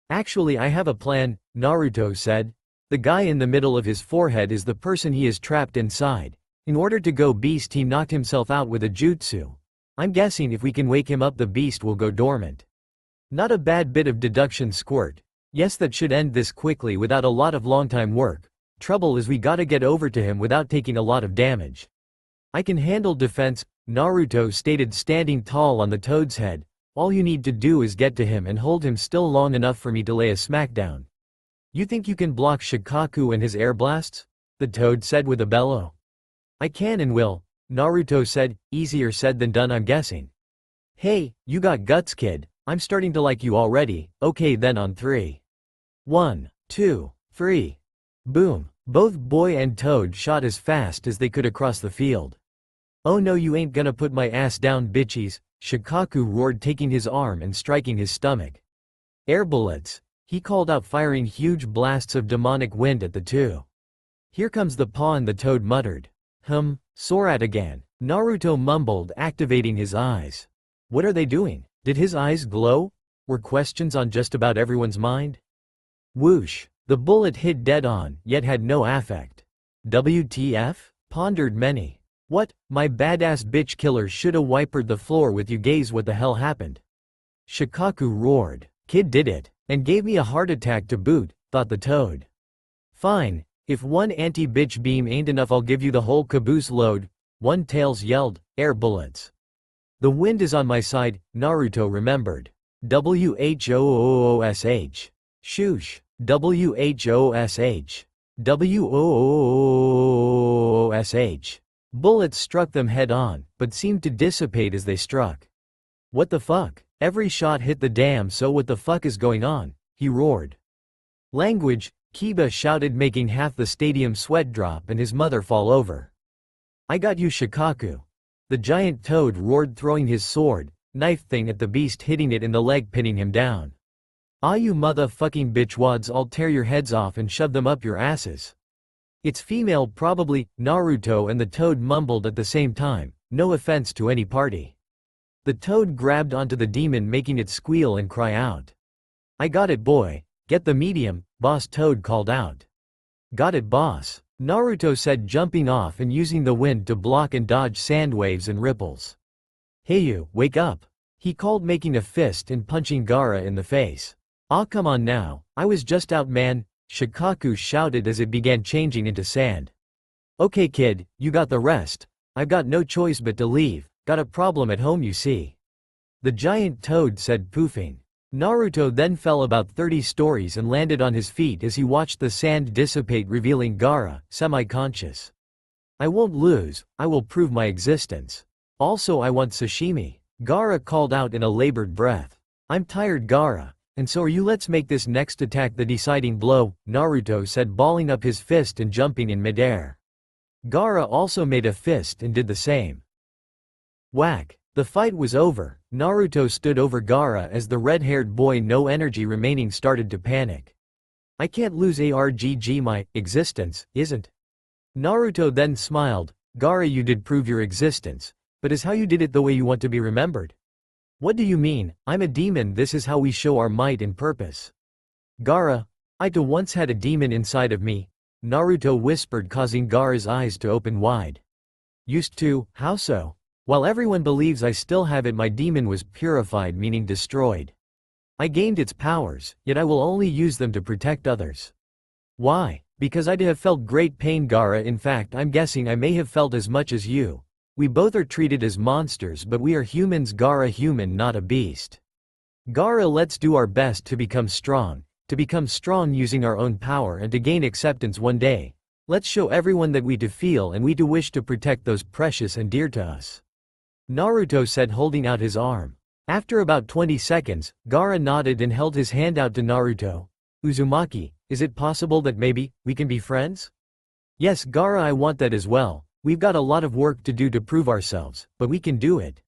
Actually, I have a plan, Naruto said. The guy in the middle of his forehead is the person he is trapped inside. In order to go beast, he knocked himself out with a jutsu. I'm guessing if we can wake him up, the beast will go dormant. Not a bad bit of deduction, Squirt. Yes, that should end this quickly without a lot of long time work. Trouble is we gotta get over to him without taking a lot of damage. I can handle defense, Naruto stated, standing tall on the toad's head. All you need to do is get to him and hold him still long enough for me to lay a smackdown. You think you can block Shikaku and his air blasts? The toad said with a bellow. I can and will, Naruto said, easier said than done, I'm guessing. Hey, you got guts, kid. I'm starting to like you already. Okay then, on 3. 1, 2, 3. Boom. Both boy and toad shot as fast as they could across the field. Oh no, you ain't gonna put my ass down, bitchies, Shikaku roared, taking his arm and striking his stomach. Air bullets, he called out, firing huge blasts of demonic wind at the two. Here comes the pawn, the toad muttered. Soratagan, Naruto mumbled, activating his eyes. What are they doing? Did his eyes glow? Were questions on just about everyone's mind? Whoosh, the bullet hit dead on, yet had no affect. WTF? Pondered many. What, my badass bitch killer shoulda wipered the floor with you gaze, what the hell happened? Shikaku roared. Kid did it, and gave me a heart attack to boot, thought the toad. Fine, if one anti-bitch beam ain't enough, I'll give you the whole caboose load, One Tails yelled, air bullets. The wind is on my side, Naruto remembered. WHOOSH. Shoosh. WHOSH. WOOSH. Bullets struck them head on, but seemed to dissipate as they struck. What the fuck? Every shot hit the dam, so what the fuck is going on? He roared. Language, Kiba shouted, making half the stadium sweat drop and his mother fall over. I got you, Shikaku. The giant toad roared, throwing his sword, knife thing at the beast, hitting it in the leg, pinning him down. Ah, you motherfucking bitchwads, I'll tear your heads off and shove them up your asses. It's female probably, Naruto and the toad mumbled at the same time, no offense to any party. The toad grabbed onto the demon, making it squeal and cry out. I got it, boy. Get the medium, boss, Toad called out. Got it, boss, Naruto said, jumping off and using the wind to block and dodge sand waves and ripples. Hey you, wake up, he called, making a fist and punching Gaara in the face. Ah, come on now, I was just out, man, Shikaku shouted as it began changing into sand. Okay kid, you got the rest. I've got no choice but to leave, got a problem at home you see. The giant toad said, poofing. Naruto then fell about 30 stories and landed on his feet as he watched the sand dissipate, revealing Gaara, semi-conscious. I won't lose, I will prove my existence. Also I want sashimi, Gaara called out in a labored breath. I'm tired, Gaara, and so are you. Let's make this next attack the deciding blow, Naruto said, balling up his fist and jumping in midair. Gaara also made a fist and did the same. Whack. The fight was over. Naruto stood over Gaara as the red-haired boy, no energy remaining, started to panic. I can't lose, ARGG, my existence isn't. Naruto then smiled. Gaara, you did prove your existence, but is how you did it the way you want to be remembered? What do you mean? I'm a demon, this is how we show our might and purpose. Gaara, I too once had a demon inside of me, Naruto whispered, causing Gaara's eyes to open wide. Used to, how so? While everyone believes I still have it, my demon was purified, meaning destroyed. I gained its powers, yet I will only use them to protect others. Why? Because I'd have felt great pain, Gaara. In fact, I'm guessing I may have felt as much as you. We both are treated as monsters, but we are humans, Gaara, human, not a beast. Gaara, let's do our best to become strong using our own power and to gain acceptance one day. Let's show everyone that we do feel and we do wish to protect those precious and dear to us. Naruto said, holding out his arm. After about 20 seconds, Gaara nodded and held his hand out to Naruto. Uzumaki, is it possible that maybe we can be friends? Yes, Gaara, I want that as well. We've got a lot of work to do to prove ourselves, but we can do it.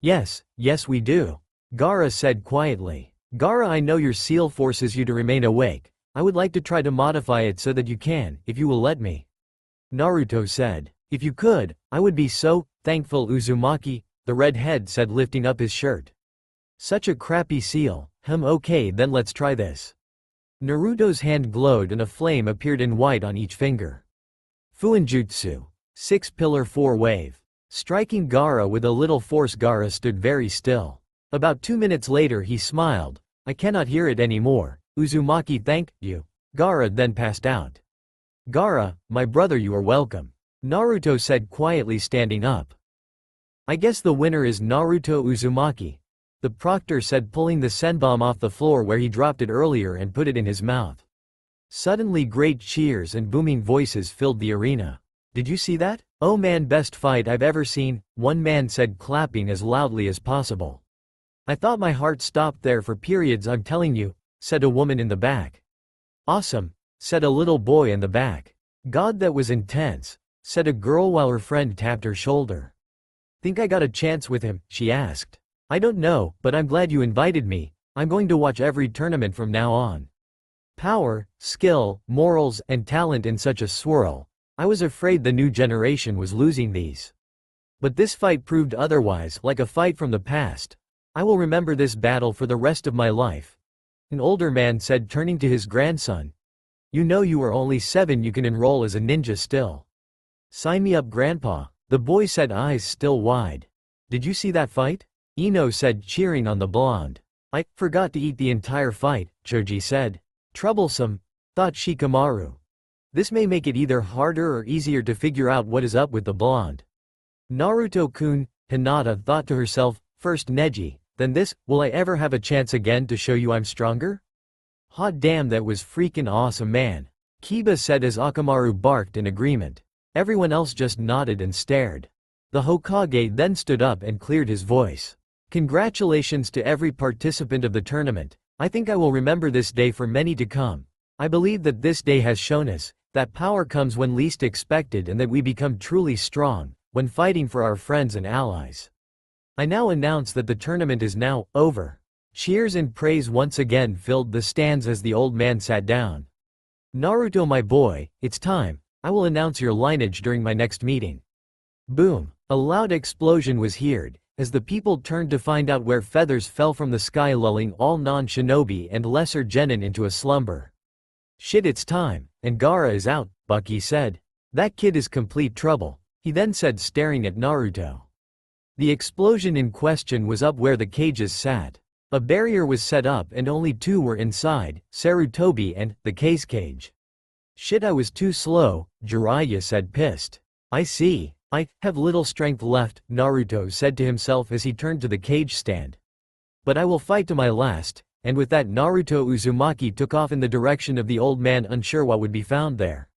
Yes, we do, Gaara said quietly. Gaara, I know your seal forces you to remain awake. I would like to try to modify it so that you can, if you will let me. Naruto said. If you could, I would be so thankful. Uzumaki, the redhead said, lifting up his shirt. Such a crappy seal. Okay, then let's try this. Naruto's hand glowed and a flame appeared in white on each finger. Fuinjutsu. 6-pillar 4-wave. Striking Gaara with a little force. Gaara stood very still. About 2 minutes later he smiled. I cannot hear it anymore. Uzumaki, thank you. Gaara then passed out. Gaara, my brother, you are welcome. Naruto said quietly, standing up. I guess the winner is Naruto. Uzumaki, the proctor said, pulling the senbon off the floor where he dropped it earlier and put it in his mouth. Suddenly great cheers and booming voices filled the arena. Did you see that? Oh man, best fight I've ever seen, one man said, clapping as loudly as possible. I thought my heart stopped there for periods, I'm telling you, said a woman in the back. Awesome, said a little boy in the back. God, that was intense, said a girl while her friend tapped her shoulder. Think I got a chance with him, she asked. I don't know, but I'm glad you invited me. I'm going to watch every tournament from now on. Power, skill, morals, and talent in such a swirl. I was afraid the new generation was losing these. But this fight proved otherwise, like a fight from the past. I will remember this battle for the rest of my life. An older man said, turning to his grandson. You know you are only 7, you can enroll as a ninja still. Sign me up, grandpa, the boy said, eyes still wide. Did you see that fight? Ino said, cheering on the blonde. I forgot to eat the entire fight, Choji said. Troublesome, thought Shikamaru. This may make it either harder or easier to figure out what is up with the blonde. Naruto-kun, Hinata thought to herself, first Neji, then this, will I ever have a chance again to show you I'm stronger? Hot damn, that was freaking awesome, man. Kiba said as Akamaru barked in agreement. Everyone else just nodded and stared. The Hokage then stood up and cleared his voice. Congratulations to every participant of the tournament. I think I will remember this day for many to come. I believe that this day has shown us that power comes when least expected and that we become truly strong when fighting for our friends and allies. I now announce that the tournament is now over. Cheers and praise once again filled the stands as the old man sat down. Naruto, my boy, it's time. I will announce your lineage during my next meeting. Boom! A loud explosion was heard as the people turned to find out where feathers fell from the sky, lulling all non-shinobi and lesser genin into a slumber. Shit, it's time, and Gaara is out, Bucky said. That kid is complete trouble, he then said, staring at Naruto. The explosion in question was up where the cages sat. A barrier was set up and only 2 were inside, Sarutobi and the cage. Shit, I was too slow, Jiraiya said, pissed. I see. I have little strength left, Naruto said to himself as he turned to the cage stand. But I will fight to my last, and with that Naruto Uzumaki took off in the direction of the old man, unsure what would be found there.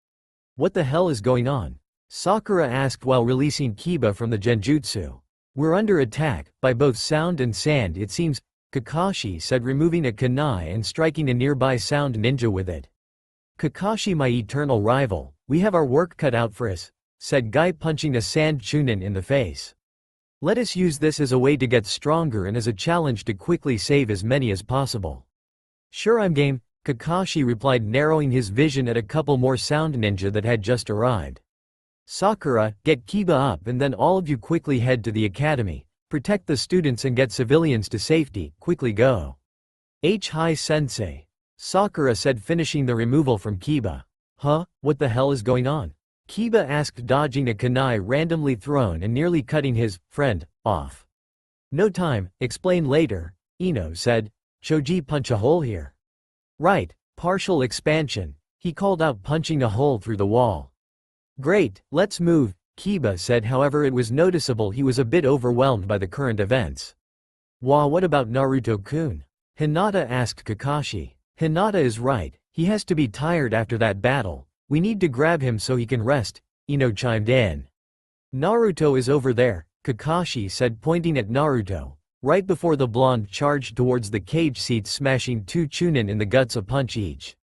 What the hell is going on? Sakura asked while releasing Kiba from the genjutsu. We're under attack, by both sound and sand it seems, Kakashi said, removing a kunai and striking a nearby sound ninja with it. Kakashi, my eternal rival, we have our work cut out for us, said Guy, punching a sand chunin in the face. Let us use this as a way to get stronger and as a challenge to quickly save as many as possible. Sure, I'm game, Kakashi replied, narrowing his vision at a couple more sound ninja that had just arrived. Sakura, get Kiba up and then all of you quickly head to the academy, protect the students and get civilians to safety, quickly go. Hi sensei. Sakura said, finishing the removal from Kiba. Huh, what the hell is going on? Kiba asked, dodging a kunai randomly thrown and nearly cutting his friend off. No time, explain later, Ino said. Choji, punch a hole here. Right, partial expansion, he called out, punching a hole through the wall. Great, let's move, Kiba said. However, it was noticeable he was a bit overwhelmed by the current events. What about Naruto-kun? Hinata asked Kakashi. Hinata is right, he has to be tired after that battle. We need to grab him so he can rest, Ino chimed in. Naruto is over there, Kakashi said, pointing at Naruto, right before the blonde charged towards the cage seats, smashing 2 chunin in the guts, a punch each.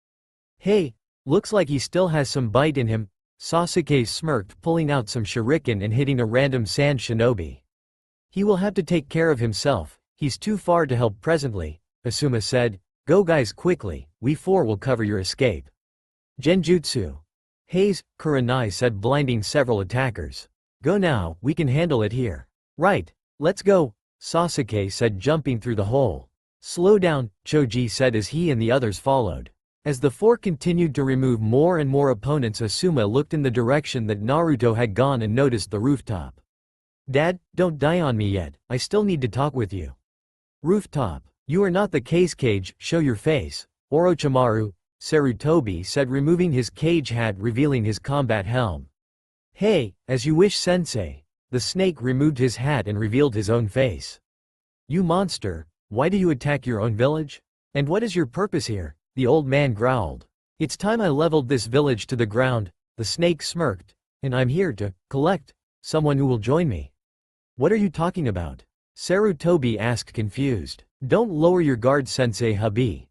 Hey, looks like he still has some bite in him, Sasuke smirked, pulling out some shuriken and hitting a random sand shinobi. He will have to take care of himself, he's too far to help presently, Asuma said. Go guys, quickly, we 4 will cover your escape. Genjutsu. Haze, Kurenai said, blinding several attackers. Go now, we can handle it here. Right. Let's go, Sasuke said, jumping through the hole. Slow down, Choji said as he and the others followed. As the four continued to remove more and more opponents, Asuma looked in the direction that Naruto had gone and noticed the rooftop. Dad, don't die on me yet, I still need to talk with you. Rooftop. You are not the cage, show your face. Orochimaru, Sarutobi said, removing his cage hat, revealing his combat helm. Hey, as you wish, sensei. The snake removed his hat and revealed his own face. You monster, why do you attack your own village? And what is your purpose here? The old man growled. It's time I leveled this village to the ground, the snake smirked, and I'm here to collect someone who will join me. What are you talking about? Sarutobi asked, confused. Don't lower your guard, Sensei Hubby.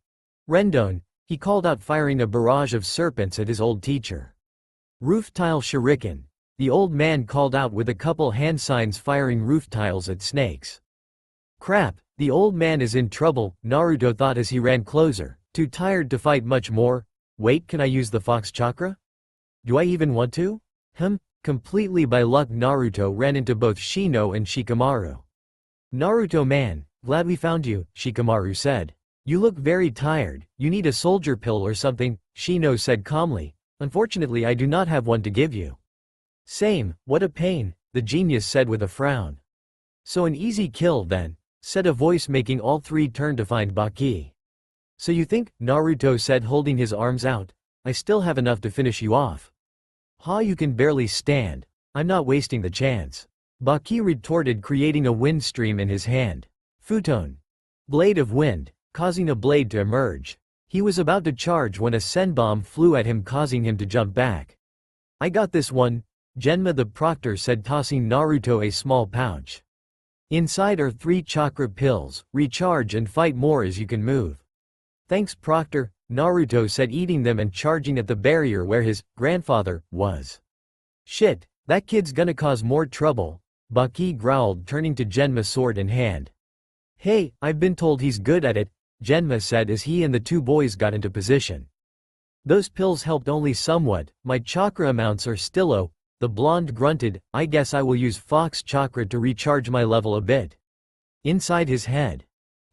Rendon, he called out, firing a barrage of serpents at his old teacher. Roof tile shuriken. The old man called out with a couple hand signs, firing roof tiles at snakes. Crap, the old man is in trouble, Naruto thought as he ran closer. Too tired to fight much more? Wait, can I use the fox chakra? Do I even want to? Completely by luck Naruto ran into both Shino and Shikamaru. Naruto man, glad we found you, Shikamaru said. You look very tired, you need a soldier pill or something, Shino said calmly. Unfortunately I do not have one to give you. Same, what a pain, the genius said with a frown. So an easy kill then, said a voice, making all three turn to find Baki. So you think, Naruto said, holding his arms out, I still have enough to finish you off. Ha, you can barely stand. I'm not wasting the chance. Baki retorted, creating a wind stream in his hand. Futon. Blade of wind, causing a blade to emerge. He was about to charge when a senbomb flew at him, causing him to jump back. I got this one, Genma the proctor said, tossing Naruto a small pouch. Inside are 3 chakra pills, recharge and fight more as you can move. Thanks Proctor, Naruto said, eating them and charging at the barrier where his grandfather was. Shit, that kid's gonna cause more trouble, Baki growled, turning to Genma, sword in hand. Hey, I've been told he's good at it, Genma said as he and the 2 boys got into position. Those pills helped only somewhat, my chakra amounts are still low, the blonde grunted. I guess I will use fox chakra to recharge my level a bit. Inside his head.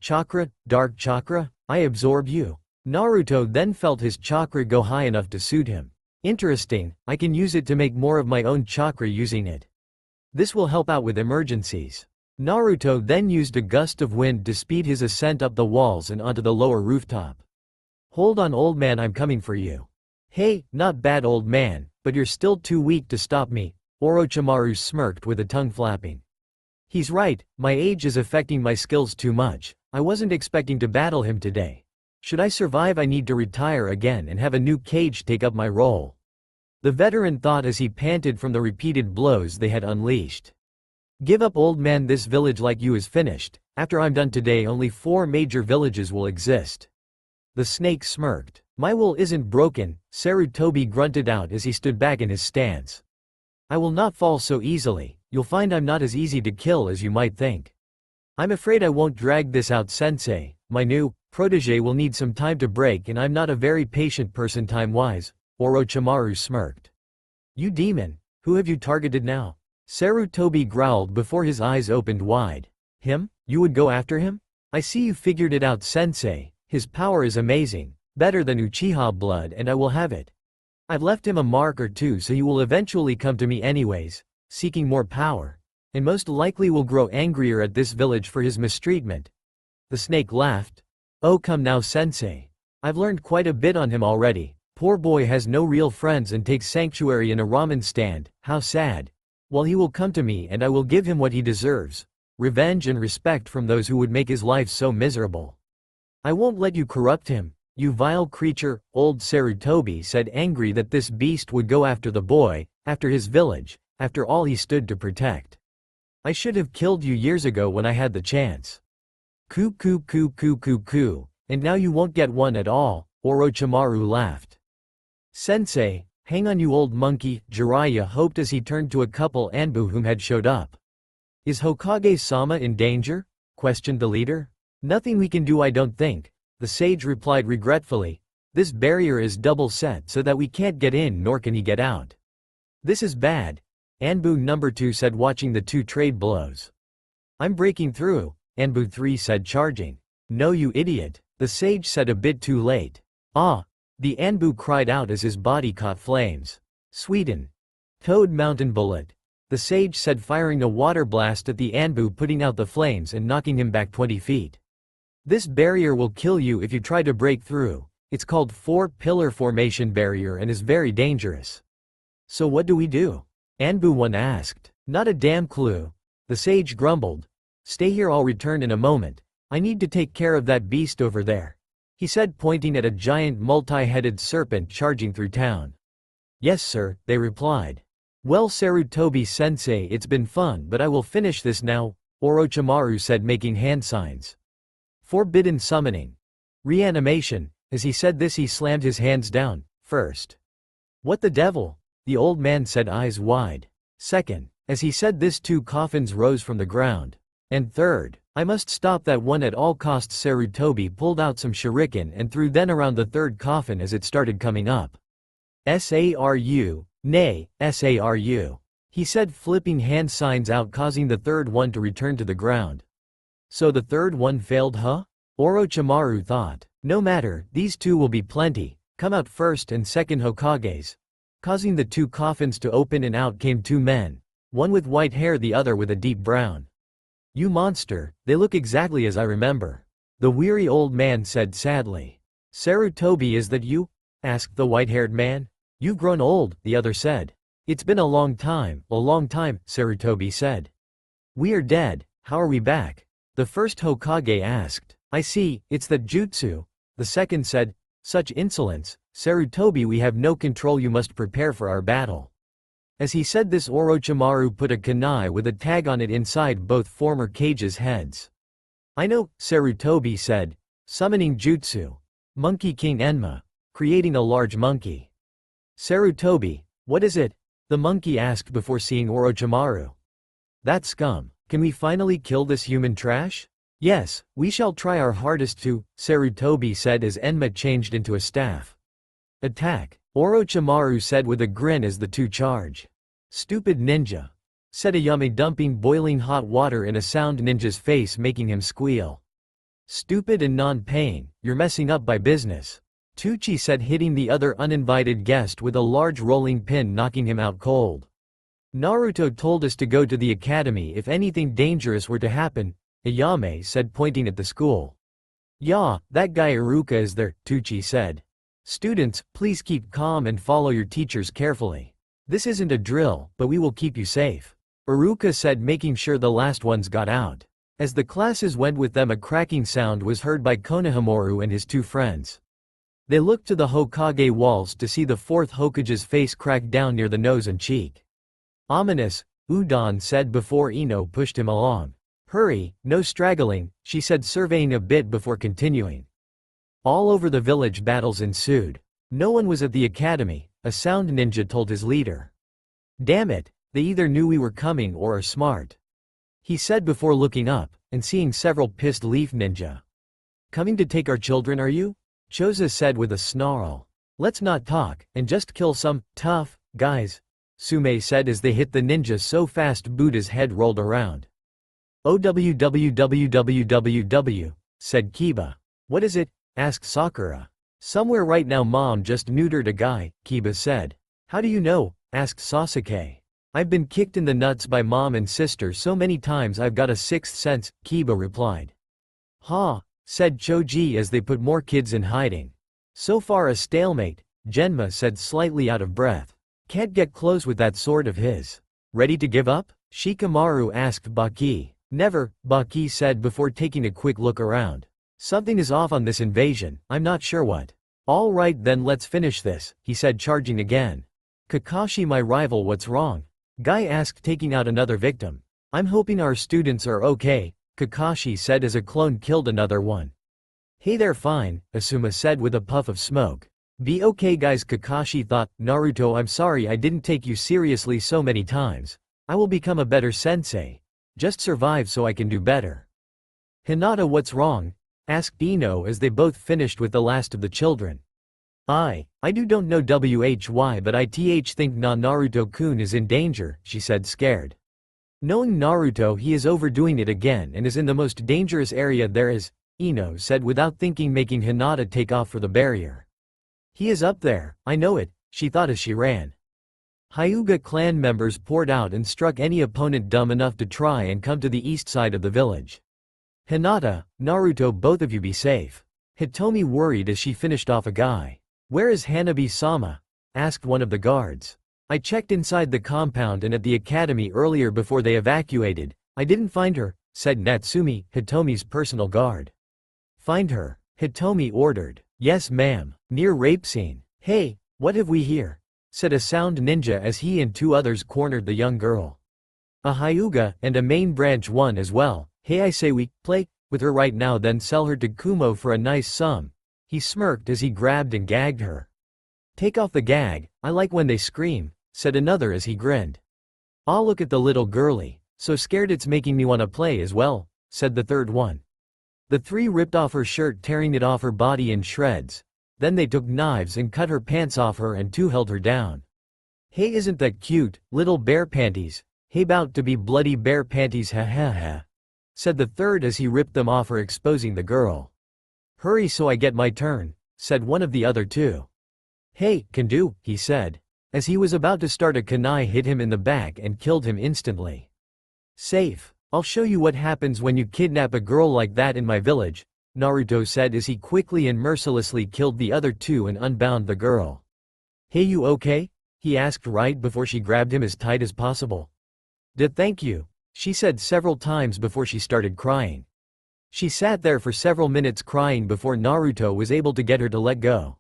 Chakra, dark chakra? I absorb you. Naruto then felt his chakra go high enough to suit him. Interesting, I can use it to make more of my own chakra using it. This will help out with emergencies. Naruto then used a gust of wind to speed his ascent up the walls and onto the lower rooftop. Hold on old man, I'm coming for you. Hey, not bad old man, but you're still too weak to stop me, Orochimaru smirked with a tongue flapping. He's right, my age is affecting my skills too much. I wasn't expecting to battle him today. Should I survive, I need to retire again and have a new cage take up my role. The veteran thought as he panted from the repeated blows they had unleashed. Give up old man, this village like you is finished. After I'm done today only 4 major villages will exist. The snake smirked. My will isn't broken, Sarutobi grunted out as he stood back in his stance. I will not fall so easily, you'll find I'm not as easy to kill as you might think. I'm afraid I won't drag this out, sensei. My new protege will need some time to break and I'm not a very patient person time-wise, Orochimaru smirked. You demon, who have you targeted now? Sarutobi growled before his eyes opened wide. Him? You would go after him? I see you figured it out, sensei. His power is amazing, better than Uchiha blood, and I will have it. I've left him a mark or 2 so he will eventually come to me anyways, seeking more power, and most likely will grow angrier at this village for his mistreatment. The snake laughed. Oh come now sensei. I've learned quite a bit on him already. Poor boy has no real friends and takes sanctuary in a ramen stand, how sad. Well, he will come to me and I will give him what he deserves. Revenge and respect from those who would make his life so miserable. I won't let you corrupt him, you vile creature, old Sarutobi said, angry that this beast would go after the boy, after his village, after all he stood to protect. I should have killed you years ago when I had the chance. Coo, and now you won't get one at all, Orochimaru laughed. Sensei, hang on you old monkey, Jiraiya hoped as he turned to a couple Anbu whom had showed up. Is Hokage-sama in danger? Questioned the leader. Nothing we can do, I don't think, the sage replied regretfully. This barrier is double set so that we can't get in nor can he get out. This is bad, Anbu number 2 said, watching the two trade blows. I'm breaking through, Anbu 3 said, charging. No, you idiot, the sage said a bit too late. Ah! The Anbu cried out as his body caught flames. Sweden. Toad Mountain Bullet. The sage said, firing a water blast at the Anbu, putting out the flames and knocking him back 20 feet. This barrier will kill you if you try to break through. It's called 4-pillar formation barrier and is very dangerous. So what do we do? Anbu 1 asked. Not a damn clue. The sage grumbled. Stay here, I'll return in a moment. I need to take care of that beast over there, he said, pointing at a giant multi-headed serpent charging through town. Yes sir, they replied. Well, Sarutobi-sensei, it's been fun, but I will finish this now, Orochimaru said, making hand signs. Forbidden summoning. Reanimation. As he said this, he slammed his hands down. First. What the devil? The old man said, eyes wide. Second. As he said this, 2 coffins rose from the ground. And third. I must stop that one at all costs. Sarutobi pulled out some shuriken and threw them around the third coffin as it started coming up. Saru, nay, Saru, he said, flipping hand signs out, causing the third one to return to the ground. So the third one failed, huh? Orochimaru thought. No matter, these 2 will be plenty. Come out first and second, Hokages. Causing the 2 coffins to open, and out came 2 men. One with white hair, the other with a deep brown. You monster, they look exactly as I remember. The weary old man said sadly. Sarutobi, is that you? Asked the white-haired man. You've grown old, the other said. It's been a long time, Sarutobi said. We are dead, how are we back? The first Hokage asked. I see, it's that jutsu. The second said, such insolence, Sarutobi, we have no control, you must prepare for our battle. As he said this, Orochimaru put a kunai with a tag on it inside both former Kage's heads. I know, Sarutobi said. Summoning jutsu. Monkey King Enma. Creating a large monkey. Sarutobi, what is it? The monkey asked before seeing Orochimaru. That scum. Can we finally kill this human trash? Yes, we shall try our hardest to, Sarutobi said as Enma changed into a staff. Attack, Orochimaru said with a grin as the 2 charge. Stupid ninja, said Ayame, dumping boiling hot water in a sound ninja's face, making him squeal. Stupid and non-paying, you're messing up my business, Tucci said, hitting the other uninvited guest with a large rolling pin, knocking him out cold. Naruto told us to go to the academy if anything dangerous were to happen, Ayame said, pointing at the school. Yeah, that guy Iruka is there, Tucci said. Students, please keep calm and follow your teachers carefully. This isn't a drill, but we will keep you safe, Iruka said, making sure the last ones got out. As the classes went with them, a cracking sound was heard by Konohamaru and his 2 friends. They looked to the Hokage walls to see the 4th Hokage's face crack down near the nose and cheek. Ominous, Udon said before Ino pushed him along. Hurry, no straggling, she said, surveying a bit before continuing. All over the village battles ensued. No one was at the academy, a sound ninja told his leader. Damn it, they either knew we were coming or are smart, he said before looking up and seeing several pissed leaf ninja. Coming to take our children, are you? Choza said with a snarl. Let's not talk, and just kill some tough guys, Sume said as they hit the ninja so fast Buddha's head rolled around. OWWWWW, said Kiba. What is it? Asked Sakura. Somewhere right now, mom just neutered a guy, Kiba said. How do you know? Asked Sasuke. I've been kicked in the nuts by mom and sister so many times I've got a 6th sense, Kiba replied. Ha, said Choji as they put more kids in hiding. So far a stalemate, Genma said, slightly out of breath. Can't get close with that sword of his. Ready to give up? Shikamaru asked Baki. Never, Baki said before taking a quick look around. Something is off on this invasion, I'm not sure what. All right then, let's finish this, he said, charging again. Kakashi, my rival, what's wrong? Guy asked, taking out another victim. I'm hoping our students are okay, Kakashi said as a clone killed another one. Hey, they're fine, Asuma said with a puff of smoke. Be okay guys, Kakashi thought. Naruto, I'm sorry I didn't take you seriously so many times. I will become a better sensei. Just survive so I can do better. Hinata, what's wrong? Asked Ino as they both finished with the last of the children. I don't know why but I think Naruto-kun is in danger, she said scared. Knowing Naruto he is overdoing it again and is in the most dangerous area there is, Ino said without thinking making Hinata take off for the barrier. He is up there, I know it, she thought as she ran. Hyuga clan members poured out and struck any opponent dumb enough to try and come to the east side of the village. Hinata, Naruto both of you be safe. Hitomi worried as she finished off a guy. Where is Hanabi-sama? Asked one of the guards. I checked inside the compound and at the academy earlier before they evacuated. I didn't find her, said Natsumi, Hitomi's personal guard. Find her, Hitomi ordered. Yes ma'am, near rape scene. Hey, what have we here? Said a sound ninja as he and two others cornered the young girl. A Hyuga and a main branch one as well. Hey I say we play with her right now then sell her to Kumo for a nice sum. He smirked as he grabbed and gagged her. Take off the gag, I like when they scream, said another as he grinned. Aw look at the little girlie, so scared it's making me wanna play as well, said the third one. The three ripped off her shirt tearing it off her body in shreds. Then they took knives and cut her pants off her and two held her down. Hey isn't that cute, little bear panties, hey bout to be bloody bear panties ha ha ha, said the third as he ripped them off her exposing the girl. Hurry so I get my turn, said one of the other two. Hey, can do, he said. As he was about to start a kunai hit him in the back and killed him instantly. Safe, I'll show you what happens when you kidnap a girl like that in my village, Naruto said as he quickly and mercilessly killed the other two and unbound the girl. Hey you okay? He asked right before she grabbed him as tight as possible. Thank you, she said several times before she started crying. She sat there for several minutes crying before Naruto was able to get her to let go.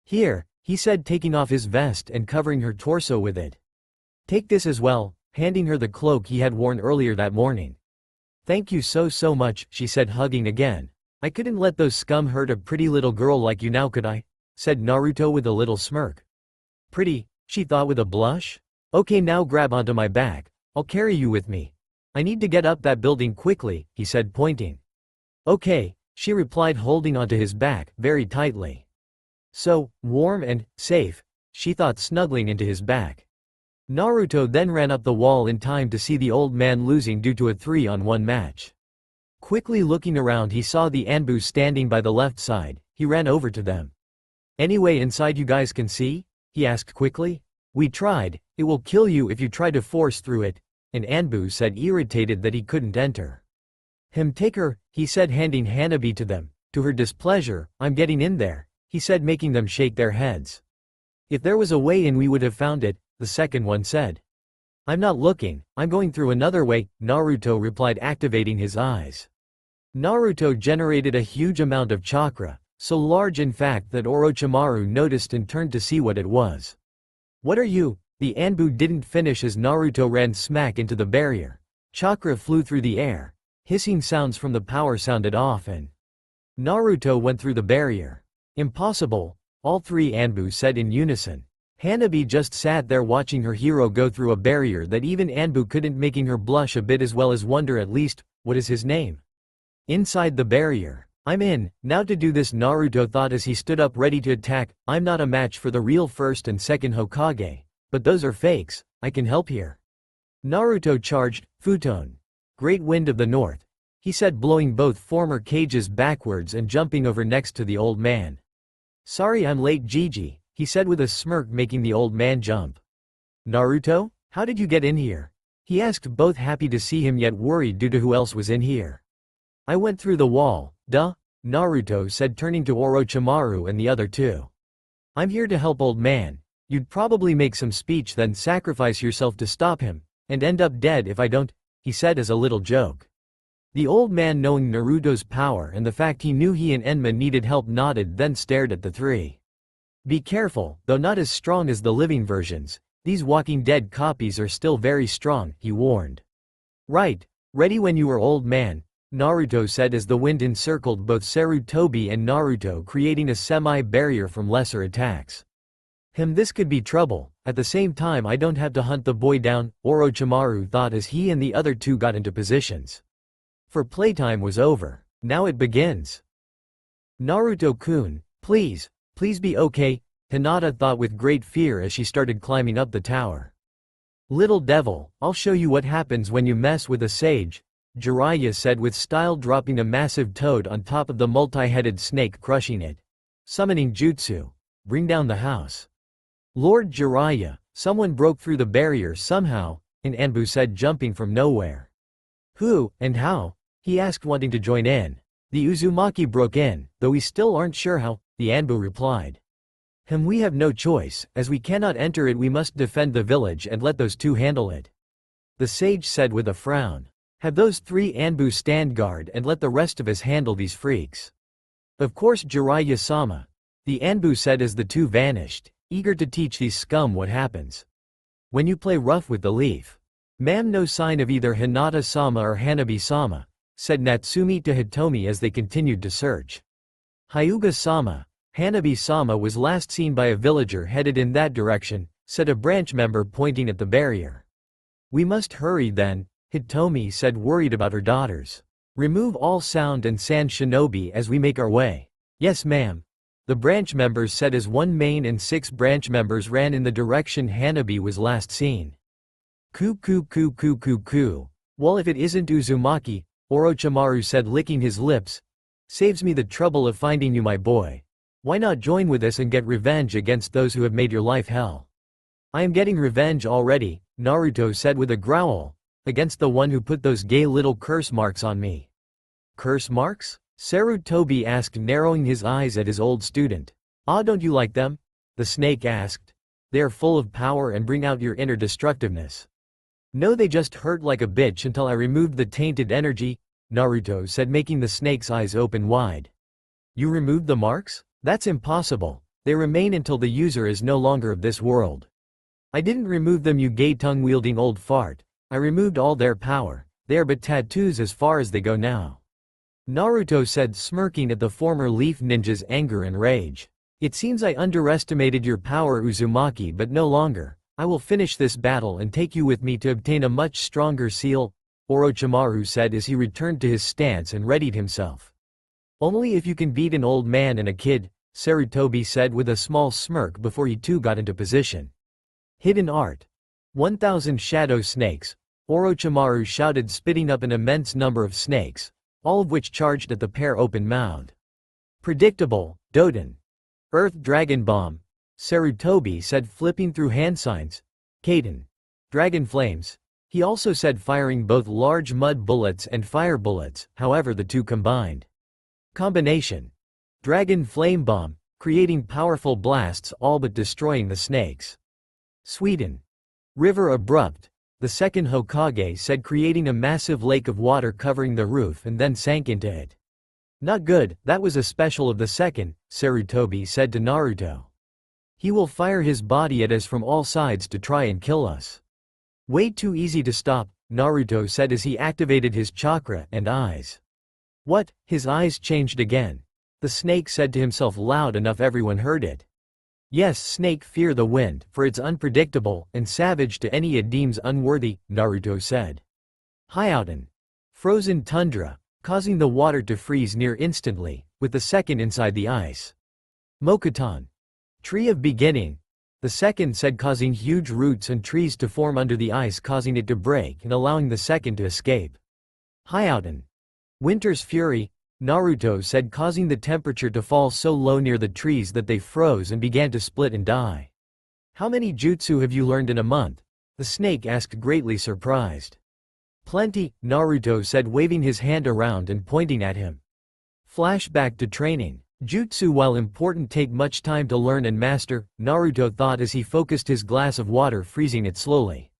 Here, he said taking off his vest and covering her torso with it. Take this as well, handing her the cloak he had worn earlier that morning. Thank you so much, she said hugging again. I couldn't let those scum hurt a pretty little girl like you now could I? Said Naruto with a little smirk. Pretty, she thought with a blush? Okay now grab onto my back, I'll carry you with me. I need to get up that building quickly, he said pointing. Okay, she replied holding onto his back very tightly. So, warm and safe, she thought snuggling into his back. Naruto then ran up the wall in time to see the old man losing due to a 3-on-1 match. Quickly looking around he saw the Anbu standing by the left side, he ran over to them. Anyway inside you guys can see? He asked quickly. We tried, it will kill you if you try to force through it, and Anbu said irritated that he couldn't enter. Take her, he said handing Hanabi to them. To her displeasure, I'm getting in there, he said making them shake their heads. If there was a way in we would have found it, the second one said. I'm not looking, I'm going through another way, Naruto replied activating his eyes. Naruto generated a huge amount of chakra, so large in fact that Orochimaru noticed and turned to see what it was. What are you? The Anbu didn't finish as Naruto ran smack into the barrier. Chakra flew through the air. Hissing sounds from the power sounded off and Naruto went through the barrier. Impossible, all three Anbu said in unison. Hanabi just sat there watching her hero go through a barrier that even Anbu couldn't, making her blush a bit as well as wonder at least, what is his name? Inside the barrier. I'm in, now to do this Naruto thought as he stood up ready to attack. I'm not a match for the real first and second Hokage. But those are fakes, I can help here. Naruto charged, Futon. Great wind of the north, he said blowing both former cages backwards and jumping over next to the old man. Sorry I'm late Gigi, he said with a smirk making the old man jump. Naruto, how did you get in here? He asked both happy to see him yet worried due to who else was in here. I went through the wall, duh, Naruto said turning to Orochimaru and the other two. I'm here to help old man, you'd probably make some speech then sacrifice yourself to stop him, and end up dead if I don't, he said as a little joke. The old man knowing Naruto's power and the fact he knew he and Enma needed help nodded then stared at the three. Be careful, though not as strong as the living versions, these Walking Dead copies are still very strong, he warned. Right, ready when you are old man, Naruto said as the wind encircled both Sarutobi and Naruto creating a semi-barrier from lesser attacks. This could be trouble, at the same time I don't have to hunt the boy down, Orochimaru thought as he and the other two got into positions. For playtime was over, now it begins. Naruto-kun, please, Please be okay, Hinata thought with great fear as she started climbing up the tower. Little devil, I'll show you what happens when you mess with a sage, Jiraiya said with style, dropping a massive toad on top of the multi-headed snake, crushing it. Summoning jutsu. Bring down the house. Lord Jiraiya, someone broke through the barrier somehow, an Anbu said, jumping from nowhere. Who, and how? He asked, wanting to join in. The Uzumaki broke in, though we still aren't sure how, the Anbu replied. We have no choice, as we cannot enter it. We must defend the village and let those two handle it. The sage said with a frown. Have those 3 Anbu stand guard and let the rest of us handle these freaks. Of course, Jiraiya-sama, the Anbu said as the two vanished, eager to teach these scum what happens when you play rough with the leaf. Ma'am, no sign of either Hinata-sama or Hanabi-sama, said Natsumi to Hitomi as they continued to search. Hyuga-sama, Hanabi-sama was last seen by a villager headed in that direction, said a branch member pointing at the barrier. We must hurry then, Hitomi said, worried about her daughters. Remove all sound and sand, shinobi, as we make our way. Yes, ma'am. The branch members said as one main and 6 branch members ran in the direction Hanabi was last seen. Coo. Well, if it isn't Uzumaki, Orochimaru said, licking his lips. Saves me the trouble of finding you, my boy. Why not join with us and get revenge against those who have made your life hell? I am getting revenge already, Naruto said with a growl, against the one who put those gay little curse marks on me. Curse marks? Sarutobi asked, narrowing his eyes at his old student. Ah, don't you like them? The snake asked. They are full of power and bring out your inner destructiveness. No, they just hurt like a bitch until I removed the tainted energy, Naruto said, making the snake's eyes open wide. You removed the marks? That's impossible. They remain until the user is no longer of this world. I didn't remove them, you gay tongue-wielding old fart. I removed all their power. They are but tattoos as far as they go now. Naruto said, smirking at the former Leaf Ninja's anger and rage. It seems I underestimated your power, Uzumaki, but no longer. I will finish this battle and take you with me to obtain a much stronger seal, Orochimaru said as he returned to his stance and readied himself. Only if you can beat an old man and a kid, Sarutobi said with a small smirk before he too got into position. Hidden art. 1,000 shadow snakes, Orochimaru shouted, spitting up an immense number of snakes, all of which charged at the pair open-mouthed. Predictable, Doden. Earth Dragon Bomb, Sarutobi said, flipping through hand signs. Kaden. Dragon Flames. He also said, firing both large mud bullets and fire bullets, however the two combined. Combination. Dragon Flame Bomb, creating powerful blasts all but destroying the snakes. Sweden. River Abrupt, the second Hokage said, creating a massive lake of water covering the roof and then sank into it. Not good, that was a special of the second, Sarutobi said to Naruto. He will fire his body at us from all sides to try and kill us. Way too easy to stop, Naruto said as he activated his chakra and eyes. What? His eyes changed again. The snake said to himself loud enough everyone heard it. Yes, snake fear the wind, for it's unpredictable and savage to any it deems unworthy, Naruto said. Hyouten. Frozen tundra, causing the water to freeze near instantly, with the second inside the ice. Mokuton. Tree of Beginning. The second said, causing huge roots and trees to form under the ice, causing it to break and allowing the second to escape. Hyouten. Winter's Fury, Naruto said, causing the temperature to fall so low near the trees that they froze and began to split and die. How many jutsu have you learned in a month? The snake asked, greatly surprised. Plenty, Naruto said, waving his hand around and pointing at him. Flashback to training. Jutsu, while important, take much time to learn and master, Naruto thought as he focused his glass of water, freezing it slowly.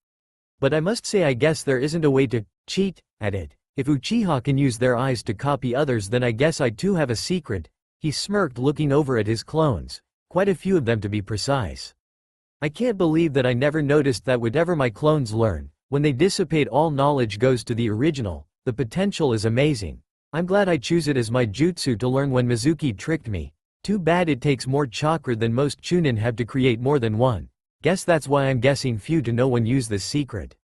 But I must say, I guess there isn't a way to cheat at it. If Uchiha can use their eyes to copy others, then I guess I too have a secret. He smirked, looking over at his clones, quite a few of them to be precise. I can't believe that I never noticed that whatever my clones learn, when they dissipate, all knowledge goes to the original. The potential is amazing. I'm glad I choose it as my jutsu to learn when Mizuki tricked me. Too bad it takes more chakra than most chunin have to create more than one. Guess that's why I'm guessing few to no one use this secret.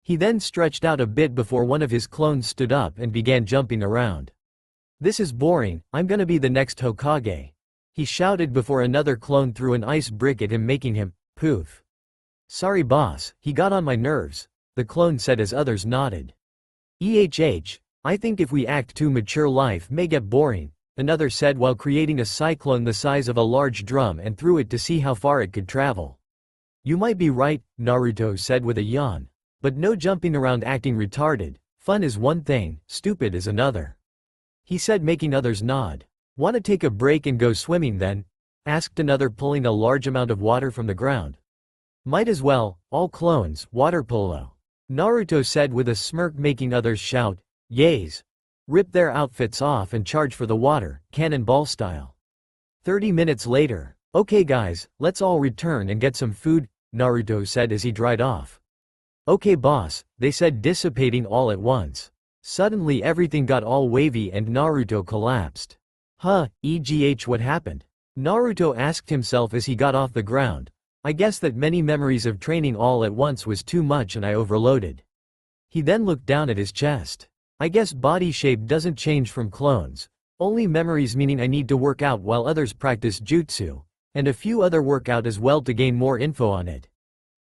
He then stretched out a bit before one of his clones stood up and began jumping around. This is boring, I'm gonna be the next Hokage. he shouted before another clone threw an ice brick at him, making him poof. Sorry boss, he got on my nerves, the clone said as others nodded. I think if we act too mature life may get boring, another said while creating a cyclone the size of a large drum and threw it to see how far it could travel. You might be right, Naruto said with a yawn. But no jumping around acting retarded, fun is one thing, stupid is another. He said, making others nod. Wanna take a break and go swimming then? Asked another, pulling a large amount of water from the ground. Might as well, all clones, water polo. Naruto said with a smirk, making others shout, yays. Rip their outfits off and charge for the water, cannonball style. 30 minutes later. Okay guys, let's all return and get some food, Naruto said as he dried off. Okay boss, they said, dissipating all at once. Suddenly everything got all wavy and Naruto collapsed. What happened? Naruto asked himself as he got off the ground. I guess that many memories of training all at once was too much and I overloaded. He then looked down at his chest. I guess body shape doesn't change from clones. Only memories, meaning I need to work out while others practice jutsu. And a few other workout as well to gain more info on it.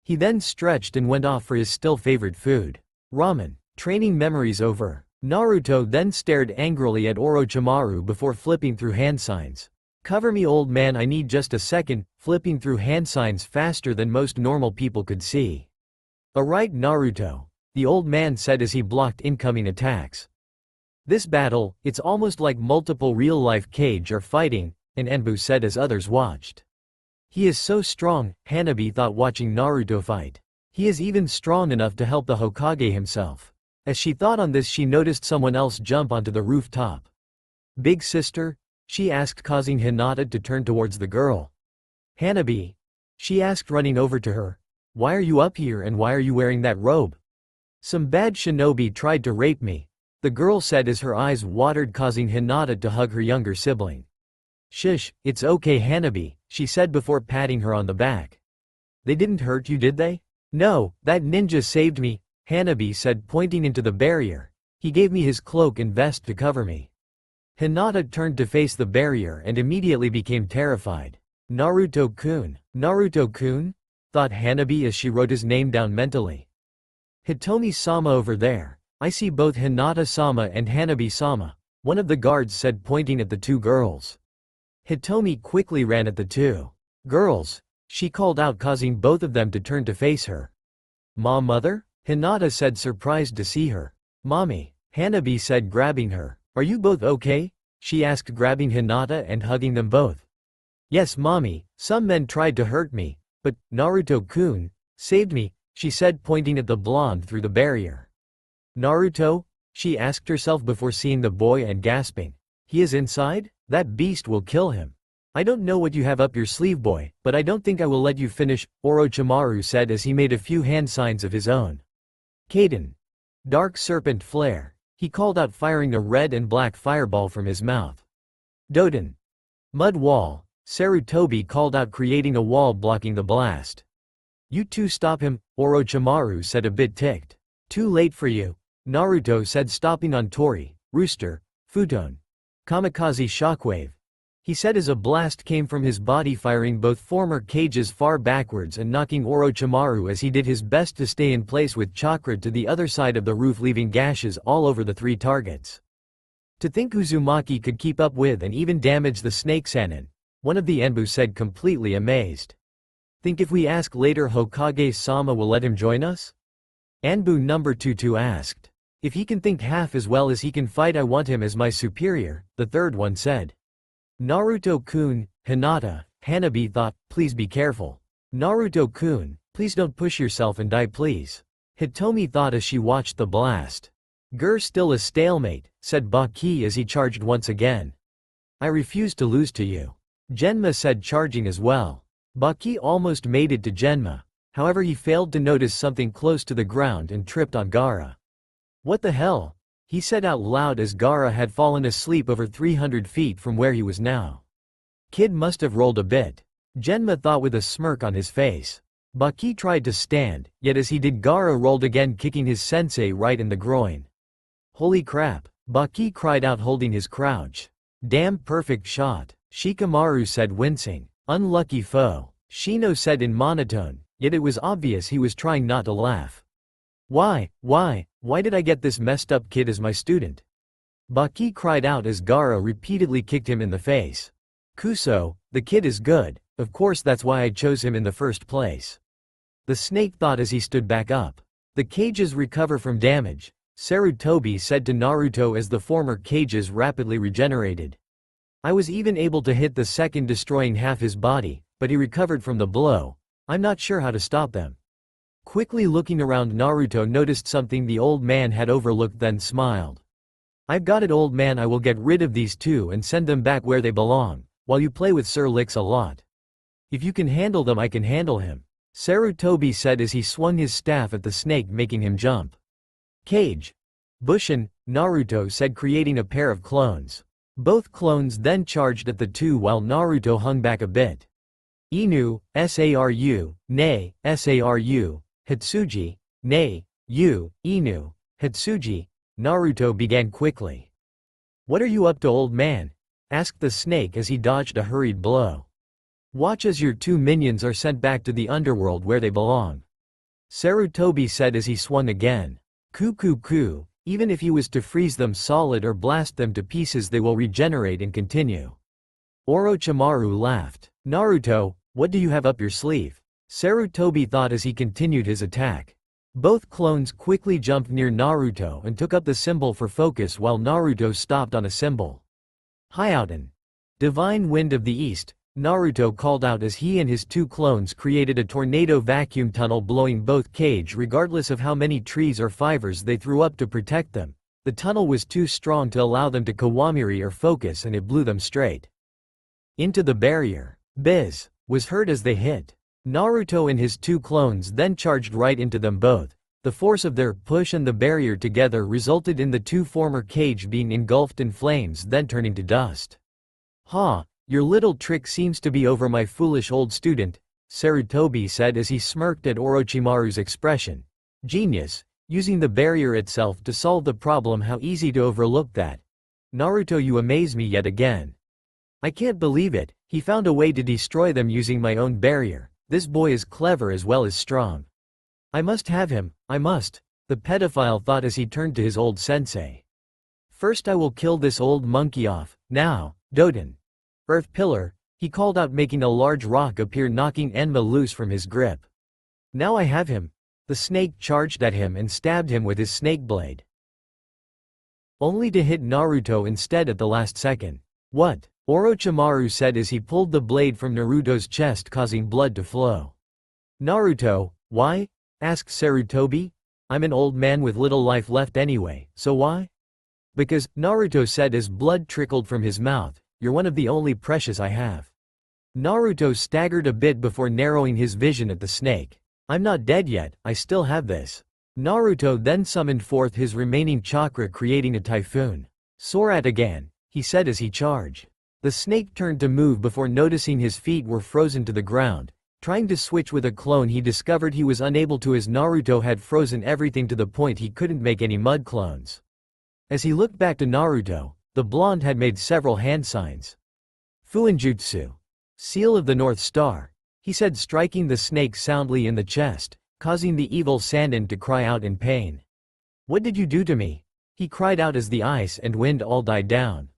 He then stretched and went off for his still favorite food. Ramen. Training memories over. Naruto then stared angrily at Orochimaru before flipping through hand signs. Cover me old man, I need just a second, flipping through hand signs faster than most normal people could see. Alright Naruto, the old man said as he blocked incoming attacks. This battle, it's almost like multiple real-life Kage are fighting, and Enbu said as others watched. He is so strong, Hanabi thought watching Naruto fight. He is even strong enough to help the Hokage himself. As she thought on this, she noticed someone else jump onto the rooftop. Big sister? She asked, causing Hinata to turn towards the girl. Hanabi? She asked, running over to her. Why are you up here and why are you wearing that robe? Some bad shinobi tried to rape me, the girl said as her eyes watered, causing Hinata to hug her younger sibling. Shush, it's okay Hanabi, she said before patting her on the back. They didn't hurt you, did they? No, that ninja saved me, Hanabi said, pointing into the barrier. He gave me his cloak and vest to cover me. Hinata turned to face the barrier and immediately became terrified. Naruto-kun, thought Hanabi as she wrote his name down mentally. Hitomi-sama over there. I see both Hinata-sama and Hanabi-sama, one of the guards said, pointing at the two girls. Hitomi quickly ran at the two girls. She called out, causing both of them to turn to face her. Mother? Hinata said, surprised to see her. Mommy, Hanabi said, grabbing her. Are you both okay? She asked, grabbing Hinata and hugging them both. Yes mommy, some men tried to hurt me, but Naruto-kun saved me, she said, pointing at the blonde through the barrier. Naruto? She asked herself before seeing the boy and gasping. He is inside? That beast will kill him. I don't know what you have up your sleeve, boy, but I don't think I will let you finish, Orochimaru said as he made a few hand signs of his own. Kaden. Dark serpent flare, he called out, firing a red and black fireball from his mouth. Doden. Mud wall, Sarutobi called out, creating a wall blocking the blast. You two stop him, Orochimaru said, a bit ticked. Too late for you, Naruto said, stopping on Tori, Rooster, Futon. Kamikaze shockwave, he said as a blast came from his body, firing both former cages far backwards and knocking Orochimaru as he did his best to stay in place with chakra to the other side of the roof, leaving gashes all over the three targets. To think Uzumaki could keep up with and even damage the snake Sannin, one of the Enbu said, completely amazed. Think if we ask later Hokage-sama will let him join us? Anbu number 22 asked. If he can think half as well as he can fight, I want him as my superior, the third one said. Naruto-kun, Hinata, Hanabi thought, please be careful. Naruto-kun, please don't push yourself and die please. Hitomi thought as she watched the blast. Gur still a stalemate, said Baki as he charged once again. I refuse to lose to you. Genma said, charging as well. Baki almost made it to Genma, however he failed to notice something close to the ground and tripped on Gaara. What the hell? He said out loud as Gaara had fallen asleep over 300 feet from where he was now. Kid must have rolled a bit, Genma thought with a smirk on his face. Baki tried to stand, yet as he did Gaara rolled again, kicking his sensei right in the groin. Holy crap, Baki cried out, holding his crouch. Damn perfect shot. Shikamaru said, wincing. Unlucky foe. Shino said in monotone, yet it was obvious he was trying not to laugh. Why did I get this messed up kid as my student? Baki cried out as Gaara repeatedly kicked him in the face. Kuso, the kid is good, of course that's why I chose him in the first place. The snake thought as he stood back up. The cages recover from damage, Sarutobi said to Naruto as the former cages rapidly regenerated. I was even able to hit the second, destroying half his body, but he recovered from the blow. I'm not sure how to stop them. Quickly looking around, Naruto noticed something the old man had overlooked, then smiled. I've got it, old man, I will get rid of these two and send them back where they belong, while you play with Sir Lix-a-Lot. If you can handle them, I can handle him, Sarutobi said as he swung his staff at the snake, making him jump. Cage. Bushin, Naruto said, creating a pair of clones. Both clones then charged at the two while Naruto hung back a bit. Inu, Saru, Nei, Saru, Hitsuji, Nei, Inu, Hitsuji, Naruto began quickly. What are you up to, old man? Asked the snake as he dodged a hurried blow. Watch as your two minions are sent back to the underworld where they belong, Sarutobi said as he swung again. Ku. Even if he was to freeze them solid or blast them to pieces, they will regenerate and continue. Orochimaru laughed. Naruto, what do you have up your sleeve? Sarutobi thought as he continued his attack. Both clones quickly jumped near Naruto and took up the symbol for focus while Naruto stopped on a symbol. Hyouten. Divine Wind of the East, Naruto called out as he and his two clones created a tornado vacuum tunnel, blowing both cage regardless of how many trees or fibers they threw up to protect them. The tunnel was too strong to allow them to Kawamiri or focus, and it blew them straight into the barrier. Biz was heard as they hit. Naruto and his two clones then charged right into them both. The force of their push and the barrier together resulted in the two former cage being engulfed in flames, then turning to dust. Ha! Your little trick seems to be over, my foolish old student, Sarutobi said as he smirked at Orochimaru's expression. Genius, using the barrier itself to solve the problem, how easy to overlook that. Naruto, you amaze me yet again. I can't believe it, he found a way to destroy them using my own barrier. This boy is clever as well as strong. I must have him, I must, the pedophile thought as he turned to his old sensei. First I will kill this old monkey off, now, Doden. Earth Pillar, he called out, making a large rock appear, knocking Enma loose from his grip. Now I have him. The snake charged at him and stabbed him with his snake blade, only to hit Naruto instead at the last second. What? Orochimaru said as he pulled the blade from Naruto's chest, causing blood to flow. Naruto, why? Asked Sarutobi. I'm an old man with little life left anyway, so why? Because, Naruto said as blood trickled from his mouth. You're one of the only precious I have. Naruto staggered a bit before narrowing his vision at the snake. I'm not dead yet, I still have this. Naruto then summoned forth his remaining chakra, creating a typhoon. Sorat again, he said as he charged. The snake turned to move before noticing his feet were frozen to the ground. Trying to switch with a clone, he discovered he was unable to, as Naruto had frozen everything to the point he couldn't make any mud clones. As he looked back to Naruto, the blonde had made several hand signs. Fuinjutsu. Seal of the North Star, he said, striking the snake soundly in the chest, causing the evil Sannin to cry out in pain. What did you do to me? He cried out as the ice and wind all died down.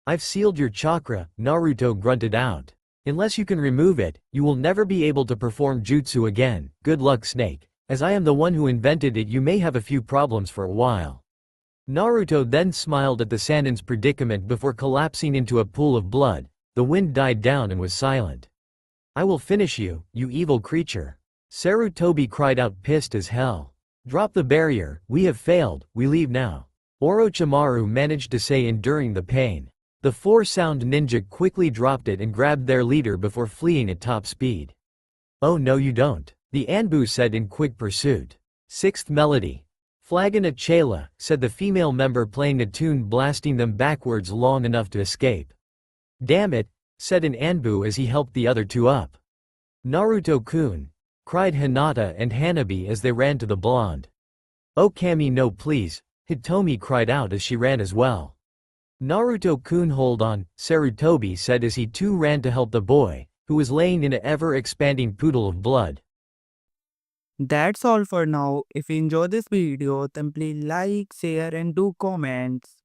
I've sealed your chakra, Naruto grunted out. Unless you can remove it, you will never be able to perform jutsu again. Good luck, snake. As I am the one who invented it, you may have a few problems for a while. Naruto then smiled at the Sannin's predicament before collapsing into a pool of blood. The wind died down and was silent. I will finish you, you evil creature. Sarutobi cried out, pissed as hell. Drop the barrier, we have failed, we leave now. Orochimaru managed to say, enduring the pain. The four-sound ninja quickly dropped it and grabbed their leader before fleeing at top speed. Oh no you don't, the Anbu said in quick pursuit. Sixth melody. Flagana Chela, said the female member, playing a tune blasting them backwards long enough to escape. Damn it, said an Anbu as he helped the other two up. Naruto-kun, cried Hinata and Hanabi as they ran to the blonde. Oh Kami, no please, Hitomi cried out as she ran as well. Naruto-kun hold on, Sarutobi said as he too ran to help the boy, who was laying in an ever-expanding pool of blood. That's all for now. If you enjoy this video, then please like, share and do comments.